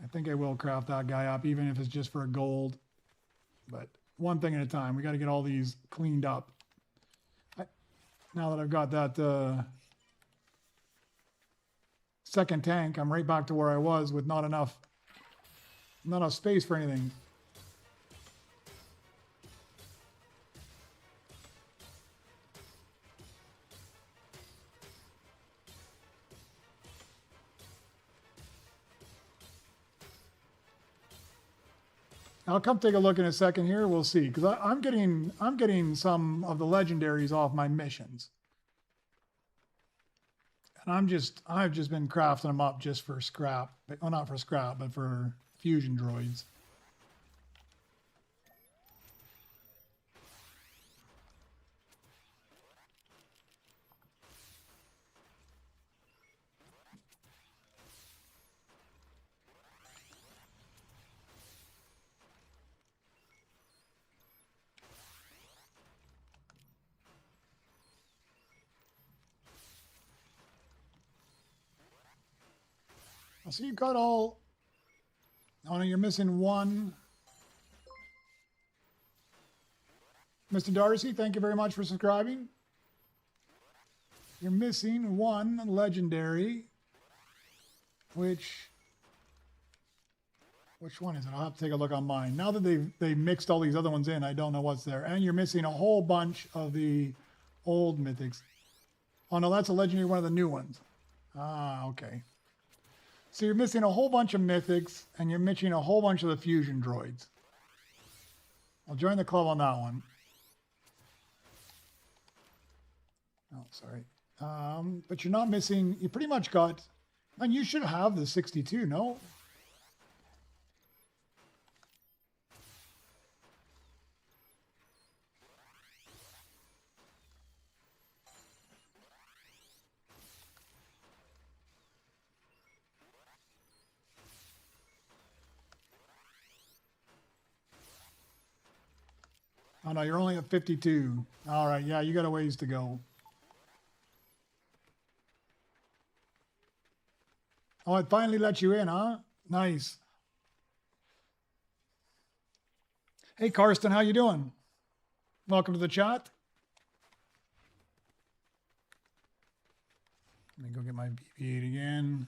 I think I will craft that guy up, even if it's just for a gold. But one thing at a time. We got to get all these cleaned up. Now that I've got that second tank, I'm right back to where I was with not enough space for anything. I'll come take a look in a second here. We'll see, because I'm getting some of the legendaries off my missions, and I've just been crafting them up just for scrap. Well, not for scrap, but for fusion droids. So you got all... Oh, no, you're missing one. Mr. Darcy, thank you very much for subscribing. You're missing one legendary, which one is it? I'll have to take a look on mine. Now that they mixed all these other ones in, I don't know what's there. And you're missing a whole bunch of the old mythics. Oh, no, that's a legendary, one of the new ones. Ah, okay. So you're missing a whole bunch of mythics, and you're missing a whole bunch of the fusion droids. I'll join the club on that one. Oh, sorry. But you're not missing... You pretty much got... And you should have the 62, no? Oh, no, you're only at 52. All right, yeah, you got a ways to go. Oh, it finally let you in, huh? Nice. Hey, Karsten, how you doing? Welcome to the chat. Let me go get my BB-8 again.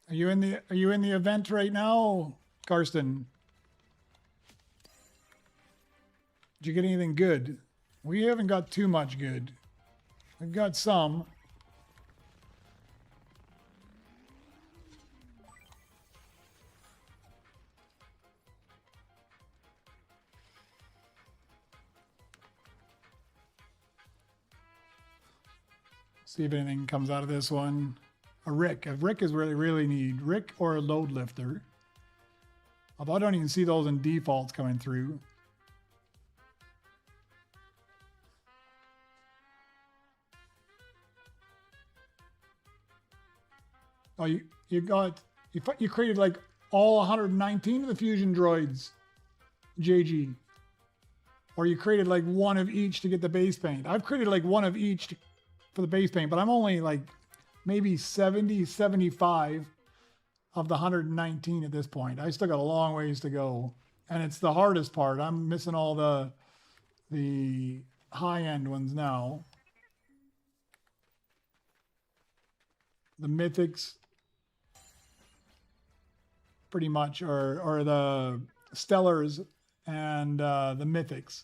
Are you in the event right now, Karsten? Did you get anything good? We haven't got too much good. I've got some. See if anything comes out of this one. A Rick. A Rick is really need. Rick or a load lifter. Although I don't even see those in defaults coming through. Oh, you created like all 119 of the fusion droids, JG. Or you created like one of each to get the base paint. I've created like one of each for the base paint, but I'm only like maybe 70, 75 of the 119 at this point. I still got a long ways to go. And it's the hardest part. I'm missing all the high-end ones now. The mythics pretty much, or the stellars and the mythics.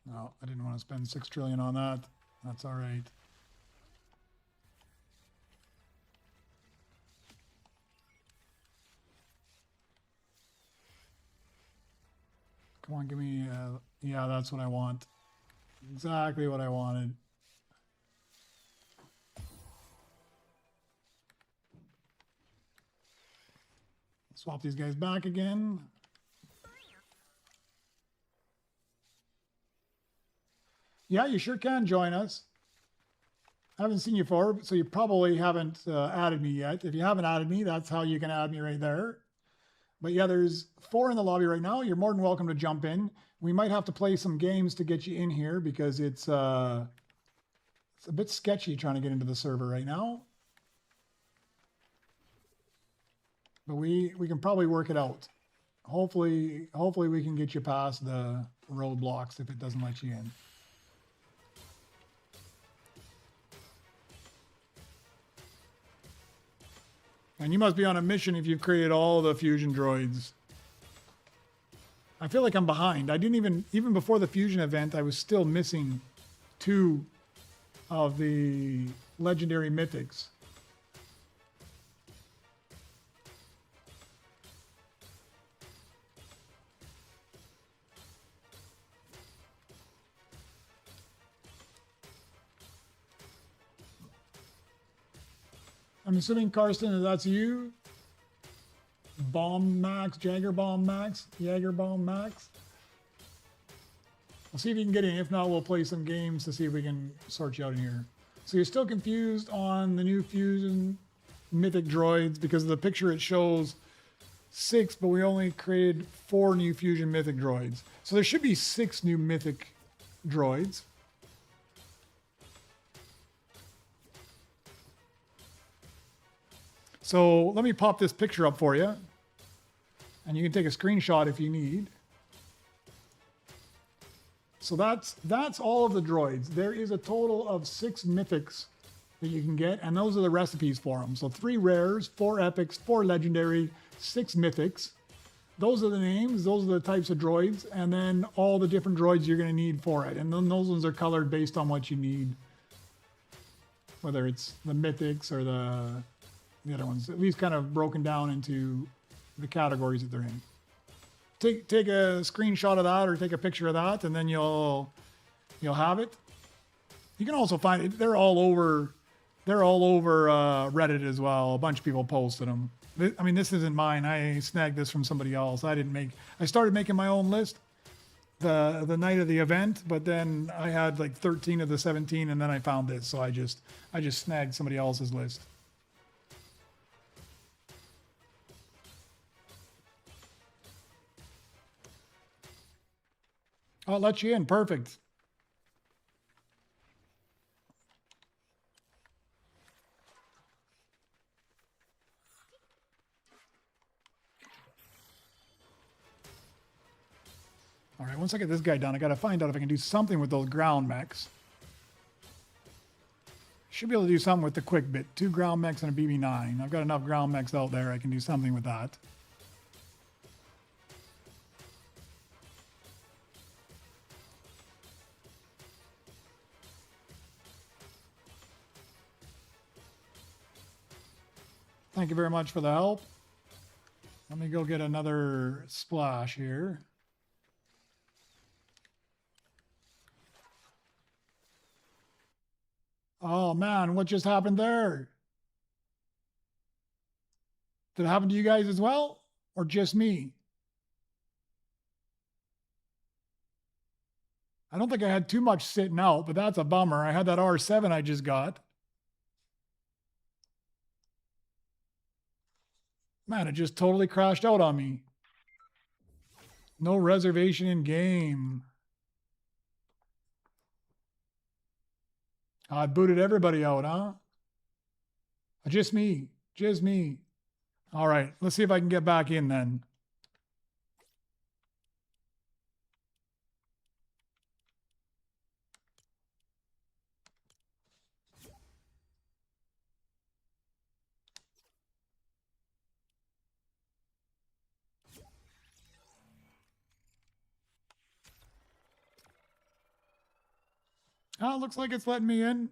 No, I didn't want to spend 6 trillion on that. That's all right. Come on, give me, yeah, that's what I want. Exactly what I wanted. Swap these guys back again. Yeah, you sure can join us. I haven't seen you before, so you probably haven't added me yet. If you haven't added me, that's how you can add me right there. But yeah, there's 4 in the lobby right now. You're more than welcome to jump in. We might have to play some games to get you in here because it's a bit sketchy trying to get into the server right now. But we can probably work it out. Hopefully we can get you past the roadblocks if it doesn't let you in. And you must be on a mission if you've created all the fusion droids. I feel like I'm behind. I didn't even before the fusion event, I was still missing 2 of the legendary mythics. I'm assuming, Karsten, that's you. Bomb Max, Jaeger Bomb Max. We'll see if you can get in. If not, we'll play some games to see if we can sort you out in here. So you're still confused on the new Fusion Mythic Droids because of the picture it shows. 6, but we only created 4 new Fusion Mythic Droids. So there should be 6 new Mythic Droids. So let me pop this picture up for you. And you can take a screenshot if you need. So that's all of the droids. There is a total of 6 mythics that you can get, and those are the recipes for them. So 3 rares, 4 epics, 4 legendary, 6 mythics. Those are the names, those are the types of droids, and then all the different droids you're going to need for it. And then those ones are colored based on what you need. Whether it's the mythics or the other ones, at least kind of broken down into the categories that they're in. Take a screenshot of that or take a picture of that, and then you'll have it. You can also find it. They're all over Reddit as well. A bunch of people posted them. I mean, this isn't mine. I snagged this from somebody else. I started making my own list the night of the event, but then I had like 13 of the 17, and then I found this, so I just snagged somebody else's list. I'll let you in. Perfect. All right, once I get this guy done, I got to find out if I can do something with those ground mechs. Should be able to do something with the quick bit. 2 ground mechs and a BB9. I've got enough ground mechs out there. I can do something with that. Thank you very much for the help. Let me go get another splash here. Oh man, what just happened there? Did it happen to you guys as well? Or just me? I don't think I had too much sitting out, but that's a bummer. I had that R7 I just got. Man, it just totally crashed out on me. No reservation in game. I booted everybody out, huh? Just me. Just me. All right, let's see if I can get back in then. Oh, looks like it's letting me in.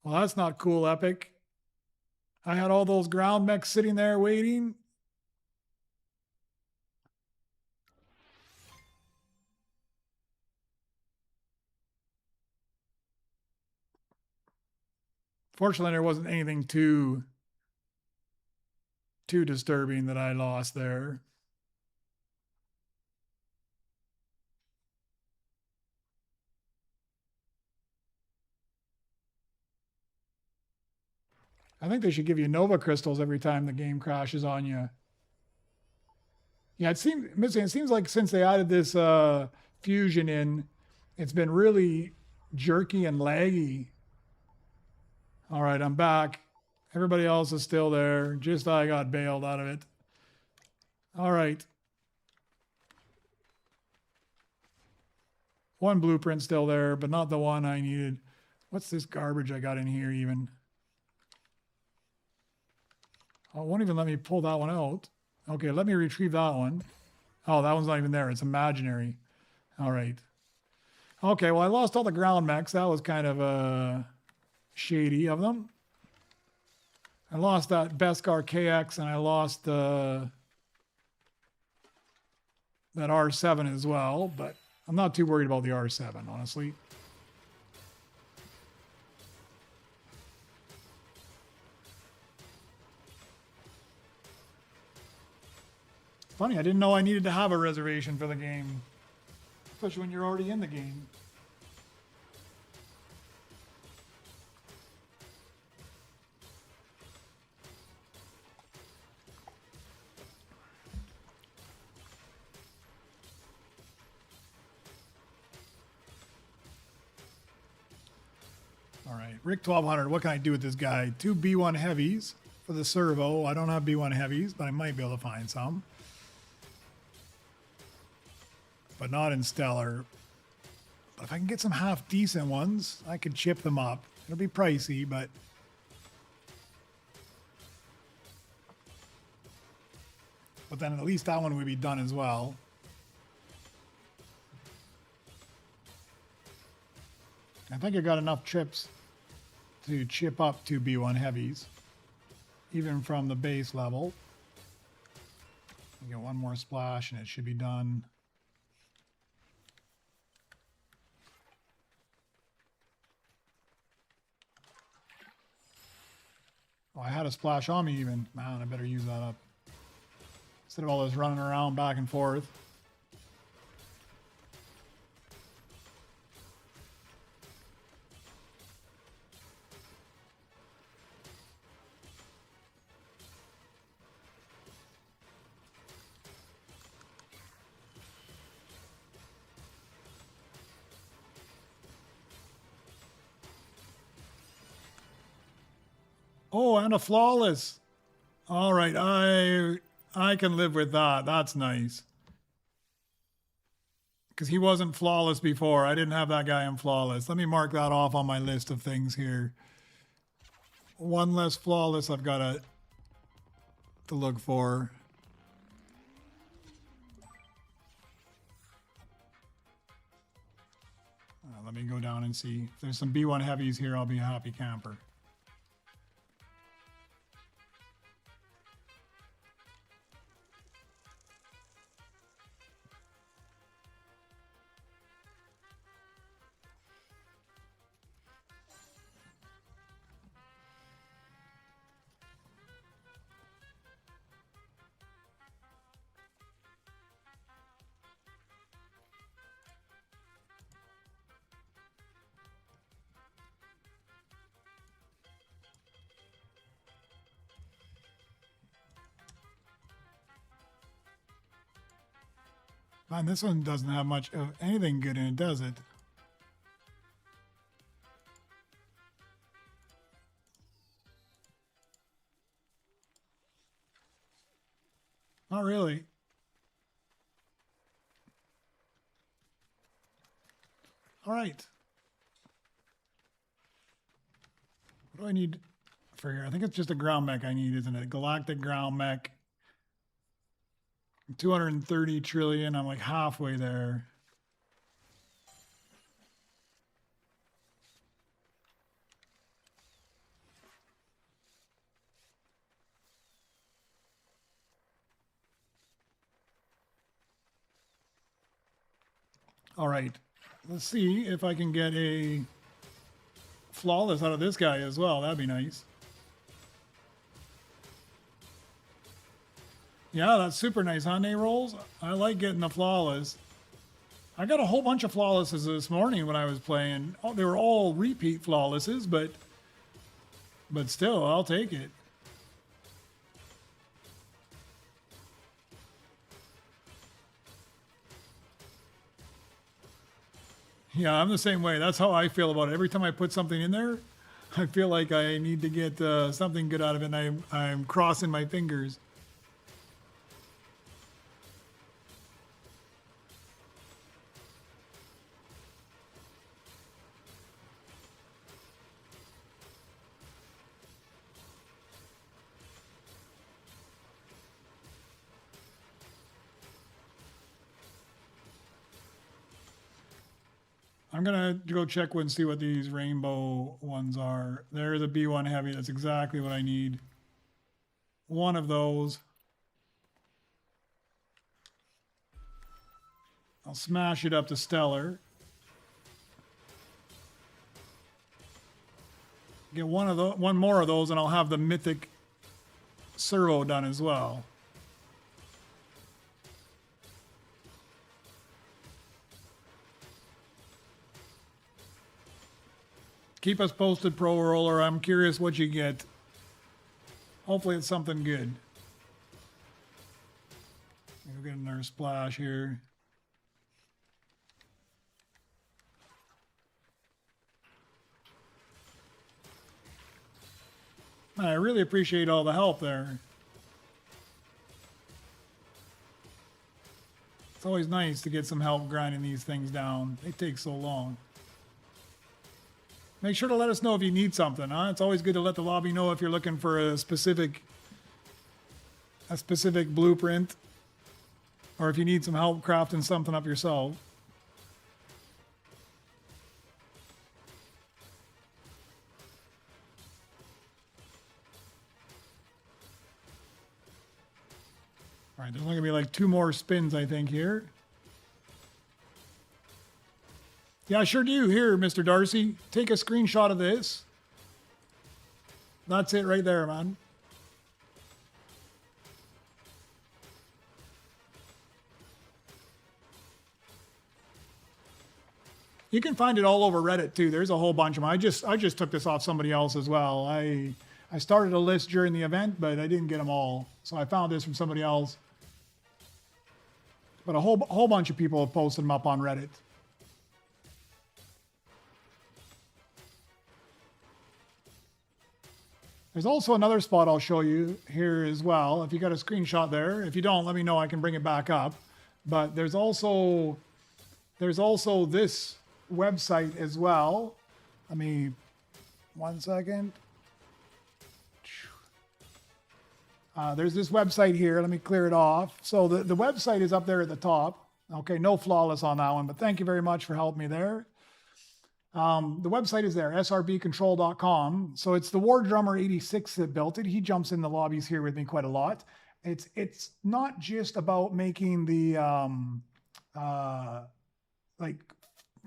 Well, that's not cool, Epic. I had all those ground mechs sitting there waiting. Fortunately, there wasn't anything too disturbing that I lost there. I think they should give you Nova crystals every time the game crashes on you. Yeah, it seems like since they added this fusion in, it's been really jerky and laggy. All right, I'm back. Everybody else is still there. Just I got bailed out of it. All right. One blueprint still there, but not the one I needed. What's this garbage I got in here even? Oh, it won't even let me pull that one out. Okay, let me retrieve that one. Oh, that one's not even there. It's imaginary. All right. Okay, well, I lost all the ground mechs. That was kind of shady of them. I lost that Beskar KX, and I lost that R7 as well, but I'm not too worried about the R7, honestly. Funny, I didn't know I needed to have a reservation for the game, especially when you're already in the game. right, Rick 1200. What can I do with this guy? 2 B1 heavies for the servo. I don't have B1 heavies, but I might be able to find some. But not in Stellar. But if I can get some half decent ones, I could chip them up. It'll be pricey, but then at least that one would be done as well. I think I got enough chips to chip up 2 B1 heavies, even from the base level. Get one more splash and it should be done. Oh, I had a splash on me even. Man, I better use that up. Instead of all this running around back and forth. Oh, and a flawless. All right, I can live with that. That's nice. Because he wasn't flawless before. I didn't have that guy in flawless. Let me mark that off on my list of things here. One less flawless I've got to look for. Let me go down and see. If there's some B1 heavies here, I'll be a happy camper. Man, this one doesn't have much of anything good in it, does it? Not really. All right. What do I need for here? I think it's just a ground mech I need, isn't it? Galactic ground mech. 230 trillion. I'm like halfway there. All right. Let's see if I can get a flawless out of this guy as well. That'd be nice. Yeah, that's super nice, huh, rolls. I like getting the flawless. I got a whole bunch of flawlesses this morning when I was playing. Oh, they were all repeat flawlesses, but still, I'll take it. Yeah, I'm the same way. That's how I feel about it. Every time I put something in there, I feel like I need to get something good out of it, and I'm crossing my fingers. I'm going to go check and see what these rainbow ones are. There's a B1 heavy. That's exactly what I need. One of those. I'll smash it up to Stellar. Get one more of those and I'll have the Mythic Servo done as well. Keep us posted, Pro Roller. I'm curious what you get. Hopefully it's something good. We'll get another splash here. I really appreciate all the help there. It's always nice to get some help grinding these things down. They take so long. Make sure to let us know if you need something, huh? It's always good to let the lobby know if you're looking for a specific blueprint, or if you need some help crafting something up yourself. All right, there's only gonna be like 2 more spins, I think, here. Yeah, I sure do. Here, Mr. Darcy, take a screenshot of this. That's it right there, man. You can find it all over Reddit too. There's a whole bunch of them. I just took this off somebody else as well. I started a list during the event, but I didn't get them all. So I found this from somebody else. But a whole bunch of people have posted them up on Reddit. There's also another spot I'll show you here as well. If you got a screenshot there, if you don't, let me know. I can bring it back up. But there's also this website as well. Let me, 1 second. There's this website here. Let me clear it off. So the website is up there at the top. Okay, no flawless on that one, but thank you very much for helping me there. The website is there, srbcontrol.com. So it's the War Drummer 86 that built it. He jumps in the lobbies here with me quite a lot. It's not just about making the like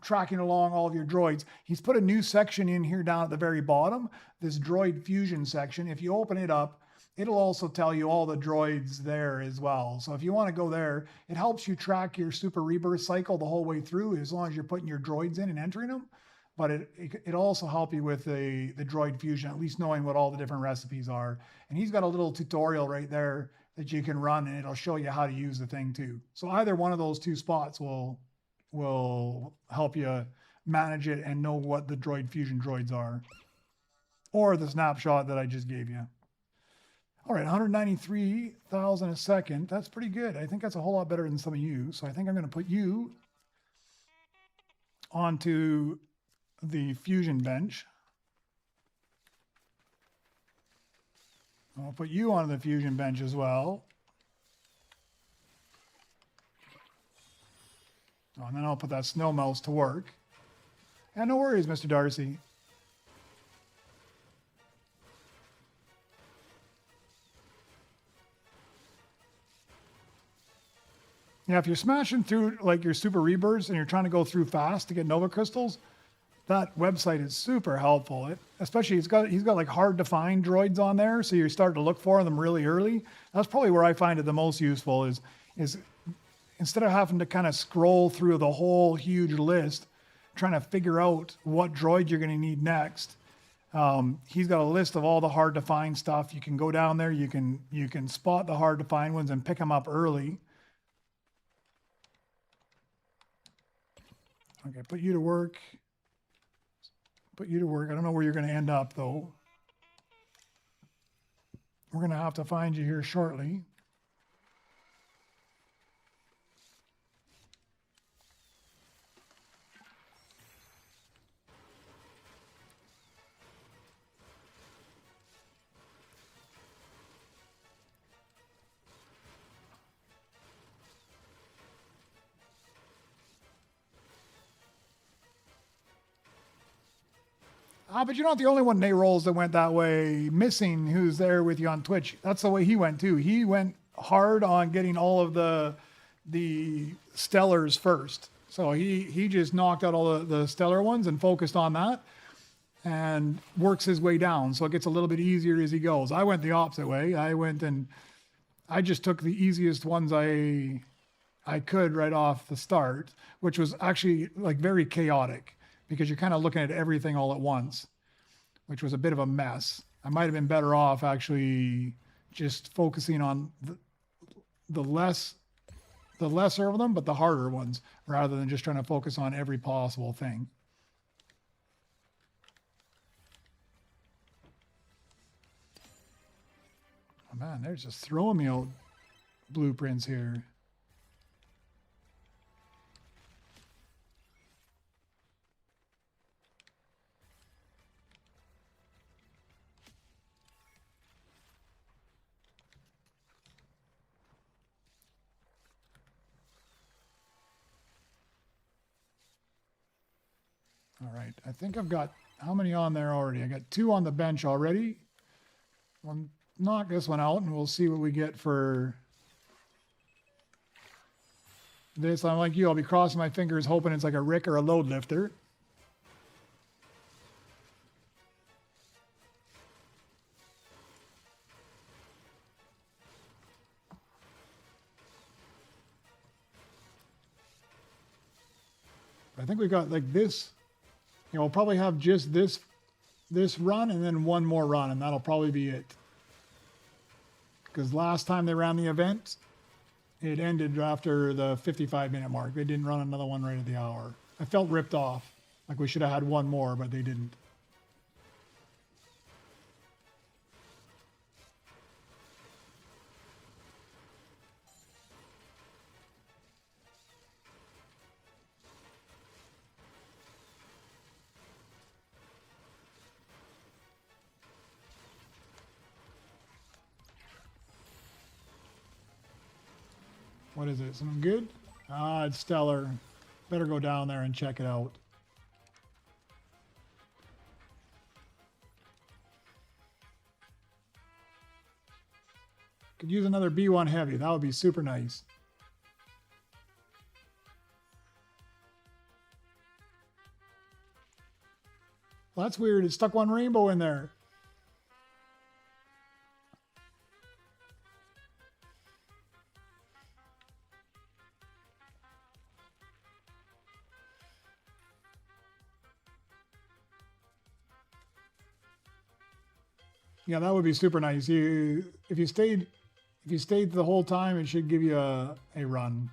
tracking along all of your droids. He's put a new section in here down at the very bottom, this droid fusion section. If you open it up, it'll also tell you all the droids there as well. So if you want to go there, it helps you track your super rebirth cycle the whole way through, as long as you're putting your droids in and entering them. But it'll also help you with the droid fusion, at least knowing what all the different recipes are. And he's got a little tutorial right there that you can run, and it'll show you how to use the thing too. So either one of those 2 spots will help you manage it and know what the droid fusion droids are, or the snapshot that I just gave you. All right, 193,000 a second. That's pretty good. I think that's a whole lot better than some of you. So I think I'm going to put you onto the fusion bench. I'll put you onto the fusion bench as well. Oh, and then I'll put that snow mouse to work. And no worries, Mr. Darcy. Yeah, if you're smashing through like your super rebirths and you're trying to go through fast to get Nova crystals, that website is super helpful. Especially he's got like hard to find droids on there, so you start to look for them really early. That's probably where I find it the most useful is instead of having to kind of scroll through the whole huge list, trying to figure out what droid you're going to need next. He's got a list of all the hard to find stuff. You can go down there, you can spot the hard to find ones and pick them up early. Okay, put you to work. Put you to work. I don't know where you're going to end up, though. We're going to have to find you here shortly. But you're not the only one, Nate Rolls, that went that way. Missing, who's there with you on Twitch, that's the way he went too. He went hard on getting all of the stellars first. So he just knocked out all the stellar ones and focused on that and works his way down. So it gets a little bit easier as he goes. I went the opposite way. I went and I just took the easiest ones I could right off the start, which was actually like very chaotic, because you're kind of looking at everything all at once, which was a bit of a mess. I might have been better off actually just focusing on the lesser of them, but the harder ones, rather than just trying to focus on every possible thing. man, they're just throwing me out blueprints here. All right, I think I've got, how many on there already? I got 2 on the bench already. We'll knock this one out and we'll see what we get for this. I'm like you, I'll be crossing my fingers hoping it's like a Rick or a load lifter. I think we got like this, you know, we'll probably have just this run and then one more run, and that'll probably be it. Because last time they ran the event, it ended after the 55-minute mark. They didn't run another one right at the hour. I felt ripped off. Like we should have had one more, but they didn't. What is it? Something good? Ah, it's stellar. Better go down there and check it out. Could use another B1 heavy. That would be super nice. Well, that's weird. It stuck one rainbow in there. Yeah, that would be super nice. If you stayed the whole time, it should give you a run.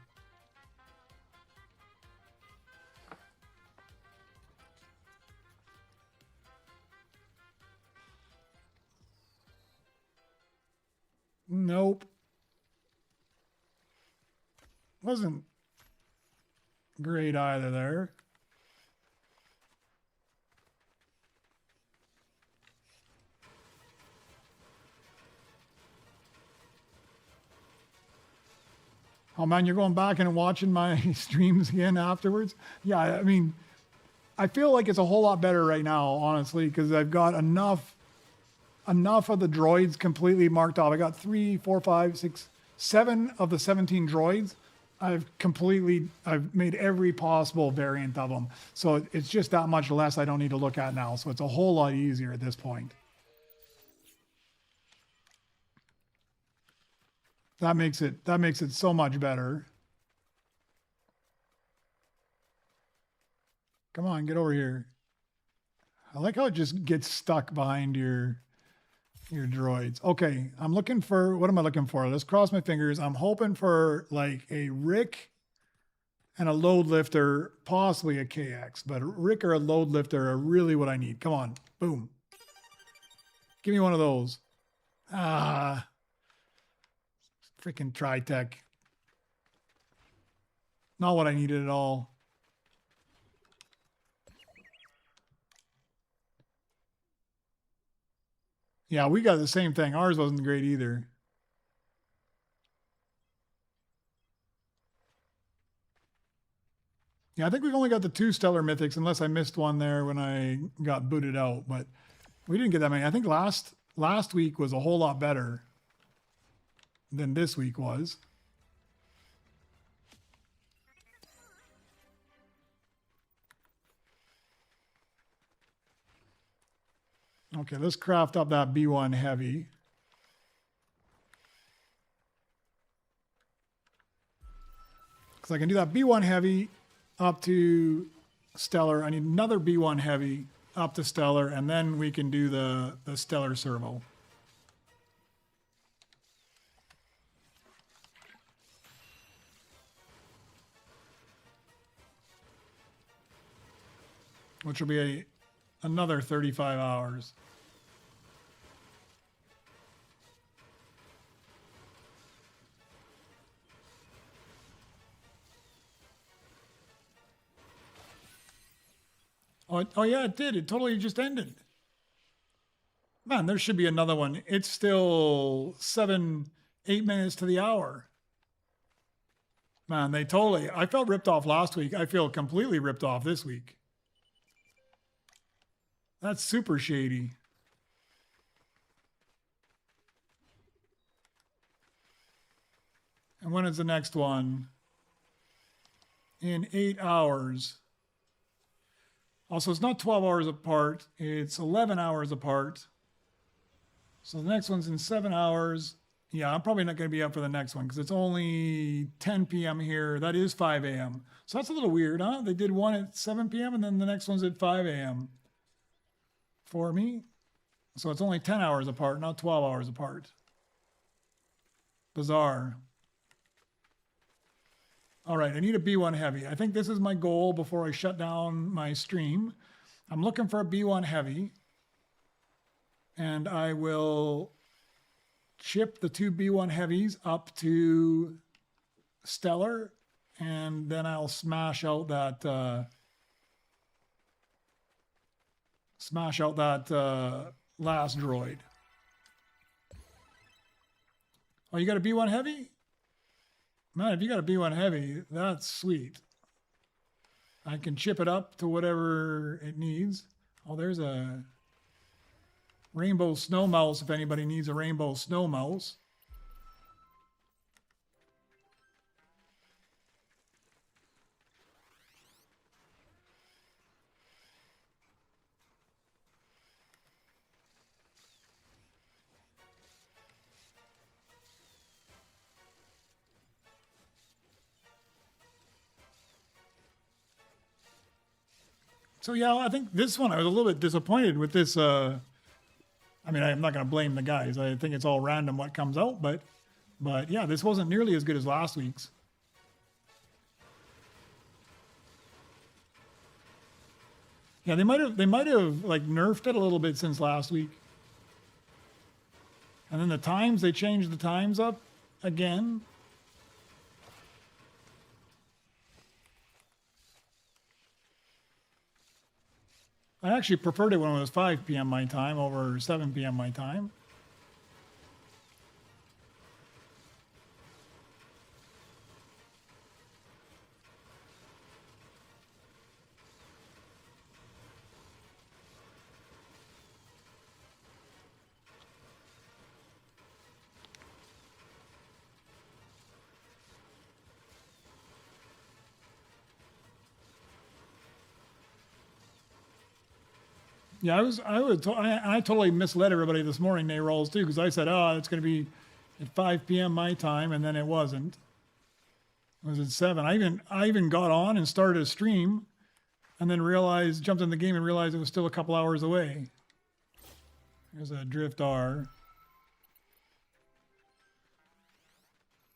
Nope. Wasn't great either there. Oh man, you're going back and watching my streams again afterwards? Yeah, I mean, I feel like it's a whole lot better right now, honestly, because I've got enough of the droids completely marked off. I got 3, 4, 5, 6, 7 of the 17 droids. I've made every possible variant of them. So it's just that much less I don't need to look at now. So it's a whole lot easier at this point. That makes it so much better. Come on, get over here. I like how it just gets stuck behind your droids. Okay, I'm looking for, what am I looking for? Let's cross my fingers. I'm hoping for like a Rick and a load lifter, possibly a KX, but a Rick or a load lifter are really what I need. Come on, boom. Give me one of those. Ah. Freaking Tri-Tech. Not what I needed at all. Yeah, we got the same thing. Ours wasn't great either. Yeah, I think we've only got the 2 Stellar Mythics, unless I missed one there when I got booted out. But we didn't get that many. I think last week was a whole lot better than this week was. Okay, let's craft up that B1 heavy. Because I can do that B1 heavy up to Stellar. I need another B1 heavy up to Stellar, and then we can do the Stellar Servo. Which will be another 35 hours. Oh yeah, it did. It totally just ended. Man, there should be another one. It's still 8 minutes to the hour. Man, I felt ripped off last week. I feel completely ripped off this week. That's super shady. And when is the next one? In 8 hours. Also, it's not 12 hours apart. It's 11 hours apart. So the next one's in 7 hours. Yeah, I'm probably not going to be up for the next one because it's only 10 p.m. here. That is 5 a.m. So that's a little weird, huh? They did one at 7 p.m. and then the next one's at 5 a.m. for me. So it's only 10 hours apart, not 12 hours apart. Bizarre. All right, I need a B1 Heavy. I think this is my goal before I shut down my stream. I'm looking for a B1 Heavy. And I will chip the 2 B1 Heavies up to Stellar, and then I'll smash out that last droid. Oh, you got a B1 Heavy? Man, if you got a B1 Heavy, that's sweet. I can chip it up to whatever it needs. Oh, there's a rainbow snow mouse if anybody needs a rainbow snow mouse. So yeah, I think this one I was a little bit disappointed with this. I mean, I'm not going to blame the guys. I think it's all random what comes out, but yeah, this wasn't nearly as good as last week's. Yeah, they might have like nerfed it a little bit since last week. And then the times, they changed the times up again. I actually preferred it when it was 5 p.m. my time over 7 p.m. my time. Yeah, I totally misled everybody this morning, Nay Rolls, too, because I said, oh, it's going to be at 5 p.m. my time, and then it wasn't. It was at 7. I even got on and started a stream, and then jumped in the game and realized it was still a couple hours away. There's a Drift R.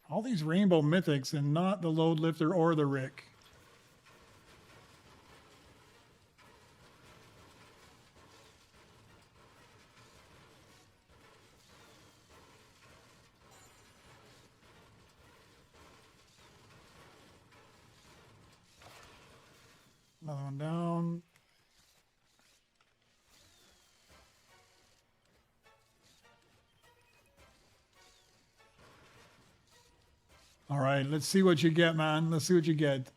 All these rainbow mythics and not the Load Lifter or the Rick. Another one down. All right, let's see what you get, man. Let's see what you get.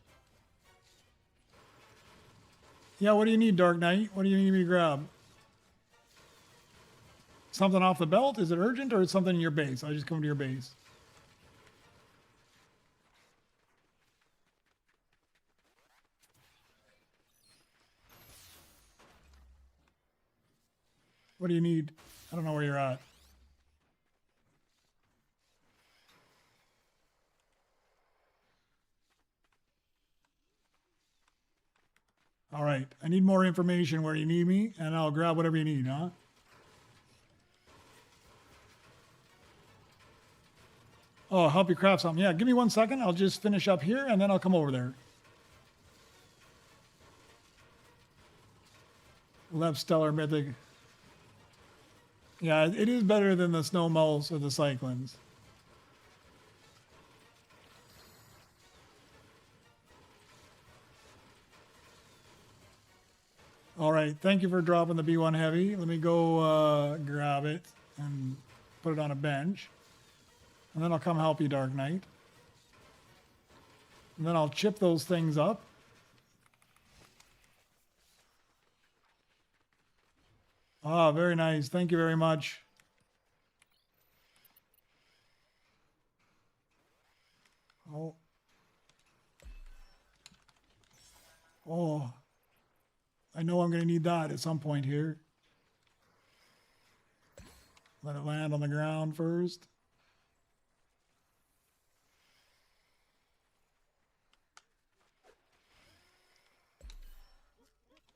Yeah, what do you need, Dark Knight? What do you need me to grab? Something off the belt? Is it urgent or is something in your base? I just come to your base. What do you need? I don't know where you're at. All right. I need more information where you need me, and I'll grab whatever you need, huh? Oh, I'll help you craft something. Yeah, give me 1 second. I'll just finish up here, and then I'll come over there. Left Stellar Mythic. Yeah, it is better than the Snow Mouse or the Cyclones. All right. Thank you for dropping the B1 Heavy. Let me go grab it and put it on a bench. And then I'll come help you, Dark Knight. And then I'll chip those things up. Ah, very nice. Thank you very much. Oh. Oh. I know I'm going to need that at some point here. Let it land on the ground first.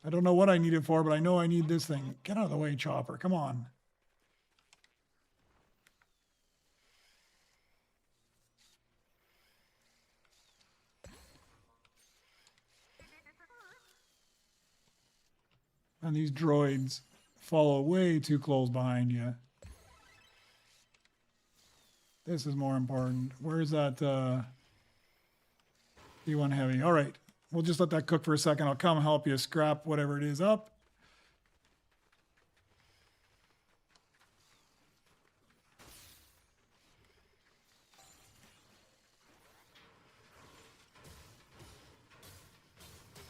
I don't know what I need it for, but I know I need this thing. Get out of the way, Chopper. Come on. And these droids follow way too close behind you. This is more important. Where's that B1 Heavy? All right. We'll just let that cook for a second. I'll come help you scrap whatever it is up.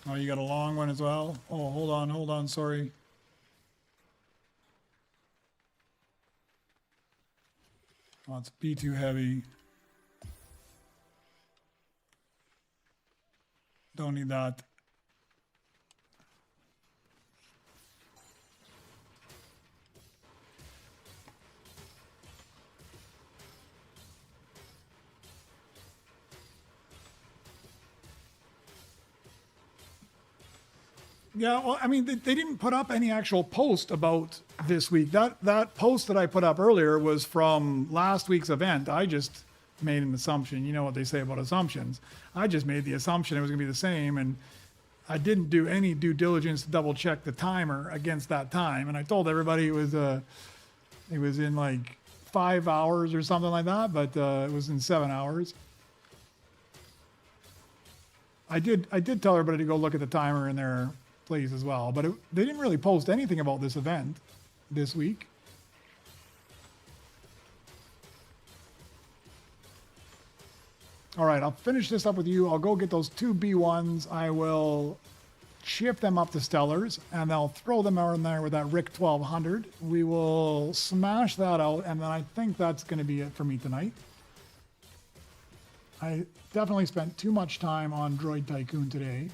Oh, you got a long one as well? Oh, hold on, sorry. Oh, it's B2 heavy. Don't need that. Yeah, well, I mean, they didn't put up any actual post about this week. That post that I put up earlier was from last week's event. I just made an assumption. You know what they say about assumptions. I just made the assumption it was going to be the same, and I didn't do any due diligence to double check the timer against that time. And I told everybody it was in like 5 hours or something like that, but it was in 7 hours. I did tell everybody to go look at the timer in their place as well, but they didn't really post anything about this event this week. All right, I'll finish this up with you. I'll go get those two B1s. I will chip them up to Stellars, and I'll throw them out in there with that Rick 1200. We will smash that out, and then I think that's going to be it for me tonight. I definitely spent too much time on Droid Tycoon today.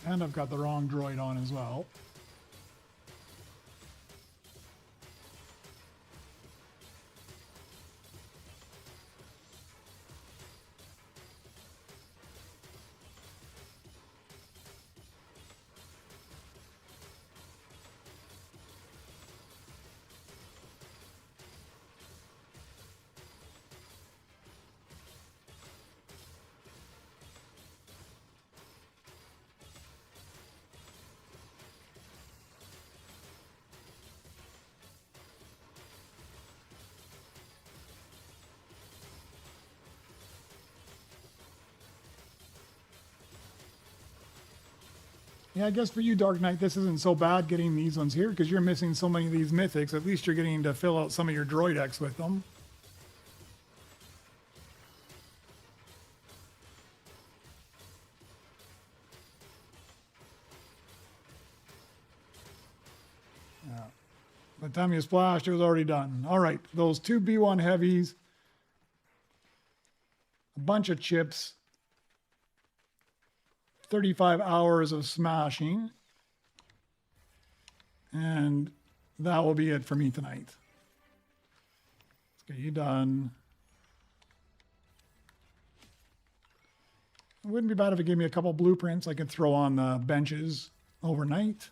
And I've got the wrong droid on as well. Yeah, I guess for you, Dark Knight, this isn't so bad getting these ones here because you're missing so many of these mythics. At least you're getting to fill out some of your droid decks with them. Yeah. By the time you splashed, it was already done. All right, those two B1 heavies, a bunch of chips, 35 hours of smashing, and that will be it for me tonight. Let's get you done. It wouldn't be bad if it gave me a couple blueprints I could throw on the benches overnight.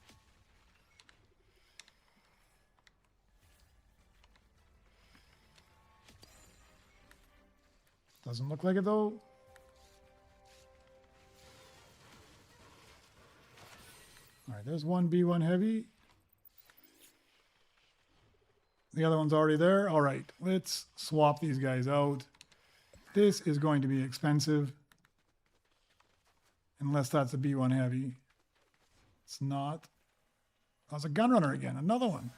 Doesn't look like it though. All right, there's one B1 heavy. The other one's already there. All right, let's swap these guys out. This is going to be expensive. Unless that's a B1 heavy. It's not. That's a gunrunner again. Another one.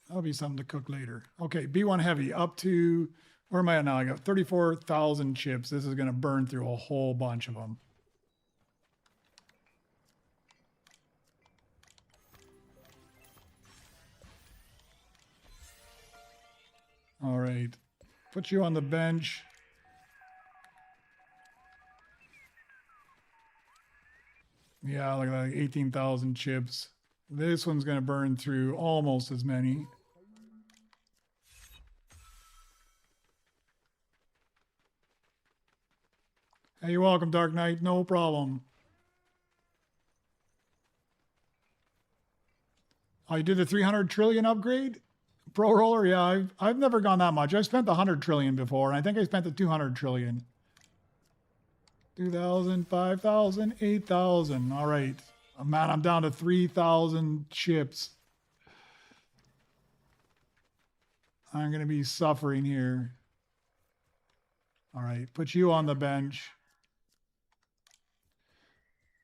That'll be something to cook later. Okay, B1 heavy up to, where am I at now? I got 34,000 chips. This is going to burn through a whole bunch of them. All right, put you on the bench. Yeah, look at that, 18,000 chips. This one's going to burn through almost as many. Hey, you're welcome, Dark Knight. No problem. Oh, you did the 300 trillion upgrade? Pro roller? Yeah, I've never gone that much. I've spent the 100 trillion before, and I think I spent the 200 trillion. 2,000, 5,000, 8,000. All right. Oh, man, I'm down to 3,000 chips. I'm going to be suffering here. All right, put you on the bench.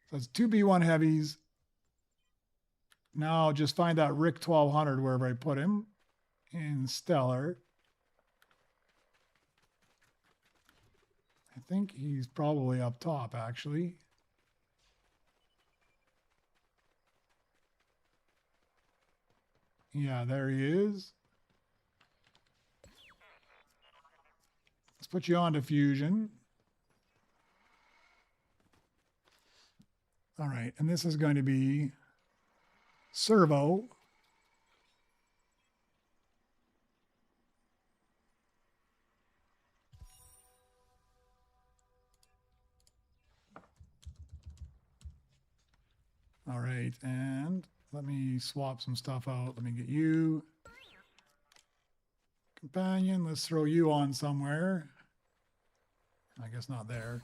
So it's 2 B1 heavies. Now just find that Rick 1200 wherever I put him in Stellar. I think he's probably up top, actually. Yeah, there he is. Let's put you on to Fusion. All right, and this is going to be Servo. All right, and let me swap some stuff out. Let me get you. Companion, let's throw you on somewhere. I guess not there.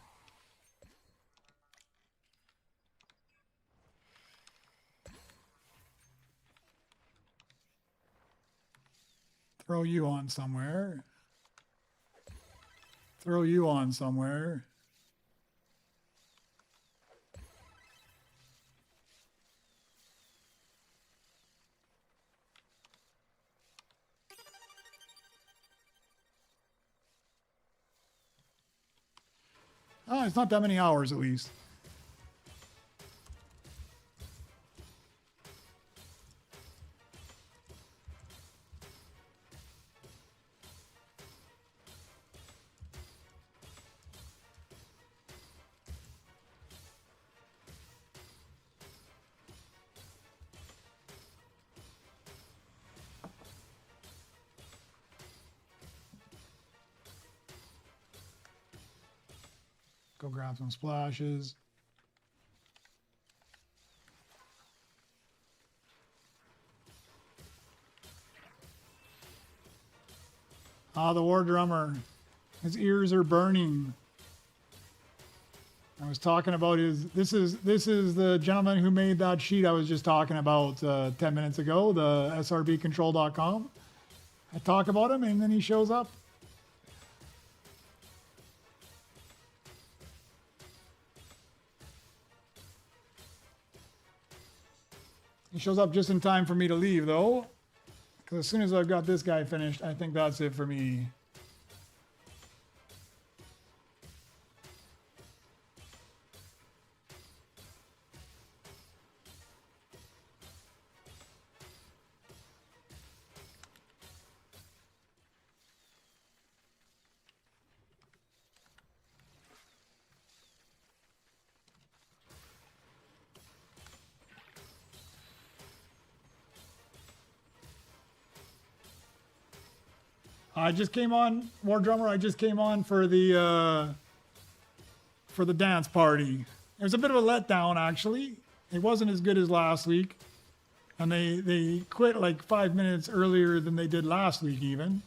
Throw you on somewhere. Throw you on somewhere. Oh, it's not that many hours at least. Go grab some splashes. Ah, the war drummer. His ears are burning. I was talking about this is the gentleman who made that sheet I was just talking about 10 minutes ago, the srbcontrol.com. I talk about him and then he shows up. He shows up just in time for me to leave, though. Because as soon as I've got this guy finished, I think that's it for me. I just came on, War Drummer, I just came on for the dance party. It was a bit of a letdown, actually. It wasn't as good as last week. And they quit like 5 minutes earlier than they did last week even.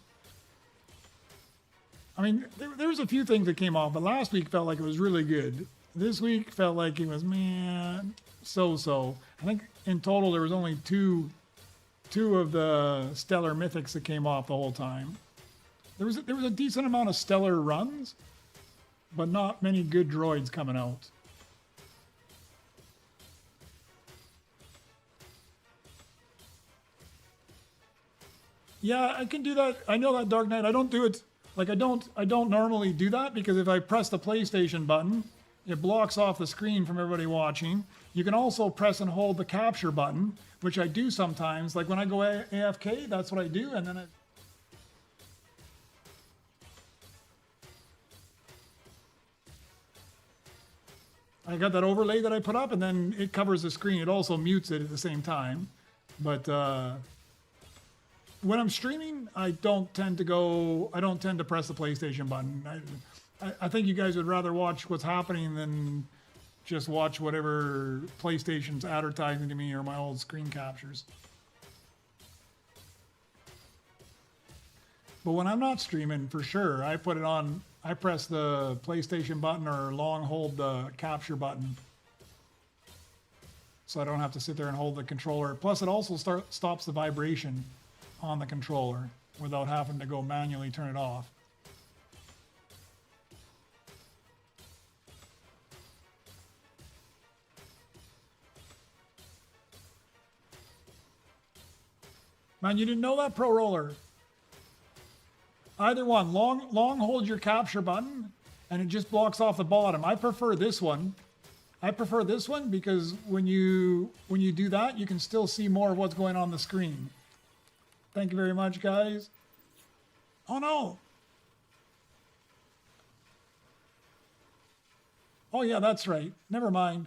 I mean, there was a few things that came off, but last week felt like it was really good. This week felt like it was, man, so-so. I think in total there was only two of the Stellar Mythics that came off the whole time. There was a decent amount of Stellar runs, but not many good droids coming out. Yeah, I can do that. I know that, Dark Knight. I don't do it. Like I don't normally do that because if I press the PlayStation button, it blocks off the screen from everybody watching. You can also press and hold the capture button, which I do sometimes. Like when I go AFK, that's what I do, and then I got that overlay that I put up, and then it covers the screen. It also mutes it at the same time. But when I'm streaming, I don't tend to press the PlayStation button. I think you guys would rather watch what's happening than just watch whatever PlayStation's advertising to me or my old screen captures. But when I'm not streaming, for sure, I put it on. I press the PlayStation button or long hold the capture button, so I don't have to sit there and hold the controller. Plus, it also stops the vibration on the controller without having to go manually turn it off. Man, you didn't know that, Pro Roller? Either one. Long hold your capture button and it just blocks off the bottom. I prefer this one. I prefer this one because when you do that, you can still see more of what's going on the screen. Thank you very much, guys. Oh no. Oh yeah, that's right. Never mind.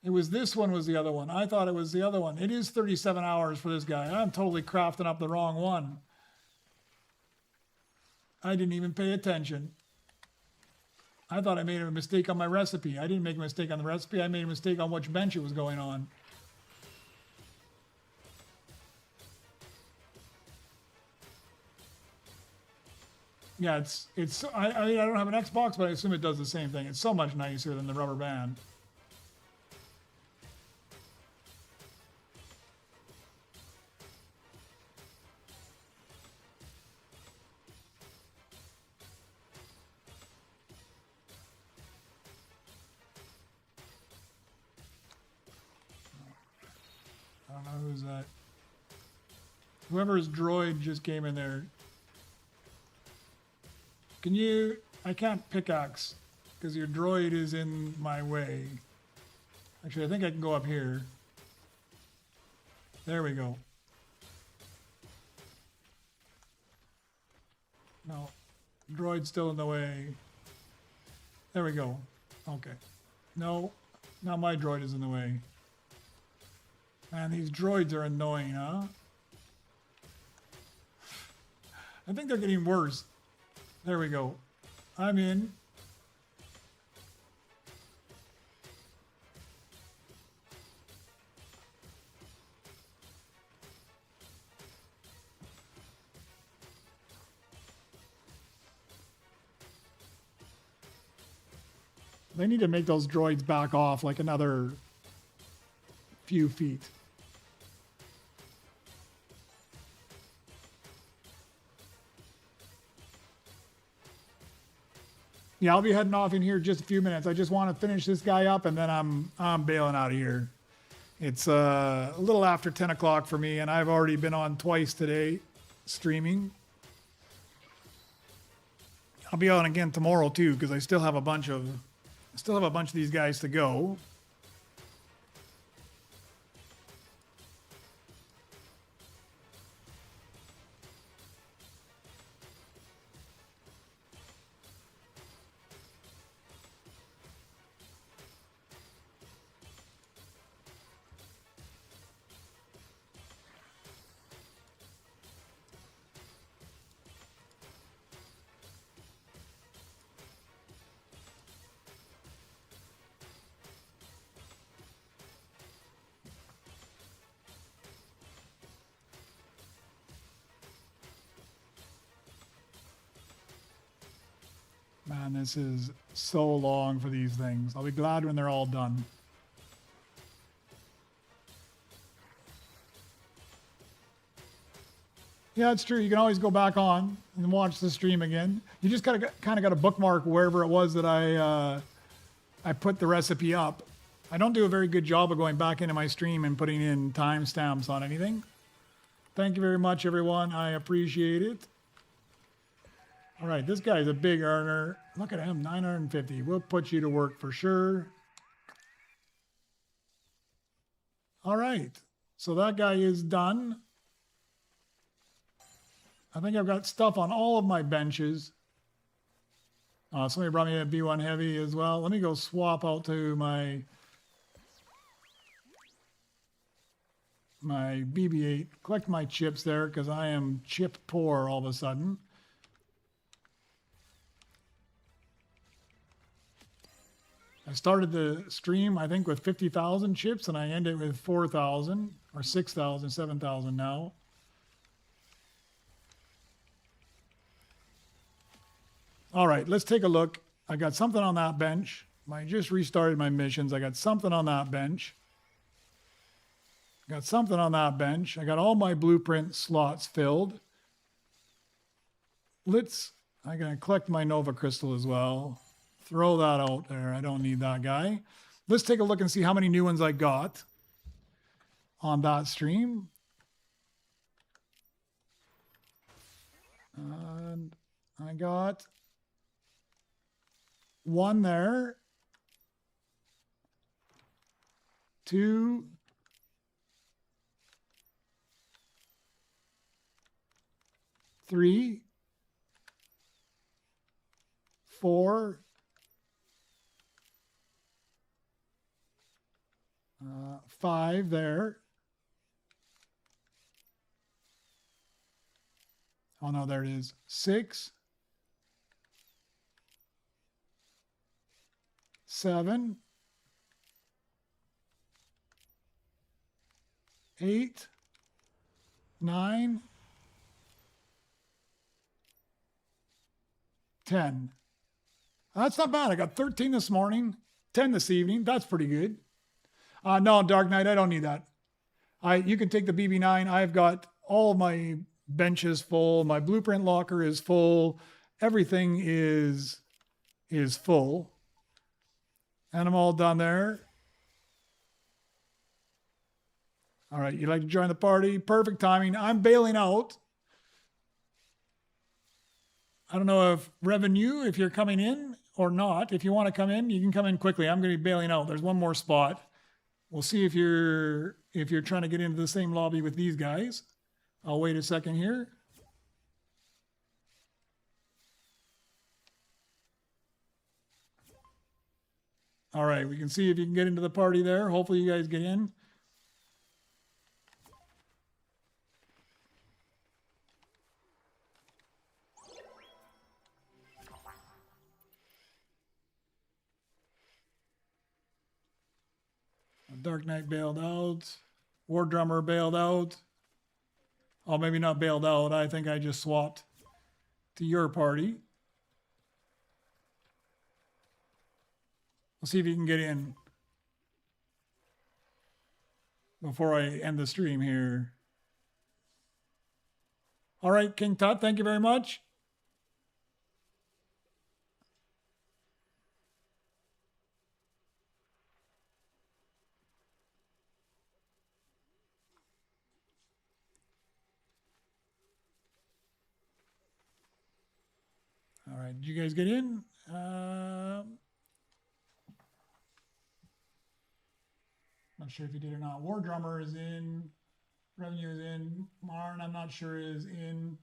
It was this one was the other one. I thought it was the other one. It is 37 hours for this guy. I'm totally crafting up the wrong one. I didn't even pay attention. I thought I made a mistake on my recipe. I didn't make a mistake on the recipe. I made a mistake on which bench it was going on. Yeah, I don't have an Xbox, but I assume it does the same thing. It's so much nicer than the rubber band. I don't know who's that. Whoever's droid just came in there. Can you... I can't pickaxe because your droid is in my way. Actually, I think I can go up here. There we go. No. Droid's still in the way. There we go. Okay. No. Now my droid is in the way. Man, these droids are annoying, huh? I think they're getting worse. There we go. I'm in. They need to make those droids back off like another few feet. Yeah, I'll be heading off in here just a few minutes. I just want to finish this guy up and then I'm bailing out of here. It's a little after 10 o'clock for me and I've already been on twice today streaming. I'll be on again tomorrow too because I still have a bunch of these guys to go. Man, this is so long for these things. I'll be glad when they're all done. Yeah, it's true. You can always go back on and watch the stream again. You just kind of got to bookmark wherever it was that I put the recipe up. I don't do a very good job of going back into my stream and putting in timestamps on anything. Thank you very much, everyone. I appreciate it. All right, this guy's a big earner. Look at him, 950. We'll put you to work for sure. All right, so that guy is done. I think I've got stuff on all of my benches. Somebody brought me a B1 Heavy as well. Let me go swap out to my BB-8. Collect my chips there because I am chip poor all of a sudden. I started the stream, I think, with 50,000 chips, and I ended with 4,000 or 6,000, 7,000 now. All right, let's take a look. I got something on that bench. I just restarted my missions. I got something on that bench. Got something on that bench. I got all my blueprint slots filled. I'm going to collect my Nova Crystal as well. Throw that out there. I don't need that guy. Let's take a look and see how many new ones I got on that stream. And I got one there. 2. 3. 4. 5 there. Oh no, there it is. 6. 7. 8. 9. 10. That's not bad. I got 13 this morning, 10 this evening. That's pretty good. No, Dark Knight, I don't need that. You can take the BB9. I've got all of my benches full. My blueprint locker is full. Everything is full. And I'm all done there. All right, you'd like to join the party? Perfect timing. I'm bailing out. I don't know if revenue, if you're coming in or not. If you want to come in, you can come in quickly. I'm going to be bailing out. There's one more spot. We'll see if you're trying to get into the same lobby with these guys. I'll wait a second here. All right, we can see if you can get into the party there. Hopefully you guys get in. Dark Knight bailed out. War Drummer bailed out. Oh, maybe not bailed out. I think I just swapped to your party. We'll see if you can get in before I end the stream here. All right, King Tut, thank you very much. All right, did you guys get in? Not sure if you did or not. War Drummer is in. Revenue is in. Marn, I'm not sure, is in.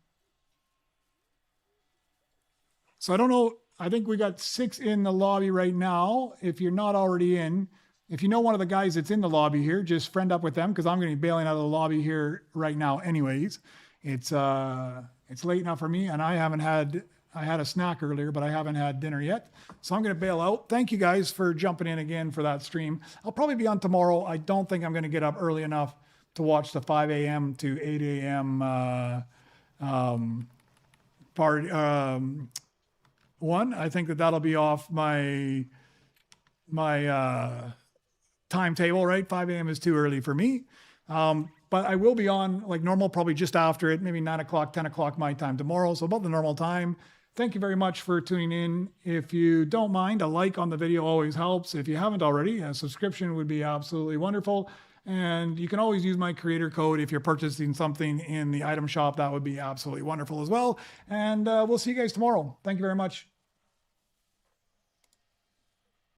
So I don't know. I think we got 6 in the lobby right now. If you're not already in, if you know one of the guys that's in the lobby here, just friend up with them because I'm going to be bailing out of the lobby here right now anyways. It's late now for me, and I had a snack earlier, but I haven't had dinner yet. So I'm going to bail out. Thank you guys for jumping in again for that stream. I'll probably be on tomorrow. I don't think I'm going to get up early enough to watch the 5 a.m. to 8 a.m. 1. I think that that'll be off my timetable, right? 5 a.m. is too early for me. But I will be on like normal, probably just after it, maybe 9 o'clock, 10 o'clock my time tomorrow. So about the normal time. Thank you very much for tuning in. If you don't mind, a like on the video always helps. If you haven't already, a subscription would be absolutely wonderful. And you can always use my creator code if you're purchasing something in the item shop. That would be absolutely wonderful as well. And we'll see you guys tomorrow. Thank you very much.